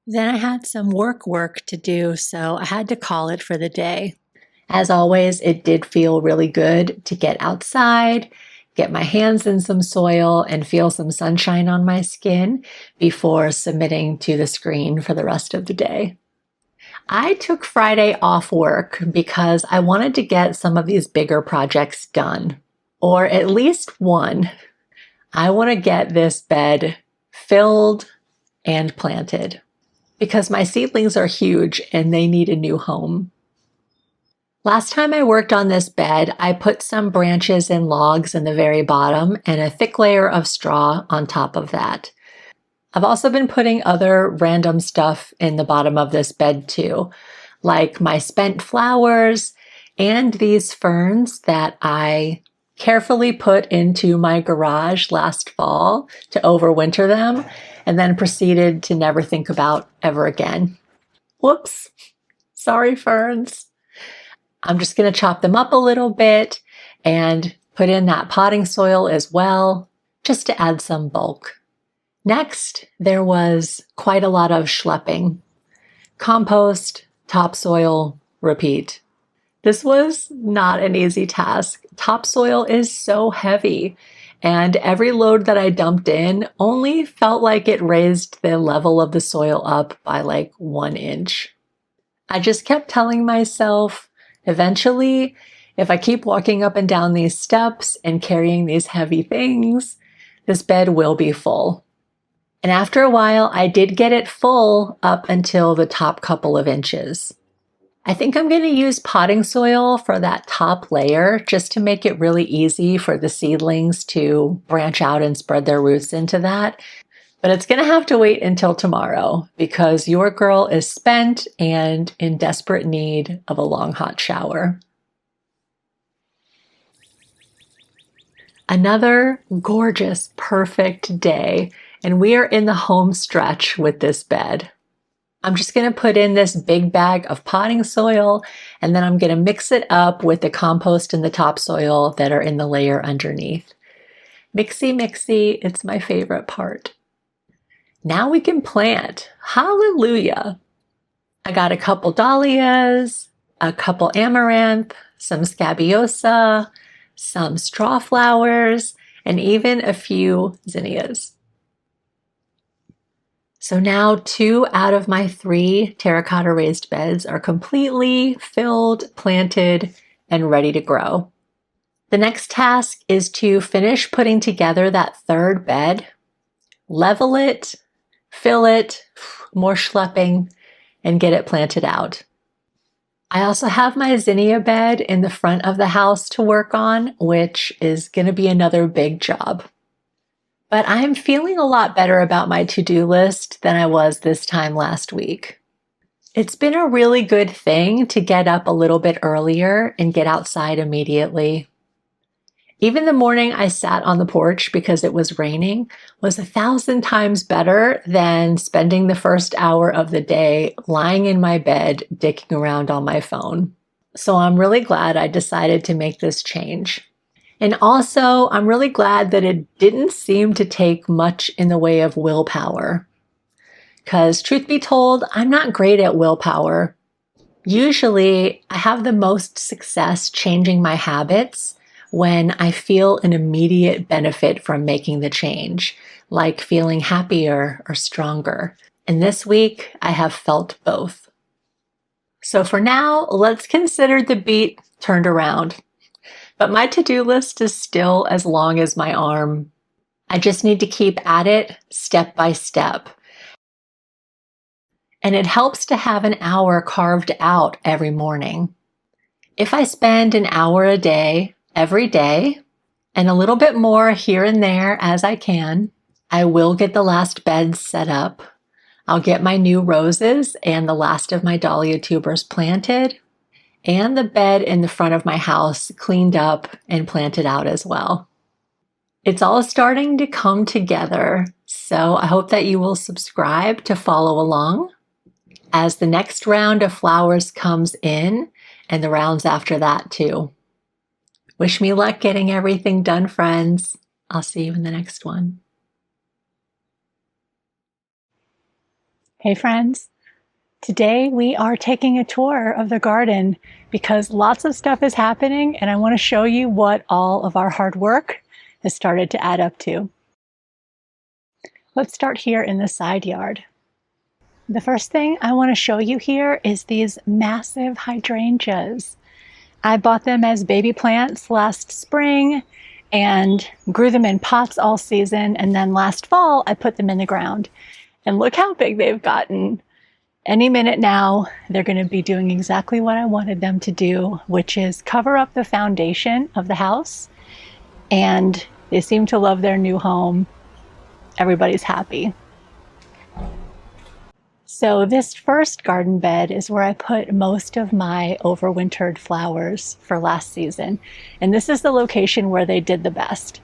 S1: Then I had some work to do, so I had to call it for the day. As always, it did feel really good to get outside, get my hands in some soil, and feel some sunshine on my skin before submitting to the screen for the rest of the day. I took Friday off work because I wanted to get some of these bigger projects done, or at least one. I want to get this bed filled and planted because my seedlings are huge and they need a new home. Last time I worked on this bed, I put some branches and logs in the very bottom and a thick layer of straw on top of that. I've also been putting other random stuff in the bottom of this bed too, like my spent flowers and these ferns that I carefully put into my garage last fall to overwinter them and then proceeded to never think about ever again. Whoops. Sorry, ferns. I'm just going to chop them up a little bit and put in that potting soil as well, just to add some bulk. Next, there was quite a lot of schlepping. Compost, topsoil, repeat. This was not an easy task. Topsoil is so heavy, and every load that I dumped in only felt like it raised the level of the soil up by like 1 inch. I just kept telling myself, eventually, if I keep walking up and down these steps and carrying these heavy things, this bed will be full. And after a while, I did get it full up until the top couple of inches. I think I'm going to use potting soil for that top layer just to make it really easy for the seedlings to branch out and spread their roots into that. But it's going to have to wait until tomorrow because your girl is spent and in desperate need of a long hot shower. Another gorgeous, perfect day, and we are in the home stretch with this bed. I'm just going to put in this big bag of potting soil, and then I'm going to mix it up with the compost and the topsoil that are in the layer underneath. Mixy, mixy, it's my favorite part. Now we can plant. Hallelujah! I got a couple dahlias, a couple amaranth, some scabiosa, some straw flowers, and even a few zinnias. So now 2 out of my 3 terracotta raised beds are completely filled, planted, and ready to grow. The next task is to finish putting together that 3rd bed, level it, fill it, more schlepping, and get it planted out. I also have my zinnia bed in the front of the house to work on, which is going to be another big job. But I'm feeling a lot better about my to-do list than I was this time last week. It's been a really good thing to get up a little bit earlier and get outside immediately. Even the morning I sat on the porch because it was raining was 1,000 times better than spending the first hour of the day lying in my bed, dicking around on my phone. So I'm really glad I decided to make this change. And also, I'm really glad that it didn't seem to take much in the way of willpower. Because truth be told, I'm not great at willpower. Usually, I have the most success changing my habits when I feel an immediate benefit from making the change, like feeling happier or stronger. And this week, I have felt both. So for now, let's consider the beat turned around. But my to-do list is still as long as my arm. I just need to keep at it step by step. And it helps to have an hour carved out every morning. If I spend an hour a day, every day, and a little bit more here and there as I can, I will get the last beds set up. I'll get my new roses and the last of my dahlia tubers planted, and the bed in the front of my house cleaned up and planted out as well. It's all starting to come together, so I hope that you will subscribe to follow along as the next round of flowers comes in and the rounds after that too. Wish me luck getting everything done, friends. I'll see you in the next one.
S2: Hey friends, today we are taking a tour of the garden because lots of stuff is happening and I want to show you what all of our hard work has started to add up to. Let's start here in the side yard. The first thing I want to show you here is these massive hydrangeas. I bought them as baby plants last spring and grew them in pots all season, and then last fall I put them in the ground. And look how big they've gotten. Any minute now, they're going to be doing exactly what I wanted them to do, which is cover up the foundation of the house. And they seem to love their new home. Everybody's happy. So this first garden bed is where I put most of my overwintered flowers for last season. And this is the location where they did the best.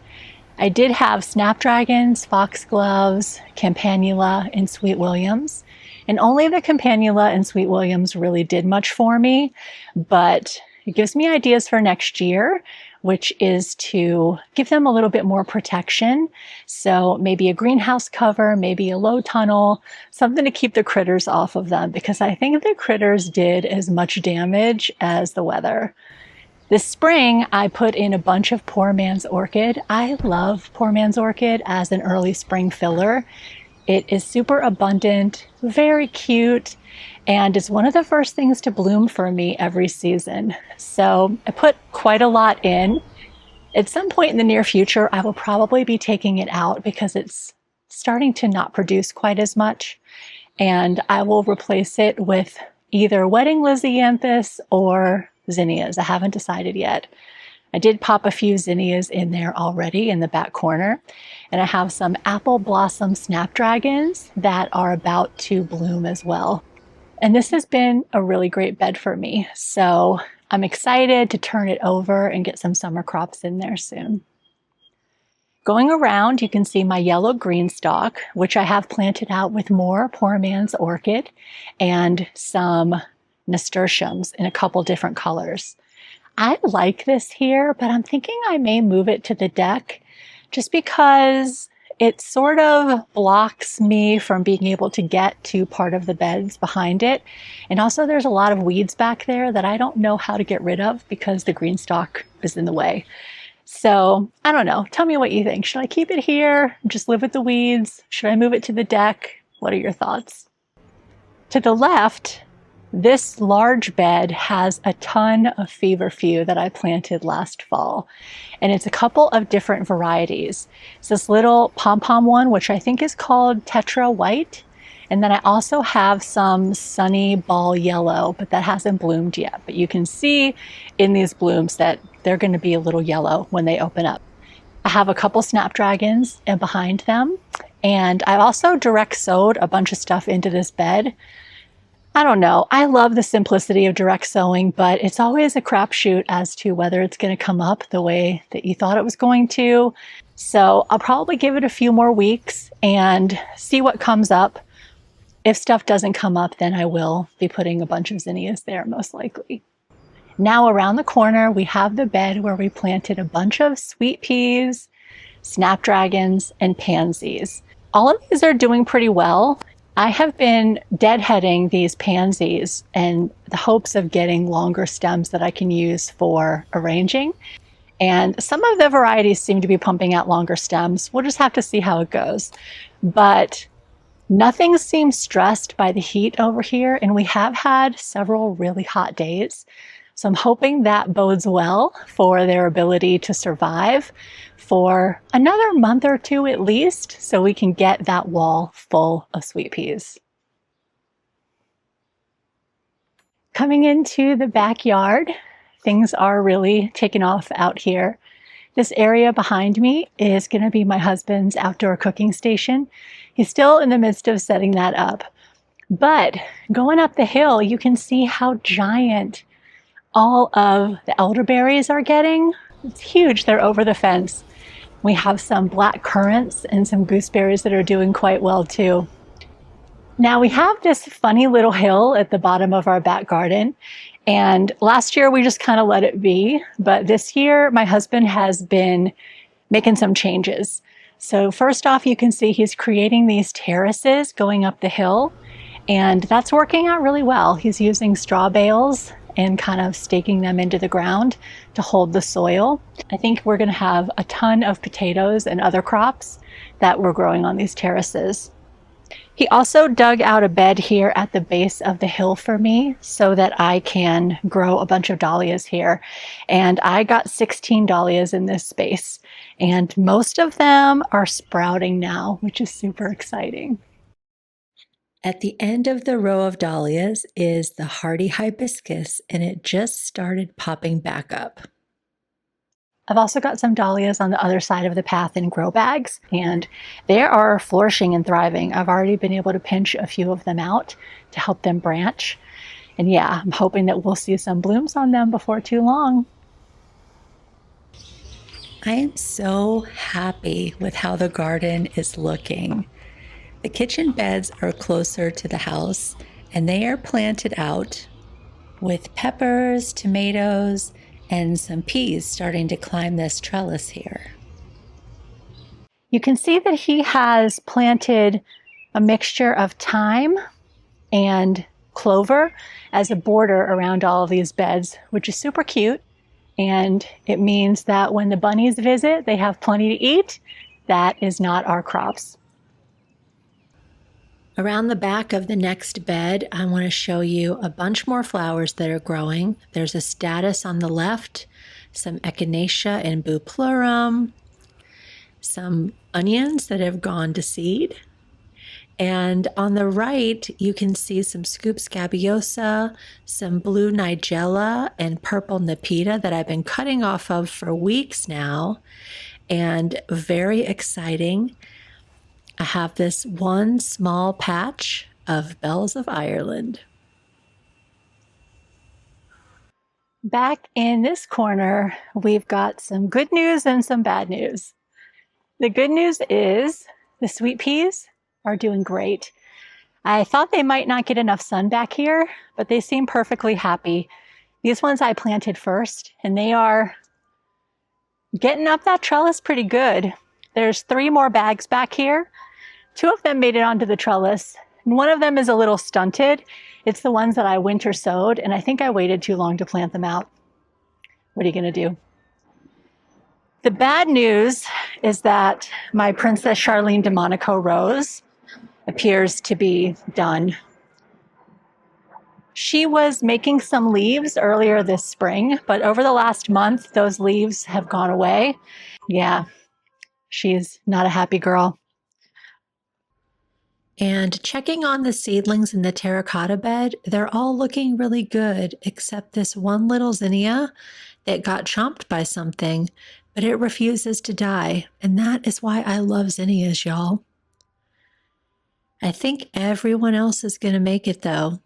S2: I did have snapdragons, foxgloves, campanula, and sweet williams. And only the campanula and sweet williams really did much for me, but it gives me ideas for next year, which is to give them a little bit more protection. So maybe a greenhouse cover, maybe a low tunnel, something to keep the critters off of them, because I think the critters did as much damage as the weather. This spring, I put in a bunch of Poor Man's Orchid. I love Poor Man's Orchid as an early spring filler. It is super abundant, very cute, and it's one of the first things to bloom for me every season. So I put quite a lot in. At some point in the near future, I will probably be taking it out because it's starting to not produce quite as much. And I will replace it with either wedding lisianthus or zinnias. I haven't decided yet. I did pop a few zinnias in there already in the back corner, and I have some apple blossom snapdragons that are about to bloom as well. And this has been a really great bed for me, so I'm excited to turn it over and get some summer crops in there soon. Going around, you can see my yellow green stalk, which I have planted out with more poor man's orchid and some nasturtiums in a couple different colors. I like this here, but I'm thinking I may move it to the deck just because it sort of blocks me from being able to get to part of the beds behind it. And also there's a lot of weeds back there that I don't know how to get rid of because the green stalk is in the way. So I don't know. Tell me what you think. Should I keep it here? Just live with the weeds? Should I move it to the deck? What are your thoughts? To the left, this large bed has a ton of feverfew that I planted last fall, and it's a couple of different varieties. It's this little pom-pom one, which I think is called Tetra White, and then I also have some Sunny Ball Yellow, but that hasn't bloomed yet. But you can see in these blooms that they're going to be a little yellow when they open up. I have a couple snapdragons behind them, and I also direct sowed a bunch of stuff into this bed. I don't know. I love the simplicity of direct sowing, but it's always a crapshoot as to whether it's going to come up the way that you thought it was going to. So I'll probably give it a few more weeks and see what comes up. If stuff doesn't come up, then I will be putting a bunch of zinnias there, most likely. Now around the corner, we have the bed where we planted a bunch of sweet peas, snapdragons, and pansies. All of these are doing pretty well. I have been deadheading these pansies in the hopes of getting longer stems that I can use for arranging. And some of the varieties seem to be pumping out longer stems. We'll just have to see how it goes. But nothing seems stressed by the heat over here, and we have had several really hot days. So I'm hoping that bodes well for their ability to survive for another month or two at least, so we can get that wall full of sweet peas. Coming into the backyard, things are really taking off out here. This area behind me is going to be my husband's outdoor cooking station. He's still in the midst of setting that up. But going up the hill, you can see how giant all of the elderberries are getting. It's huge. They're over the fence. We have some black currants and some gooseberries that are doing quite well too. Now we have this funny little hill at the bottom of our back garden, and last year we just kind of let it be, but this year my husband has been making some changes. So first off, you can see he's creating these terraces going up the hill, and that's working out really well. He's using straw bales and kind of staking them into the ground to hold the soil. I think we're going to have a ton of potatoes and other crops that we're growing on these terraces. He also dug out a bed here at the base of the hill for me so that I can grow a bunch of dahlias here. And I got 16 dahlias in this space, and most of them are sprouting now, which is super exciting.
S1: At the end of the row of dahlias is the hardy hibiscus, and it just started popping back up.
S2: I've also got some dahlias on the other side of the path in grow bags, and they are flourishing and thriving. I've already been able to pinch a few of them out to help them branch. And yeah, I'm hoping that we'll see some blooms on them before too long.
S1: I am so happy with how the garden is looking. The kitchen beds are closer to the house, and they are planted out with peppers, tomatoes, and some peas starting to climb this trellis here.
S2: You can see that he has planted a mixture of thyme and clover as a border around all of these beds, which is super cute. And it means that when the bunnies visit, they have plenty to eat. That is not our crops.
S1: Around the back of the next bed, I want to show you a bunch more flowers that are growing. There's a statice on the left, some echinacea and bupleurum, some onions that have gone to seed. And on the right, you can see some scoop scabiosa, some blue nigella, and purple nepeta that I've been cutting off of for weeks now. And very exciting, I have this one small patch of bells of Ireland.
S2: Back in this corner, we've got some good news and some bad news. The good news is the sweet peas are doing great. I thought they might not get enough sun back here, but they seem perfectly happy. These ones I planted first, and they are getting up that trellis pretty good. There's 3 more bags back here. 2 of them made it onto the trellis, and one of them is a little stunted. It's the ones that I winter sowed, and I think I waited too long to plant them out. What are you gonna do? The bad news is that my Princess Charlene de Monaco rose appears to be done. She was making some leaves earlier this spring, but over the last month, those leaves have gone away. Yeah, she's not a happy girl.
S1: And checking on the seedlings in the terracotta bed, they're all looking really good, except this one little zinnia that got chomped by something, but it refuses to die. And that is why I love zinnias, y'all. I think everyone else is going to make it though.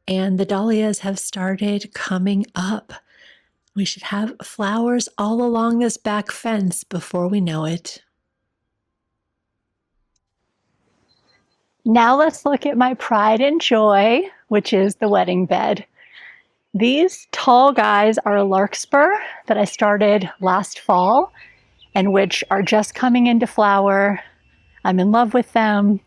S1: And the dahlias have started coming up. We should have flowers all along this back fence before we know it.
S2: Now let's look at my pride and joy, which is the wedding bed. These tall guys are a larkspur that I started last fall and which are just coming into flower. I'm in love with them.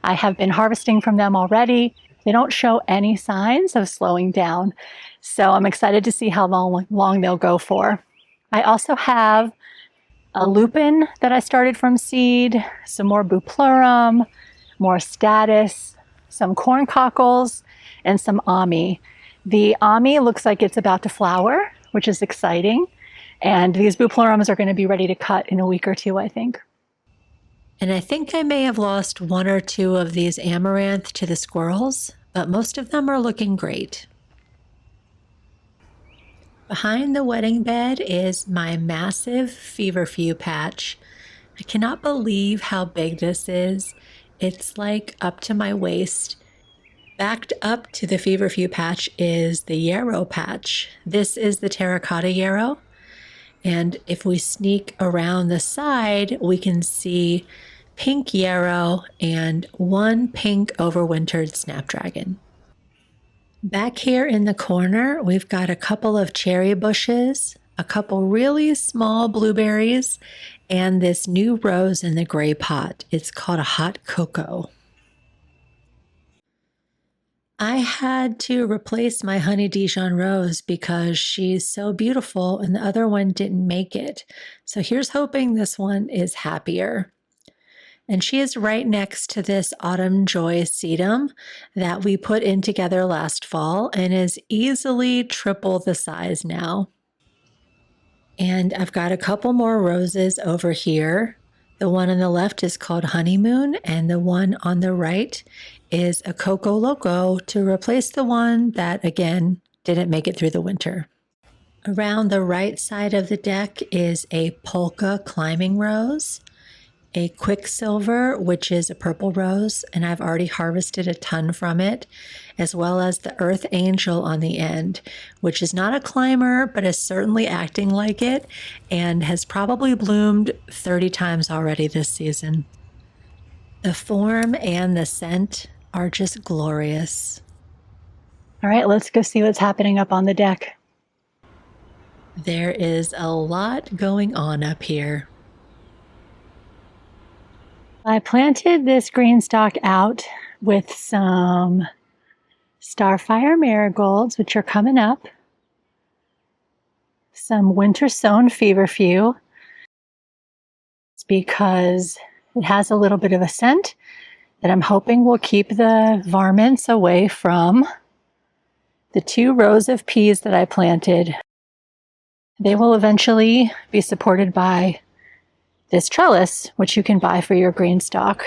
S2: I have been harvesting from them already. They don't show any signs of slowing down, so I'm excited to see how long they'll go for. I also have a lupin that I started from seed, some more bupleurum, more status, some corn cockles, and some ami. The ami looks like it's about to flower, which is exciting. And these buplorums are going to be ready to cut in a week or 2, I think.
S1: And I think I may have lost 1 or 2 of these amaranth to the squirrels, but most of them are looking great. Behind the wedding bed is my massive feverfew patch. I cannot believe how big this is. It's like up to my waist. Backed up to the feverfew patch is the yarrow patch. This is the terracotta yarrow. And if we sneak around the side, we can see pink yarrow and 1 pink overwintered snapdragon. Back here in the corner, we've got a couple of cherry bushes, a couple really small blueberries, and this new rose in the gray pot. It's called a hot cocoa. I had to replace my honey Dijon rose because she's so beautiful and the other one didn't make it. So here's hoping this one is happier. And she is right next to this autumn joy sedum that we put in together last fall and is easily triple the size now. And I've got a couple more roses over here. The one on the left is called Honeymoon, and the one on the right is a Coco Loco to replace the one that, again, didn't make it through the winter. Around the right side of the deck is a polka climbing rose, a quicksilver, which is a purple rose, and I've already harvested a ton from it, as well as the earth angel on the end, which is not a climber, but is certainly acting like it and has probably bloomed 30 times already this season. The form and the scent are just glorious.
S2: All right, let's go see what's happening up on the deck.
S1: There is a lot going on up here.
S2: I planted this green stalk out with some starfire marigolds, which are coming up, some winter sown feverfew. It's because it has a little bit of a scent that I'm hoping will keep the varmints away from the 2 rows of peas that I planted. They will eventually be supported by this trellis, which you can buy for your green stalk.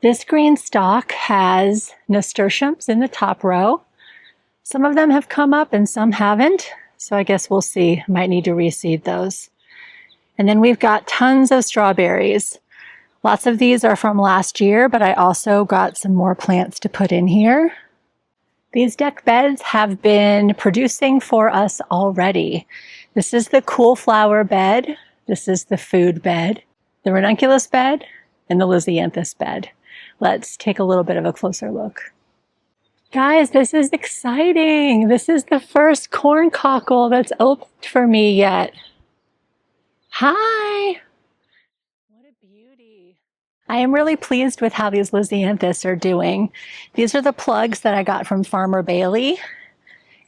S2: This green stalk has nasturtiums in the top row. Some of them have come up and some haven't, so I guess we'll see. Might need to reseed those. And then we've got tons of strawberries. Lots of these are from last year, but I also got some more plants to put in here. These deck beds have been producing for us already. This is the cool flower bed This is the food bed, the ranunculus bed, and the lisianthus bed. Let's take a little bit of a closer look. Guys, this is exciting. This is the first corn cockle that's opened for me yet. Hi. What a beauty. I am really pleased with how these lisianthus are doing. These are the plugs that I got from Farmer Bailey.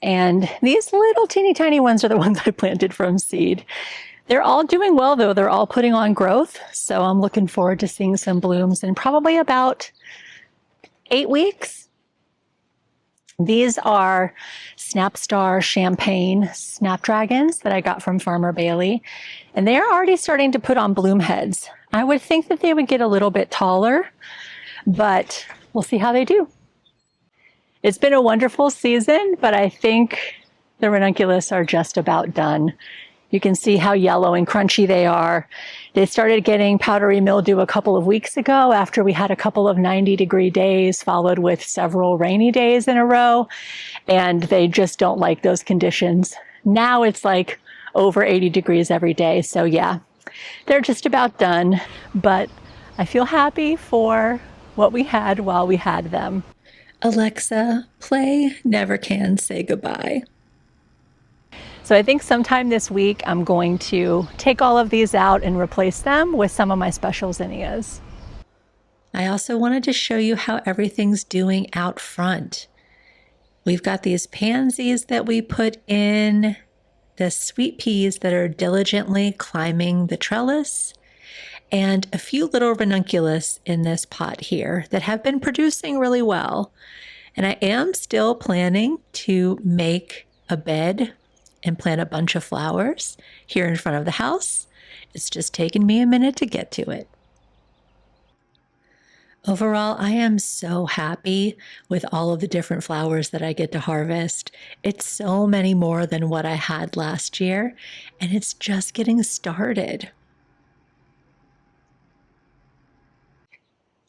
S2: And these little teeny tiny ones are the ones I planted from seed. They're all doing well though. They're all putting on growth. So I'm looking forward to seeing some blooms in probably about 8 weeks. These are Snapstar Champagne snapdragons that I got from Farmer Bailey, and they are already starting to put on bloom heads. I would think that they would get a little bit taller, but we'll see how they do. It's been a wonderful season, but I think the ranunculus are just about done. You can see how yellow and crunchy they are. They started getting powdery mildew a couple of weeks ago after we had a couple of 90-degree days followed with several rainy days in a row, and they just don't like those conditions. Now it's like over 80 degrees every day, so yeah, they're just about done, but I feel happy for what we had while we had them.
S1: Alexa, play Never Can Say Goodbye.
S2: So I think sometime this week I'm going to take all of these out and replace them with some of my special zinnias.
S1: I also wanted to show you how everything's doing out front. We've got these pansies that we put in, the sweet peas that are diligently climbing the trellis, and a few little ranunculus in this pot here that have been producing really well. And I am still planning to make a bed and plant a bunch of flowers here in front of the house. It's just taken me a minute to get to it. Overall, I am so happy with all of the different flowers that I get to harvest. It's so many more than what I had last year, and it's just getting started.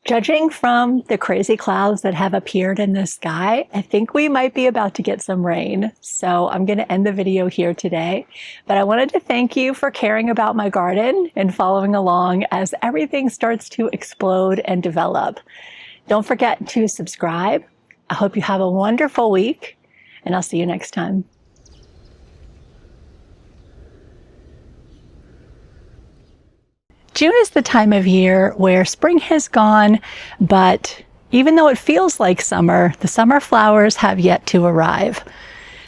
S2: Judging from the crazy clouds that have appeared in the sky, I think we might be about to get some rain. So I'm going to end the video here today. But I wanted to thank you for caring about my garden and following along as everything starts to explode and develop. Don't forget to subscribe. I hope you have a wonderful week, and I'll see you next time. June is the time of year where spring has gone, but even though it feels like summer, the summer flowers have yet to arrive.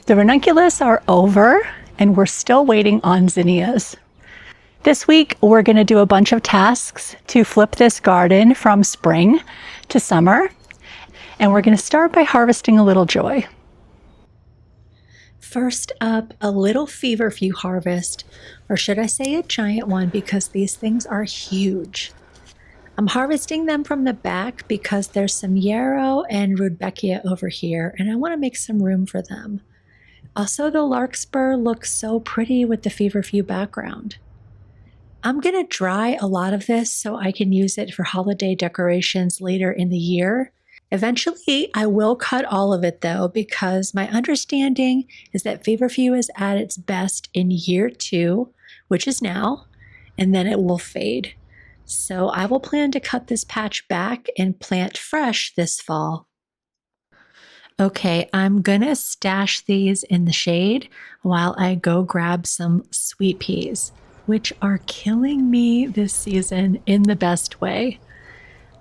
S2: The ranunculus are over, and we're still waiting on zinnias. This week, we're going to do a bunch of tasks to flip this garden from spring to summer, and we're going to start by harvesting a little joy.
S1: First up, a little feverfew harvest, or should I say a giant one because these things are huge. I'm harvesting them from the back because there's some yarrow and rudbeckia over here, and I want to make some room for them. Also, the larkspur looks so pretty with the feverfew background. I'm going to dry a lot of this so I can use it for holiday decorations later in the year. Eventually, I will cut all of it though, because my understanding is that feverfew is at its best in year 2, which is now, and then it will fade. So I will plan to cut this patch back and plant fresh this fall. Okay, I'm gonna stash these in the shade while I go grab some sweet peas, which are killing me this season in the best way.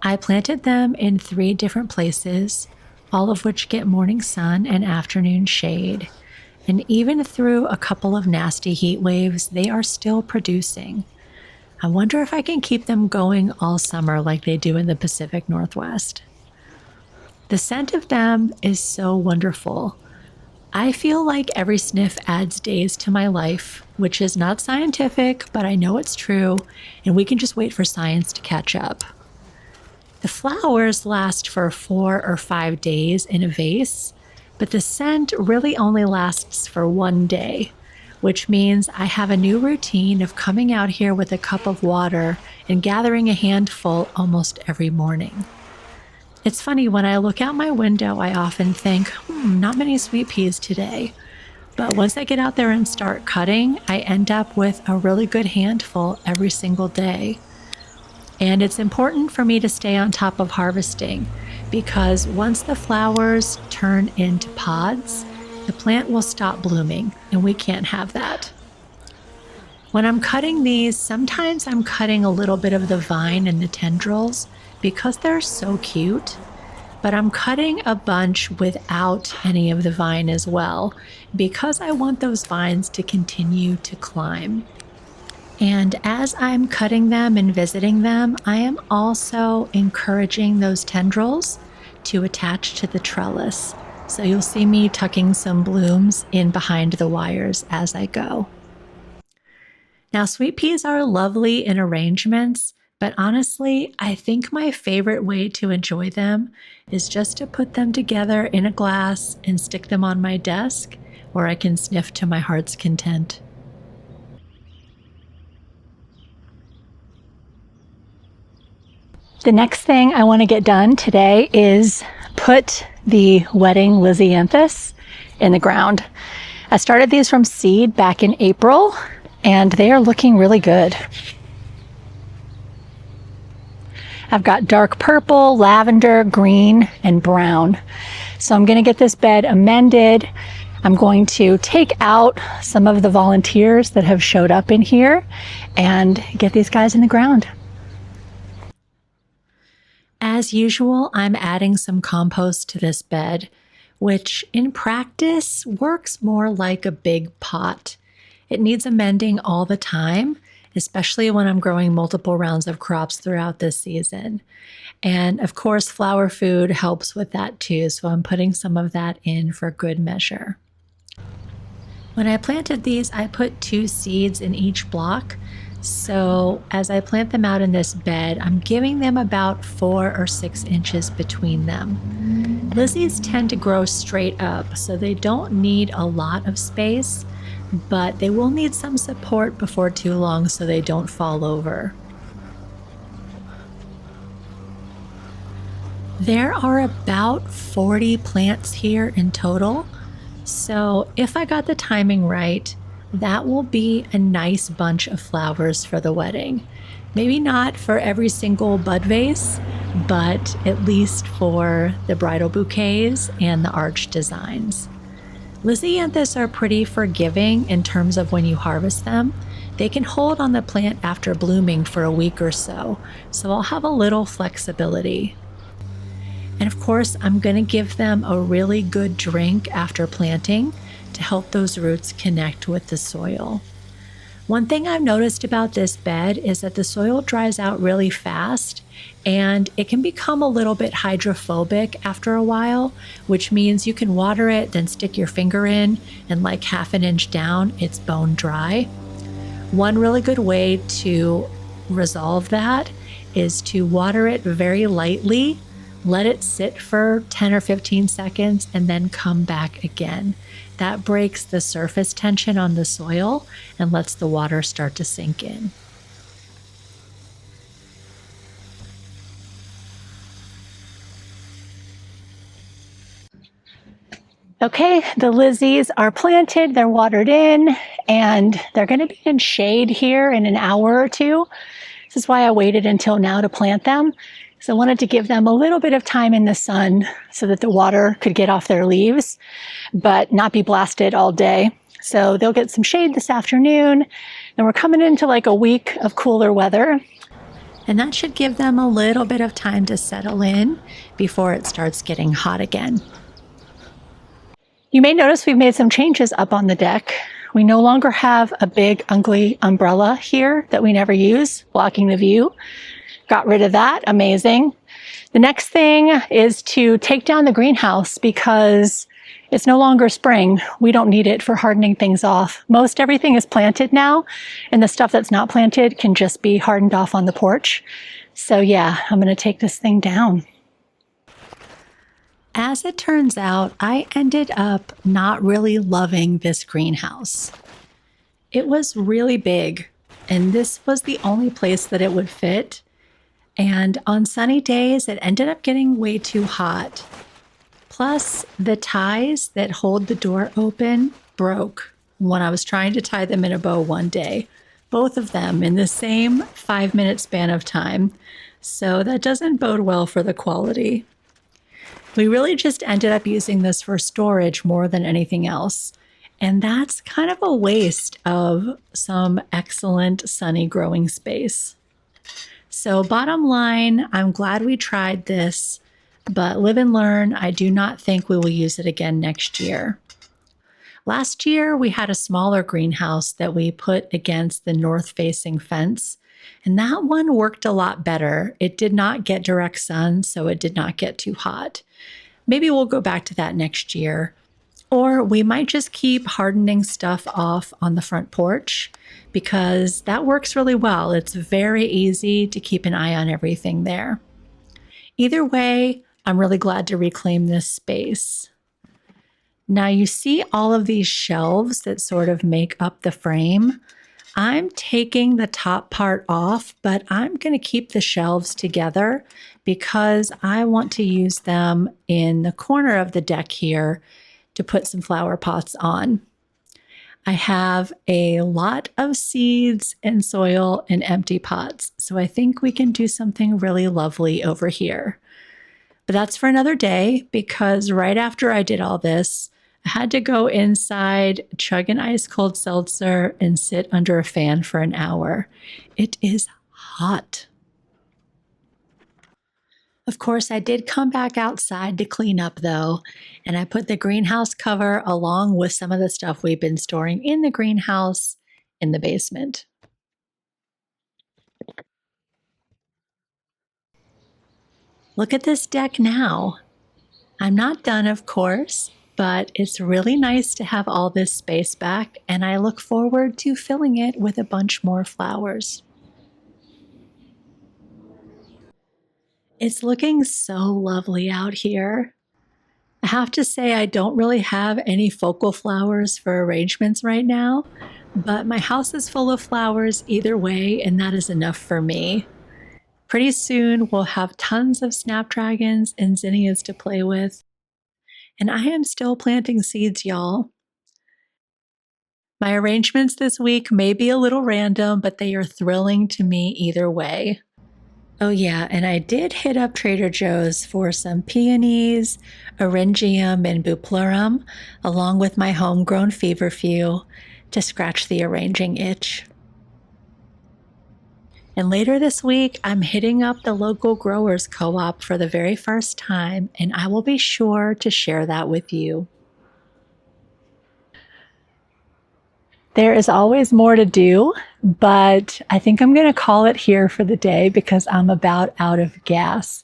S1: I planted them in 3 different places, all of which get morning sun and afternoon shade. And even through a couple of nasty heat waves, they are still producing. I wonder if I can keep them going all summer like they do in the Pacific Northwest. The scent of them is so wonderful. I feel like every sniff adds days to my life, which is not scientific, but I know it's true, and we can just wait for science to catch up. The flowers last for 4 or 5 days in a vase, but the scent really only lasts for 1 day, which means I have a new routine of coming out here with a cup of water and gathering a handful almost every morning. It's funny, when I look out my window, I often think, not many sweet peas today. But once I get out there and start cutting, I end up with a really good handful every single day. And it's important for me to stay on top of harvesting because once the flowers turn into pods, the plant will stop blooming, and we can't have that. When I'm cutting these, sometimes I'm cutting a little bit of the vine and the tendrils because they're so cute, but I'm cutting a bunch without any of the vine as well because I want those vines to continue to climb. And as I'm cutting them and visiting them, I am also encouraging those tendrils to attach to the trellis. So you'll see me tucking some blooms in behind the wires as I go. Now, sweet peas are lovely in arrangements, but honestly, I think my favorite way to enjoy them is just to put them together in a glass and stick them on my desk where I can sniff to my heart's content.
S2: The next thing I want to get done today is put the wedding Lysianthus in the ground. I started these from seed back in April, and they are looking really good. I've got dark purple, lavender, green, and brown. So I'm going to get this bed amended. I'm going to take out some of the volunteers that have showed up in here and get these guys in the ground.
S1: As usual, I'm adding some compost to this bed, which in practice works more like a big pot. It needs amending all the time, especially when I'm growing multiple rounds of crops throughout this season. And of course, flower food helps with that too, so I'm putting some of that in for good measure. When I planted these, I put 2 seeds in each block. So as I plant them out in this bed, I'm giving them about 4 or 6 inches between them. Lizzies tend to grow straight up, so they don't need a lot of space, but they will need some support before too long so they don't fall over. There are about 40 plants here in total, so if I got the timing right, that will be a nice bunch of flowers for the wedding. Maybe not for every single bud vase, but at least for the bridal bouquets and the arch designs. Lysianthus are pretty forgiving in terms of when you harvest them. They can hold on the plant after blooming for a week or so I'll have a little flexibility. And of course, I'm going to give them a really good drink after planting to help those roots connect with the soil. One thing I've noticed about this bed is that the soil dries out really fast and it can become a little bit hydrophobic after a while, which means you can water it, then stick your finger in, and like half an inch down, it's bone dry. One really good way to resolve that is to water it very lightly, let it sit for 10 or 15 seconds, and then come back again. That breaks the surface tension on the soil and lets the water start to sink in.
S2: Okay, the Lizzies are planted, they're watered in, and they're going to be in shade here in an hour or two. This is why I waited until now to plant them. So I wanted to give them a little bit of time in the sun so that the water could get off their leaves, but not be blasted all day. So they'll get some shade this afternoon. Then we're coming into like a week of cooler weather.
S1: And that should give them a little bit of time to settle in before it starts getting hot again.
S2: You may notice we've made some changes up on the deck. We no longer have a big ugly umbrella here that we never use, blocking the view. Got rid of that, amazing. The next thing is to take down the greenhouse because it's no longer spring. We don't need it for hardening things off. Most everything is planted now, and the stuff that's not planted can just be hardened off on the porch. So yeah, I'm gonna take this thing down.
S1: As it turns out, I ended up not really loving this greenhouse. It was really big, and this was the only place that it would fit. And on sunny days, it ended up getting way too hot. Plus, the ties that hold the door open broke when I was trying to tie them in a bow one day, both of them in the same 5-minute span of time. So that doesn't bode well for the quality. We really just ended up using this for storage more than anything else. And that's kind of a waste of some excellent sunny growing space. So bottom line, I'm glad we tried this, but live and learn. I do not think we will use it again next year. Last year, we had a smaller greenhouse that we put against the north-facing fence, and that one worked a lot better. It did not get direct sun, so it did not get too hot. Maybe we'll go back to that next year. Or we might just keep hardening stuff off on the front porch because that works really well. It's very easy to keep an eye on everything there. Either way, I'm really glad to reclaim this space. Now you see all of these shelves that sort of make up the frame. I'm taking the top part off, but I'm going to keep the shelves together because I want to use them in the corner of the deck here to put some flower pots on. I have a lot of seeds and soil and empty pots, so I think we can do something really lovely over here. But that's for another day because right after I did all this, I had to go inside, chug an ice cold seltzer, and sit under a fan for an hour. It is hot. Of course, I did come back outside to clean up though, and I put the greenhouse cover along with some of the stuff we've been storing in the greenhouse in the basement. Look at this deck now. I'm not done, of course, but it's really nice to have all this space back, and I look forward to filling it with a bunch more flowers. It's looking so lovely out here. I have to say I don't really have any focal flowers for arrangements right now, but my house is full of flowers either way, and that is enough for me. Pretty soon we'll have tons of snapdragons and zinnias to play with, and I am still planting seeds, y'all. My arrangements this week may be a little random, but they are thrilling to me either way. Oh yeah, and I did hit up Trader Joe's for some peonies, eryngium, and buplurum, along with my homegrown feverfew, to scratch the arranging itch. And later this week, I'm hitting up the local growers co-op for the very first time, and I will be sure to share that with you. There is always more to do, but I think I'm going to call it here for the day because I'm about out of gas.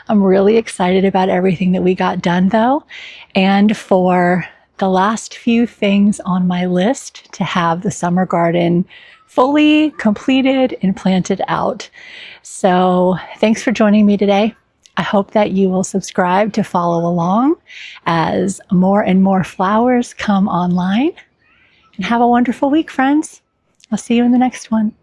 S1: I'm really excited about everything that we got done though, and for the last few things on my list to have the summer garden fully completed and planted out. So thanks for joining me today. I hope that you will subscribe to follow along as more and more flowers come online. And have a wonderful week, friends. I'll see you in the next one.